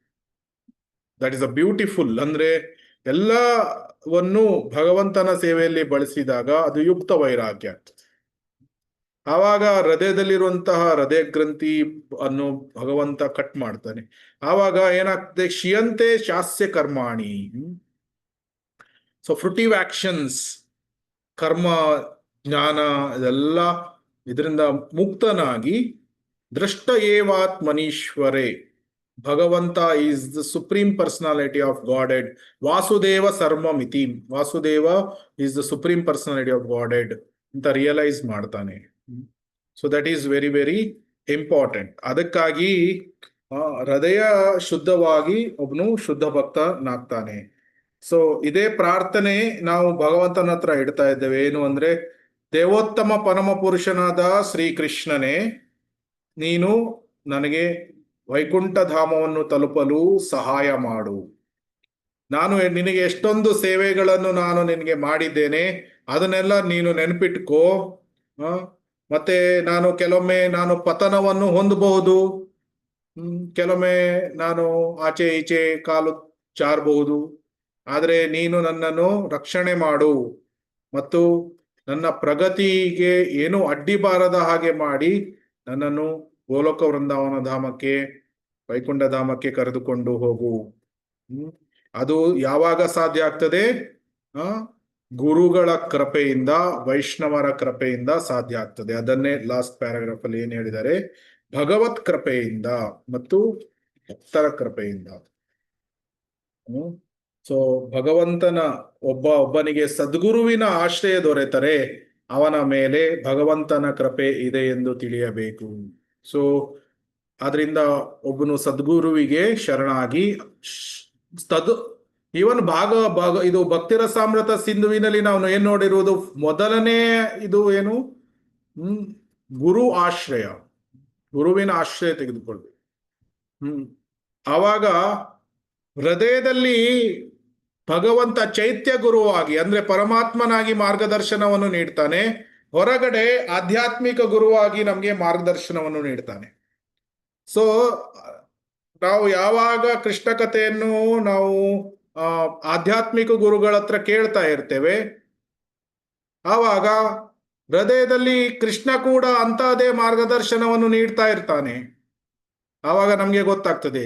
ದಟ್ ಇಸ್ ಅ ಬ್ಯೂಟಿಫುಲ್. ಅಂದ್ರೆ ಎಲ್ಲವನ್ನು ಭಗವಂತನ ಸೇವೆಯಲ್ಲಿ ಬಳಸಿದಾಗ ಅದು ಯುಕ್ತ ವೈರಾಗ್ಯ ಆಗ್ತದೆ. ಆವಾಗ ಹೃದಯದಲ್ಲಿರುವಂತಹ ಹೃದಯ ಗ್ರಂಥಿ ಅನ್ನು ಭಗವಂತ ಕಟ್ ಮಾಡ್ತಾನೆ. ಆವಾಗ ಏನಾಗ್ತದೆ, ಕ್ಷಿಯಂತೆ ಶಾಸ್ಯ ಕರ್ಮಾಣಿ. ಸೊ ಫ್ರುಟಿವ್ ಆಕ್ಷನ್ಸ್, ಕರ್ಮ ಜ್ಞಾನ ಇದೆಲ್ಲ ಇದರಿಂದ ಮುಕ್ತನಾಗಿ ದೃಷ್ಟ ಏವಾತ್ಮನೀಶ್ವರೇ ಭಗವಂತ is the supreme personality of Godhead Vasudeva ಸರ್ವಮಿತಿ Vasudeva is the supreme personality of Godhead ಅಂತ ರಿಯಲೈಸ್ ಮಾಡ್ತಾನೆ. So that is very very important. ಅದಕ್ಕಾಗಿ ಹೃದಯ ಶುದ್ಧವಾಗಿ ಒಬ್ಬನು ಶುದ್ಧ ಭಕ್ತನಾಗ್ತಾನೆ. ಸೊ ಇದೇ ಪ್ರಾರ್ಥನೆ ನಾವು ಭಗವಂತನ ಹತ್ರ ಇಡ್ತಾ ಇದ್ದೇವೆ. ಏನು ಅಂದ್ರೆ, ದೇವೋತ್ತಮ ಪರಮ ಪುರುಷನಾದ ಶ್ರೀಕೃಷ್ಣನೇ, ನೀನು ನನಗೆ ವೈಕುಂಠ ಧಾಮವನ್ನು ತಲುಪಲು ಸಹಾಯ ಮಾಡು. ನಾನು ನಿನಗೆ ಎಷ್ಟೊಂದು ಸೇವೆಗಳನ್ನು ನಾನು ನಿನಗೆ ಮಾಡಿದ್ದೇನೆ, ಅದನ್ನೆಲ್ಲ ನೀನು ನೆನಪಿಟ್ಕೋ. ಮತ್ತೆ ಕೆಲವೊಮ್ಮೆ ನಾನು ಪತನವನ್ನು ಹೊಂದಬಹುದು, ಕೆಲವೊಮ್ಮೆ ನಾನು ಆಚೆ ಈಚೆ ಕಾಲು ಜಾರಬಹುದು. ಆದರೆ ನೀನು ನನ್ನನ್ನು ರಕ್ಷಣೆ ಮಾಡು ಮತ್ತು ನನ್ನ ಪ್ರಗತಿಗೆ ಏನು ಅಡ್ಡಿ ಬಾರದ ಹಾಗೆ ಮಾಡಿ ನನ್ನನ್ನು ಗೋಲೋಕ ವೃಂದಾವನ ಧಾಮಕ್ಕೆ, ವೈಕುಂಠ ಧಾಮಕ್ಕೆ ಕರೆದುಕೊಂಡು ಹೋಗು. ಅದು ಯಾವಾಗ ಸಾಧ್ಯ ಆಗ್ತದೆ? ಗುರುಗಳ ಕೃಪೆಯಿಂದ, ವೈಷ್ಣವರ ಕೃಪೆಯಿಂದ ಸಾಧ್ಯ ಆಗ್ತದೆ. ಅದನ್ನೇ ಲಾಸ್ಟ್ ಪ್ಯಾರಾಗ್ರಾಫ್ ಅಲ್ಲಿ ಏನ್ ಹೇಳಿದ್ದಾರೆ? ಭಗವತ್ ಕೃಪೆಯಿಂದ ಮತ್ತು ಭಕ್ತರ ಕೃಪೆಯಿಂದ. ಸೊ ಭಗವಂತನ ಒಬ್ಬನಿಗೆ ಸದ್ಗುರುವಿನ ಆಶ್ರಯ ದೊರೆತರೆ ಅವನ ಮೇಲೆ ಭಗವಂತನ ಕೃಪೆ ಇದೆ ಎಂದು ತಿಳಿಯಬೇಕು. ಸೊ ಆದ್ರಿಂದ ಒಬ್ಬನು ಸದ್ಗುರುವಿಗೆ ಶರಣಾಗಿ ಇವನ್ ಇದು ಭಕ್ತಿರಸಾಮೃತ ಸಿಂಧುವಿನಲ್ಲಿ ನಾವು ಏನ್ ನೋಡಿರುವುದು? ಮೊದಲನೇ ಇದು ಏನು? ಗುರು ಆಶ್ರಯ, ಗುರುವಿನ ಆಶ್ರಯ ತೆಗೆದುಕೊಳ್ಬೇಕು. ಆವಾಗ ಹೃದಯದಲ್ಲಿ ಭಗವಂತ ಚೈತ್ಯ ಗುರುವಾಗಿ ಅಂದ್ರೆ ಪರಮಾತ್ಮನಾಗಿ ಮಾರ್ಗದರ್ಶನವನ್ನು ನೀಡ್ತಾನೆ. ಹೊರಗಡೆ ಆಧ್ಯಾತ್ಮಿಕ ಗುರುವಾಗಿ ನಮ್ಗೆ ಮಾರ್ಗದರ್ಶನವನ್ನು ನೀಡ್ತಾನೆ. ಸೊ ನಾವು ಯಾವಾಗ ಕೃಷ್ಣ ಕಥೆಯನ್ನು ನಾವು ಆಧ್ಯಾತ್ಮಿಕ ಗುರುಗಳ ಹತ್ರ ಕೇಳ್ತಾ ಇರ್ತೇವೆ, ಆವಾಗ ಹೃದಯದಲ್ಲಿ ಕೃಷ್ಣ ಕೂಡ ಅಂತಹದೇ ಮಾರ್ಗದರ್ಶನವನ್ನು ನೀಡ್ತಾ ಇರ್ತಾನೆ. ಆವಾಗ ನಮ್ಗೆ ಗೊತ್ತಾಗ್ತದೆ,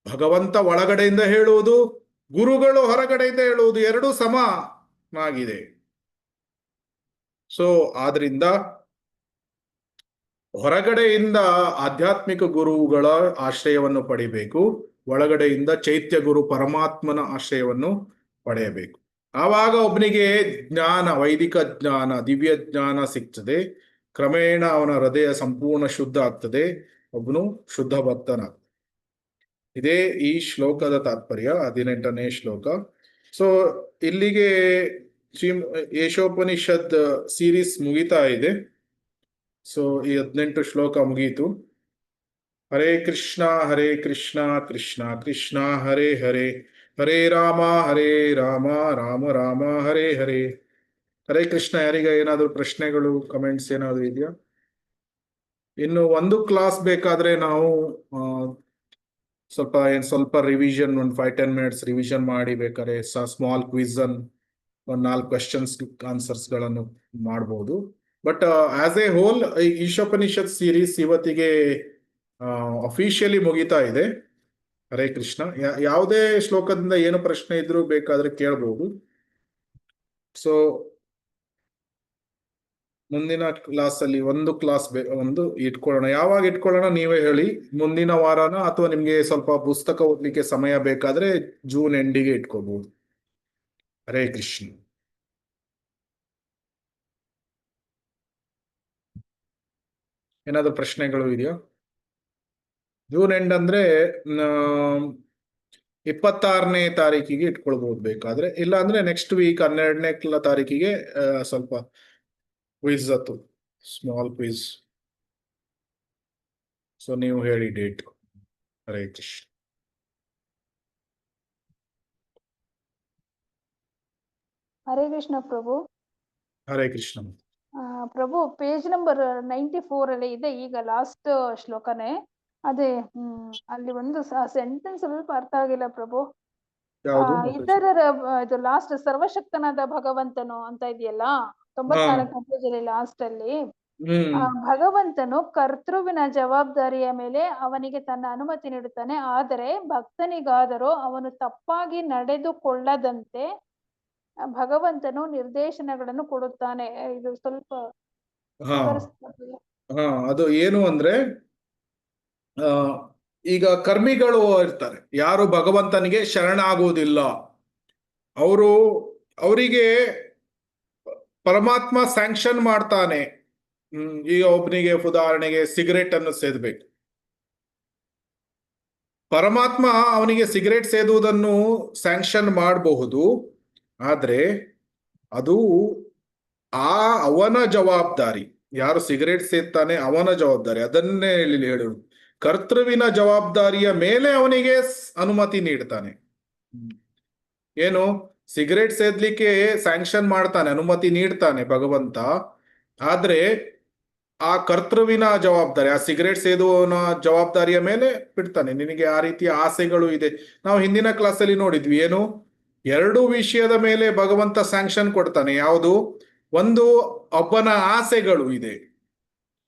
ಭಗವಂತ ಒಳಗಡೆಯಿಂದ ಹೇಳುವುದು, ಗುರುಗಳು ಹೊರಗಡೆಯಿಂದ ಹೇಳುವುದು ಎರಡೂ ಸಮನಾಗಿದೆ. ಸೊ ಆದ್ರಿಂದ ಹೊರಗಡೆಯಿಂದ ಆಧ್ಯಾತ್ಮಿಕ ಗುರುಗಳ ಆಶ್ರಯವನ್ನು ಪಡಿಬೇಕು, ಒಳಗಡೆಯಿಂದ ಚೈತ್ಯ ಗುರು ಪರಮಾತ್ಮನ ಆಶ್ರಯವನ್ನು ಪಡೆಯಬೇಕು. ಆವಾಗ ಒಬ್ಬನಿಗೆ ಜ್ಞಾನ, ವೈದಿಕ ಜ್ಞಾನ, ದಿವ್ಯ ಜ್ಞಾನ ಸಿಗ್ತದೆ. ಕ್ರಮೇಣ ಅವನ ಹೃದಯ ಸಂಪೂರ್ಣ ಶುದ್ಧ ಆಗ್ತದೆ, ಒಬ್ಬನು ಶುದ್ಧ ಭಕ್ತನಾಗ್ತದೆ. ಇದೇ ಈ ಶ್ಲೋಕದ ತಾತ್ಪರ್ಯ, 18ನೇ ಶ್ಲೋಕ. ಸೊ ಇಲ್ಲಿಗೆ ಯಶೋಪನಿಷತ್ ಸೀರೀಸ್ ಮುಗಿತಾ ಇದೆ. ಸೊ ಈ 18 ಶ್ಲೋಕ ಮುಗೀತು. ಹರೇ ಕೃಷ್ಣ ಕೃಷ್ಣ ಕೃಷ್ಣ ಹರೇ ಹರೇ, ಹರೇ ರಾಮ ರಾಮ ರಾಮ ಹರೇ ಹರೇ. ಹರೇ ಕೃಷ್ಣ. ಯಾರಿಗ ಏನಾದ್ರು ಪ್ರಶ್ನೆಗಳು, ಕಮೆಂಟ್ಸ್ ಏನಾದ್ರು ಇದೆಯಾ? ಇನ್ನು ಒಂದು ಕ್ಲಾಸ್ ಬೇಕಾದ್ರೆ ನಾವು ಸ್ವಲ್ಪ ರಿವಿಷನ್, ಒಂದು 5-10 ಮಿನಿಟ್ಸ್ ರಿವಿಷನ್ ಮಾಡಿ ಬೇಕಾದ್ರೆ ಸ್ಮಾಲ್ ಕ್ವಿಜ್ ಒಂದು 4 ಕ್ವೆಶನ್ಸ್ ಆನ್ಸರ್ಸ್ ಗಳನ್ನು ಮಾಡಬಹುದು. But as a whole Ishopanishad series ಇವತ್ತಿಗೆ ಅಫಿಷಿಯಲಿ ಮುಗಿತಾ ಇದೆ. ಹರೇ ಕೃಷ್ಣ. ಯಾವುದೇ ಶ್ಲೋಕದಿಂದ ಏನು ಪ್ರಶ್ನೆ ಇದ್ರೂ ಬೇಕಾದ್ರೆ ಕೇಳಬಹುದು. ಸೊ ಮುಂದಿನ ಕ್ಲಾಸ್ ಅಲ್ಲಿ ಒಂದು ಕ್ಲಾಸ್ ಒಂದು ಇಟ್ಕೊಳ್ಳೋಣ. ಯಾವಾಗ ಇಟ್ಕೊಳ್ಳೋಣ ನೀವೇ ಹೇಳಿ. ಮುಂದಿನ ವಾರನ, ಅಥವಾ ನಿಮ್ಗೆ ಸ್ವಲ್ಪ ಪುಸ್ತಕ ಓದ್ಲಿಕ್ಕೆ ಸಮಯ ಬೇಕಾದ್ರೆ ಜೂನ್ ಎಂಡಿಗೆ ಇಟ್ಕೋಬಹುದು. ಹರೇ ಕೃಷ್ಣ. ಏನಾದ್ರು ಪ್ರಶ್ನೆಗಳು ಇದೆಯಾ? ಜೂನ್ ಎಂಡ್ ಅಂದ್ರೆ 26ನೇ ತಾರೀಕಿಗೆ ಇಟ್ಕೊಳ್ಬಹುದು ಬೇಕಾದ್ರೆ. ಇಲ್ಲ ಅಂದ್ರೆ ನೆಕ್ಸ್ಟ್ ವೀಕ್ 12ನೇ ತಾರೀಕಿಗೆ ಸ್ವಲ್ಪ ಕ್ವಿಜ್ ಆಯ್ತು, ಸ್ಮಾಲ್ ಕ್ವಿಜ್. ಸೊ ನೀವು ಹೇಳಿ ಡೇಟ್. ಹರೇ ಕೃಷ್ಣ. ಹರೇ ಕೃಷ್ಣ ಪ್ರಭು. ಹರೇ ಕೃಷ್ಣ ಪ್ರಭು, ಪೇಜ್ ನಂಬರ್ 94 ಅಲ್ಲಿ ಇದೆ ಈಗ ಲಾಸ್ಟ್ ಶ್ಲೋಕನೇ. ಅದೇ ಅಲ್ಲಿ ಒಂದು ಸೆಂಟೆನ್ಸ್ ಸ್ವಲ್ಪ ಅರ್ಥ ಆಗಿಲ್ಲ ಪ್ರಭು. ಇತರರ ಇದು ಲಾಸ್ಟ್ ಸರ್ವಶಕ್ತನಾದ ಭಗವಂತನು ಅಂತ ಇದೆಯಲ್ಲ 94ನೇ ಪೇಜಲ್ಲಿ ಲಾಸ್ಟ್ ಅಲ್ಲಿ, ಭಗವಂತನು ಕರ್ತೃವಿನ ಜವಾಬ್ದಾರಿಯ ಮೇಲೆ ಅವನಿಗೆ ತನ್ನ ಅನುಮತಿ ನೀಡುತ್ತಾನೆ, ಆದರೆ ಭಕ್ತನಿಗಾದರೂ ಅವನು ತಪ್ಪಾಗಿ ನಡೆದುಕೊಳ್ಳದಂತೆ ಭಗವಂತನು ನಿರ್ದೇಶನಗಳನ್ನು ಕೊಡುತ್ತಾನೆ. ಇದು ಸ್ವಲ್ಪ ಹಾ ವಿವರಿಸ್ಕೊಡ್ತೀರಾ? ಹಾ ಅದು ಏನು ಅಂದ್ರೆ ಆ ಈಗ ಕರ್ಮಿಗಳು ಇರ್ತಾರೆ, ಯಾರು ಭಗವಂತನಿಗೆ ಶರಣಾಗುವುದಿಲ್ಲ, ಅವರು ಅವರಿಗೆ ಪರಮಾತ್ಮ ಸ್ಯಾಂಕ್ಷನ್ ಮಾಡ್ತಾನೆ. ಈಗ ಒಬ್ಬನಿಗೆ ಉದಾಹರಣೆಗೆ ಸಿಗರೇಟ್ ಅನ್ನು ಸೇದಬೇಕು, ಪರಮಾತ್ಮ ಅವನಿಗೆ ಸಿಗರೇಟ್ ಸೇದುವುದನ್ನು ಸ್ಯಾಂಕ್ಷನ್ ಮಾಡಬಹುದು, ಆದ್ರೆ ಅದು ಅವನ ಜವಾಬ್ದಾರಿ. ಯಾರು ಸಿಗರೇಟ್ ಸೇತಾನೆ ಅವನ ಜವಾಬ್ದಾರಿ, ಅದನ್ನೇ ಹೇಳುದು. ಕರ್ತೃವಿನ ಜವಾಬ್ದಾರಿಯ ಮೇಲೆ ಅವನಿಗೆ ಅನುಮತಿ ನೀಡ್ತಾನೆ. ಏನು, ಸಿಗರೇಟ್ ಸೇದ್ಲಿಕ್ಕೆ ಸ್ಯಾಂಕ್ಷನ್ ಮಾಡ್ತಾನೆ, ಅನುಮತಿ ನೀಡ್ತಾನೆ ಭಗವಂತ, ಆದ್ರೆ ಆ ಕರ್ತೃವಿನ ಜವಾಬ್ದಾರಿ, ಆ ಸಿಗರೇಟ್ ಸೇದುವವನ ಜವಾಬ್ದಾರಿಯ ಮೇಲೆ ಬಿಡ್ತಾನೆ. ನಿನಗೆ ಆ ರೀತಿಯ ಆಸೆಗಳು ಇದೆ, ನಾವು ಹಿಂದಿನ ಕ್ಲಾಸಲ್ಲಿ ನೋಡಿದ್ವಿ. ಏನು, ಎರಡು ವಿಷಯದ ಮೇಲೆ ಭಗವಂತ ಸ್ಯಾಂಕ್ಷನ್ ಕೊಡ್ತಾನೆ. ಯಾವುದು, ಒಂದು ಒಬ್ಬನ ಆಸೆಗಳು ಇದೆ,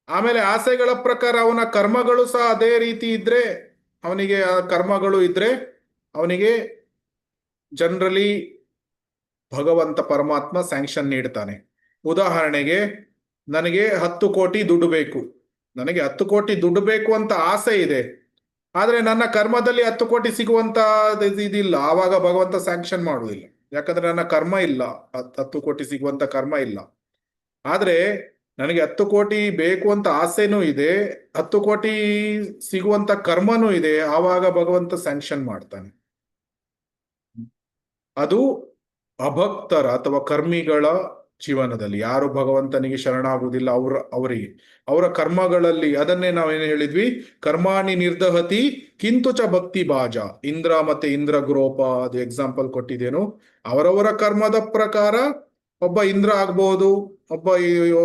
ಆಮೇಲೆ ಆಸೆಗಳ ಪ್ರಕಾರ ಅವನ ಕರ್ಮಗಳು ಸಹ ಅದೇ ರೀತಿ ಇದ್ರೆ, ಅವನಿಗೆ ಆ ಕರ್ಮಗಳು ಇದ್ರೆ ಅವನಿಗೆ ಜನರಲಿ ಭಗವಂತ ಪರಮಾತ್ಮ ಸ್ಯಾಂಕ್ಷನ್ ನೀಡ್ತಾನೆ. ಉದಾಹರಣೆಗೆ, ನನಗೆ 10 ಕೋಟಿ ದುಡ್ಡು ಬೇಕು, ನನಗೆ 10 ಕೋಟಿ ದುಡ್ಡು ಬೇಕು ಅಂತ ಆಸೆ ಇದೆ, ಆದ್ರೆ ನನ್ನ ಕರ್ಮದಲ್ಲಿ 10 ಕೋಟಿ ಸಿಗುವಂತ ಇದಿಲ್ಲ, ಆವಾಗ ಭಗವಂತ ಸ್ಯಾಂಕ್ಷನ್ ಮಾಡುವುದಿಲ್ಲ. ಯಾಕಂದ್ರೆ ನನ್ನ ಕರ್ಮ ಇಲ್ಲ, 10 ಕೋಟಿ ಸಿಗುವಂತ ಕರ್ಮ ಇಲ್ಲ. ಆದ್ರೆ ನನಗೆ 10 ಕೋಟಿ ಬೇಕು ಅಂತ ಆಸೆನೂ ಇದೆ, 10 ಕೋಟಿ ಸಿಗುವಂತ ಕರ್ಮನೂ ಇದೆ, ಆವಾಗ ಭಗವಂತ ಸ್ಯಾಂಕ್ಷನ್ ಮಾಡ್ತಾನೆ. ಅದು ಅಭಕ್ತರ ಅಥವಾ ಕರ್ಮಿಗಳ ಜೀವನದಲ್ಲಿ, ಯಾರು ಭಗವಂತನಿಗೆ ಶರಣಾಗುವುದಿಲ್ಲ ಅವರಿಗೆ ಅವರ ಕರ್ಮಗಳಲ್ಲಿ, ಅದನ್ನೇ ನಾವೇನು ಹೇಳಿದ್ವಿ, ಕರ್ಮಾಣಿ ನಿರ್ದಹತಿ ಕಿಂತು ಚ ಭಕ್ತಿ ಬಾಜ. ಇಂದ್ರ ಮತ್ತೆ ಇಂದ್ರಗೋಪ ಅದು ಎಕ್ಸಾಂಪಲ್ ಕೊಟ್ಟಿದ್ದೇನು. ಅವರವರ ಕರ್ಮದ ಪ್ರಕಾರ ಒಬ್ಬ ಇಂದ್ರ ಆಗ್ಬಹುದು, ಒಬ್ಬ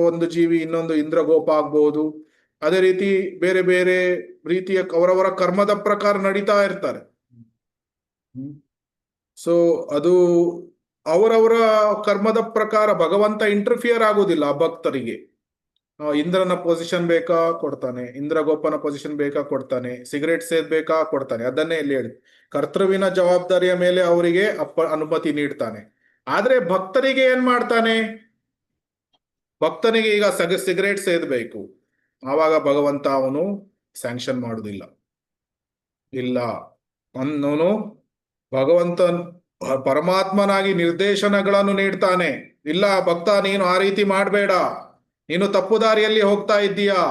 ಒಂದು ಜೀವಿ ಇನ್ನೊಂದು ಇಂದ್ರಗೋಪ ಆಗ್ಬಹುದು. ಅದೇ ರೀತಿ ಬೇರೆ ಬೇರೆ ರೀತಿಯ ಅವರವರ ಕರ್ಮದ ಪ್ರಕಾರ ನಡೀತಾ ಇರ್ತಾರೆ. ಸೊ ಅದು ಅವರವರ ಕರ್ಮದ ಪ್ರಕಾರ ಭಗವಂತ ಇಂಟರ್ಫಿಯರ್ ಆಗುವುದಿಲ್ಲ ಆ ಭಕ್ತರಿಗೆ. ಇಂದ್ರನ ಪೊಸಿಷನ್ ಬೇಕಾ ಕೊಡ್ತಾನೆ, ಇಂದ್ರಗೋಪನ ಪೊಸಿಷನ್ ಬೇಕಾ ಕೊಡ್ತಾನೆ, ಸಿಗರೇಟ್ ಸೇದ್ಬೇಕಾ ಕೊಡ್ತಾನೆ. ಅದನ್ನೇ ಇಲ್ಲಿ ಹೇಳಿ, ಕರ್ತೃವಿನ ಜವಾಬ್ದಾರಿಯ ಮೇಲೆ ಅವರಿಗೆ ಅನುಮತಿ ನೀಡ್ತಾನೆ. ಆದ್ರೆ ಭಕ್ತರಿಗೆ ಏನ್ ಮಾಡ್ತಾನೆ, ಭಕ್ತನಿಗೆ ಈಗ ಸಿಗರೇಟ್ ಸೇದಬೇಕು, ಆವಾಗ ಭಗವಂತ ಅವನು ಸ್ಯಾಂಕ್ಷನ್ ಮಾಡುವುದಿಲ್ಲ. ಇಲ್ಲ, ಅವನು ಭಗವಂತನ್ ಪರಮಾತ್ಮನಾಗಿ ನಿರ್ದೇಶನಗಳನ್ನು ನೀಡ್ತಾನೆ. ಇಲ್ಲ ಭಕ್ತ, ನೀನು ಆ ರೀತಿ ಮಾಡಬೇಡ, ನೀನು ತಪ್ಪು ದಾರಿಯಲ್ಲಿ ಹೋಗ್ತಾ ಇದ್ದೀಯಾ.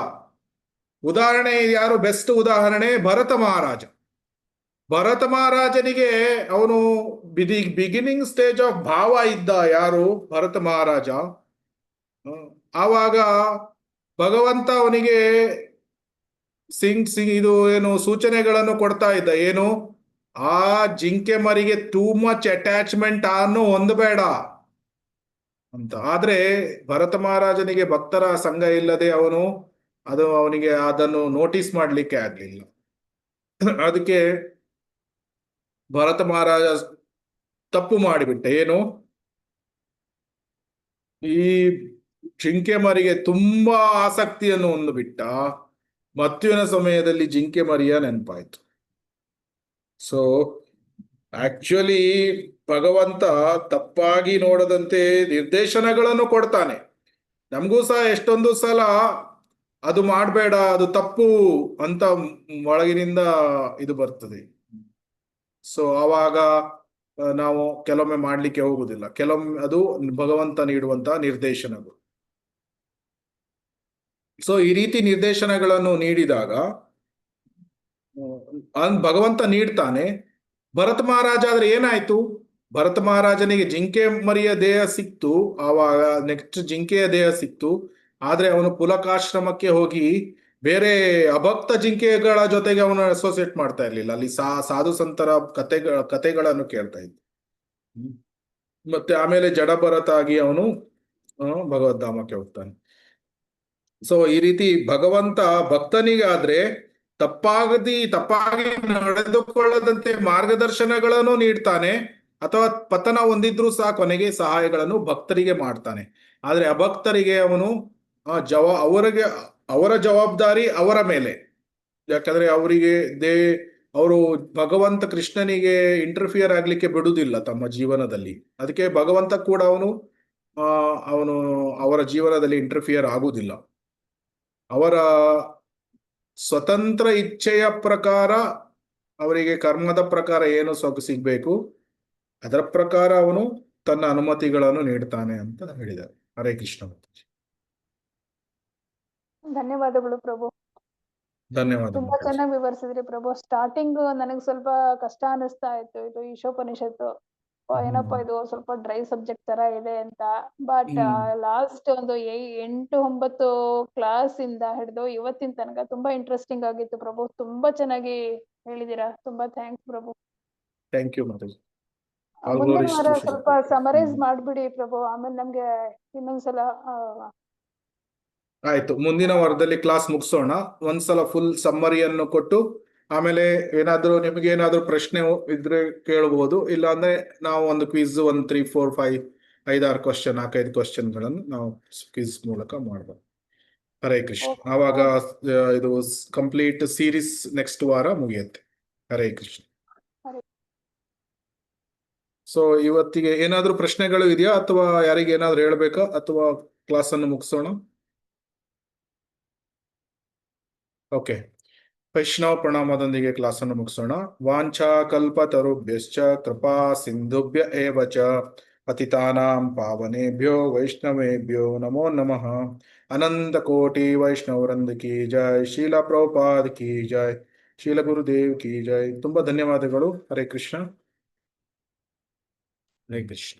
ಉದಾಹರಣೆ ಯಾರು ಬೆಸ್ಟ್ ಉದಾಹರಣೆ, ಭರತ ಮಹಾರಾಜ. ಭರತ ಮಹಾರಾಜನಿಗೆ ಅವನು ಬಿಗಿನಿಂಗ್ ಸ್ಟೇಜ್ ಆಫ್ ಭಾವ ಇದ್ದ, ಯಾರು, ಭರತ ಮಹಾರಾಜ. ಆವಾಗ ಭಗವಂತ ಅವನಿಗೆ ಇದು ಏನು ಸೂಚನೆಗಳನ್ನು ಕೊಡ್ತಾ ಇದ್ದ, ಏನು, ಆ ಜಿಂಕೆ ಮರಿಗೆ ಟೂ ಮಚ್ ಅಟ್ಯಾಚ್ಮೆಂಟ್ ಅನ್ನು ಹೊಂದಬೇಡ ಅಂತ. ಆದ್ರೆ ಭರತ ಮಹಾರಾಜನಿಗೆ ಭಕ್ತರ ಸಂಘ ಇಲ್ಲದೆ ಅವನಿಗೆ ಅದನ್ನು ನೋಟಿಸ್ ಮಾಡ್ಲಿಕ್ಕೆ ಆಗ್ಲಿಲ್ಲ. ಅದಕ್ಕೆ ಭರತ ಮಹಾರಾಜ ತಪ್ಪು ಮಾಡಿಬಿಟ್ಟ. ಏನು, ಈ ಜಿಂಕೆ ಮರಿಗೆ ತುಂಬಾ ಆಸಕ್ತಿಯನ್ನು ಹೊಂದ್ಬಿಟ್ಟ, ಮೃತ್ಯುವಿನ ಸಮಯದಲ್ಲಿ ಜಿಂಕೆ ಮರಿಯ ನೆನಪಾಯ್ತು. ಸೊ ಆಕ್ಚುಲಿ ಭಗವಂತ ತಪ್ಪಾಗಿ ನೋಡದಂತೆ ನಿರ್ದೇಶನಗಳನ್ನು ಕೊಡ್ತಾನೆ. ನಮಗೂ ಸಹ ಎಷ್ಟೊಂದು ಸಲ ಅದು ಮಾಡಬೇಡ, ಅದು ತಪ್ಪು ಅಂತ ಒಳಗಿನಿಂದ ಇದು ಬರ್ತದೆ. ಸೊ ಆವಾಗ ನಾವು ಕೆಲವೊಮ್ಮೆ ಮಾಡ್ಲಿಕ್ಕೆ ಹೋಗುದಿಲ್ಲ, ಕೆಲವೊಮ್ಮೆ ಅದು ಭಗವಂತ ನೀಡುವಂತಹ ನಿರ್ದೇಶನಗಳು. ಸೊ ಈ ರೀತಿ ನಿರ್ದೇಶನಗಳನ್ನು ನೀಡಿದಾಗ ಭಗವಂತ ನೀಡ್ತಾನೆ. ಭರತ ಮಹಾರಾಜ ಆದ್ರೆ ಏನಾಯ್ತು, ಭರತ ಮಹಾರಾಜನಿಗೆ ಜಿಂಕೆ ಮರಿಯ ದೇಹ ಸಿಕ್ತು, ಆವಾಗ ನೆಕ್ಸ್ಟ್ ಜಿಂಕೆಯ ದೇಹ ಸಿಕ್ತು, ಆದ್ರೆ ಅವನು ಪುಲಕಾಶ್ರಮಕ್ಕೆ ಹೋಗಿ ಬೇರೆ ಅಭಕ್ತ ಜಿಂಕೆಗಳ ಜೊತೆಗೆ ಅವನು ಅಸೋಸಿಯೇಟ್ ಮಾಡ್ತಾ ಇರ್ಲಿಲ್ಲ. ಅಲ್ಲಿ ಸಾಧು ಸಂತರ ಕತೆಗಳನ್ನು ಕೇಳ್ತಾ ಇದ್ದ. ಮತ್ತೆ ಆಮೇಲೆ ಜಡಭರತ ಆಗಿ ಅವನು ಭಗವದ್ಧಾಮಕ್ಕೆ ಹೋಗ್ತಾನೆ. ಸೊ ಈ ರೀತಿ ಭಗವಂತ ಭಕ್ತನಿಗಾದ್ರೆ ತಪ್ಪಾಗಿ ನಡೆದುಕೊಳ್ಳದಂತೆ ಮಾರ್ಗದರ್ಶನಗಳನ್ನು ನೀಡ್ತಾನೆ, ಅಥವಾ ಪತನ ಹೊಂದಿದ್ರು ಸಹ ಕೊನೆಗೆ ಸಹಾಯಗಳನ್ನು ಭಕ್ತರಿಗೆ ಮಾಡ್ತಾನೆ. ಆದ್ರೆ ಅಭಕ್ತರಿಗೆ ಅವನು ಅವರ ಜವಾಬ್ದಾರಿ ಅವರ ಮೇಲೆ. ಯಾಕಂದ್ರೆ ಅವರು ಭಗವಂತ ಕೃಷ್ಣನಿಗೆ ಇಂಟರ್ಫಿಯರ್ ಆಗ್ಲಿಕ್ಕೆ ಬಿಡುವುದಿಲ್ಲ ತಮ್ಮ ಜೀವನದಲ್ಲಿ. ಅದಕ್ಕೆ ಭಗವಂತ ಕೂಡ ಅವನು ಅವನು ಅವರ ಜೀವನದಲ್ಲಿ ಇಂಟರ್ಫಿಯರ್ ಆಗುವುದಿಲ್ಲ. ಅವರ ಸ್ವತಂತ್ರ ಇಚ್ಛೆಯ ಪ್ರಕಾರ ಅವರಿಗೆ ಕರ್ಮದ ಪ್ರಕಾರ ಏನು ಸಿಗ್ಬೇಕು ಅದರ ಪ್ರಕಾರ ಅವನು ತನ್ನ ಅನುಮತಿಗಳನ್ನು ನೀಡ್ತಾನೆ ಅಂತ ಹೇಳಿದ್ದಾರೆ. ಹರೇ ಕೃಷ್ಣ. ಧನ್ಯವಾದಗಳು ಪ್ರಭು. ಧನ್ಯವಾದ ತುಂಬಾ ಮಾತಾಜಿ. ಚೆನ್ನಾಗಿ ವಿವರಿಸಿದ್ರಿ ಪ್ರಭು. ಸ್ಟಾರ್ಟಿಂಗ್ ನನಗೆ ಸ್ವಲ್ಪ ಕಷ್ಟ ಅನಿಸ್ತಾ ಇತ್ತು ಇದು ಈಶೋಪನಿಷತ್ತು. ಏನಪ್ಪಾ ಇದು ಸ್ವಲ್ಪ ಡ್ರೈ ಸಬ್ಜೆಕ್ಟ್ ತರ ಇದೆ ಅಂತ. ಬಟ್ ಲಾಸ್ಟ್ ಒಂದು 8-9 ಕ್ಲಾಸ್ ಇಂದ ಹಿಡಿದು ಇವತ್ತಿನ ತನಕ ತುಂಬಾ ಇಂಟ್ರೆಸ್ಟಿಂಗ್ ಆಗಿತ್ತು ಪ್ರಭು. ತುಂಬಾ ಚೆನ್ನಾಗಿ ಹೇಳಿದೀರಾ. ತುಂಬಾ ಥ್ಯಾಂಕ್ಸ್ ಪ್ರಭು. ಥ್ಯಾಂಕ್ ಯು ಮಾತಾಜಿ. ಮುಂದಿನ ವಾರ ಸ್ವಲ್ಪ ಸಮರೈಸ್ ಮಾಡ್ಬಿಡಿ ಪ್ರಭು, ಆಮೇಲೆ ನಮ್ಗೆ ಇನ್ನೊಂದ್ಸಲ ಆಯ್ತು, ಮುಂದಿನ ವಾರದಲ್ಲಿ ಕ್ಲಾಸ್ ಮುಗಿಸೋಣ. ಒಂದ್ಸಲ ಫುಲ್ ಸಮ್ಮರಿಯನ್ನು ಕೊಟ್ಟು ಆಮೇಲೆ ನಿಮಗೆ ಏನಾದ್ರೂ ಪ್ರಶ್ನೆ ಇದ್ರೆ ಕೇಳಬಹುದು. ಇಲ್ಲ ಅಂದ್ರೆ ನಾವು ಒಂದು ಕ್ವಿಜ್ 1, 3, 4, 5, 5-6 ಕ್ವಶನ್ 4-5 ಕ್ವಶನ್ಗಳನ್ನು ನಾವು ಕ್ವಿಜ್ ಮೂಲಕ ಮಾಡ್ಬೋದು. ಹರೇ ಕೃಷ್ಣ. ಆವಾಗ ಇದು ಕಂಪ್ಲೀಟ್ ಸೀರೀಸ್ ನೆಕ್ಸ್ಟ್ ವಾರ ಮುಗಿಯುತ್ತೆ. ಹರೇ ಕೃಷ್ಣ. ಸೊ ಇವತ್ತಿಗೆ ಏನಾದ್ರೂ ಪ್ರಶ್ನೆಗಳು ಇದೆಯಾ ಅಥವಾ ಯಾರಿಗೆ ಏನಾದ್ರು ಹೇಳ್ಬೇಕಾ ಅಥವಾ ಕ್ಲಾಸ್ ಅನ್ನು ಮುಗಿಸೋಣ? ಓಕೆ, ವೈಷ್ಣವ ಪ್ರಣಾಮದೊಂದಿಗೆ ಕ್ಲಾಸ್ ಅನ್ನು ಮುಗಿಸೋಣ. ವಾಂಛಾ ಕಲ್ಪತರುಭ್ಯಶ್ಚ ಕೃಪಾ ಸಿಂಧುಭ್ಯ ಏವ ಚ ಪತಿತಾನಾಂ ಪಾವನೇಭ್ಯೋ ವೈಷ್ಣವೇಭ್ಯೋ ನಮೋ ನಮಃ. ಅನಂತ ಕೋಟಿ ವೈಷ್ಣವವೃಂದ ಕಿ ಜೈ. ಶೀಲ ಪ್ರಭುಪಾದ್ ಕಿ ಜೈ. ಶೀಲ ಗುರುದೇವ್ ಕಿ ಜೈ. ತುಂಬಾ ಧನ್ಯವಾದಗಳು. ಹರೇ ಕೃಷ್ಣ. ಹರೇ ಕೃಷ್ಣ.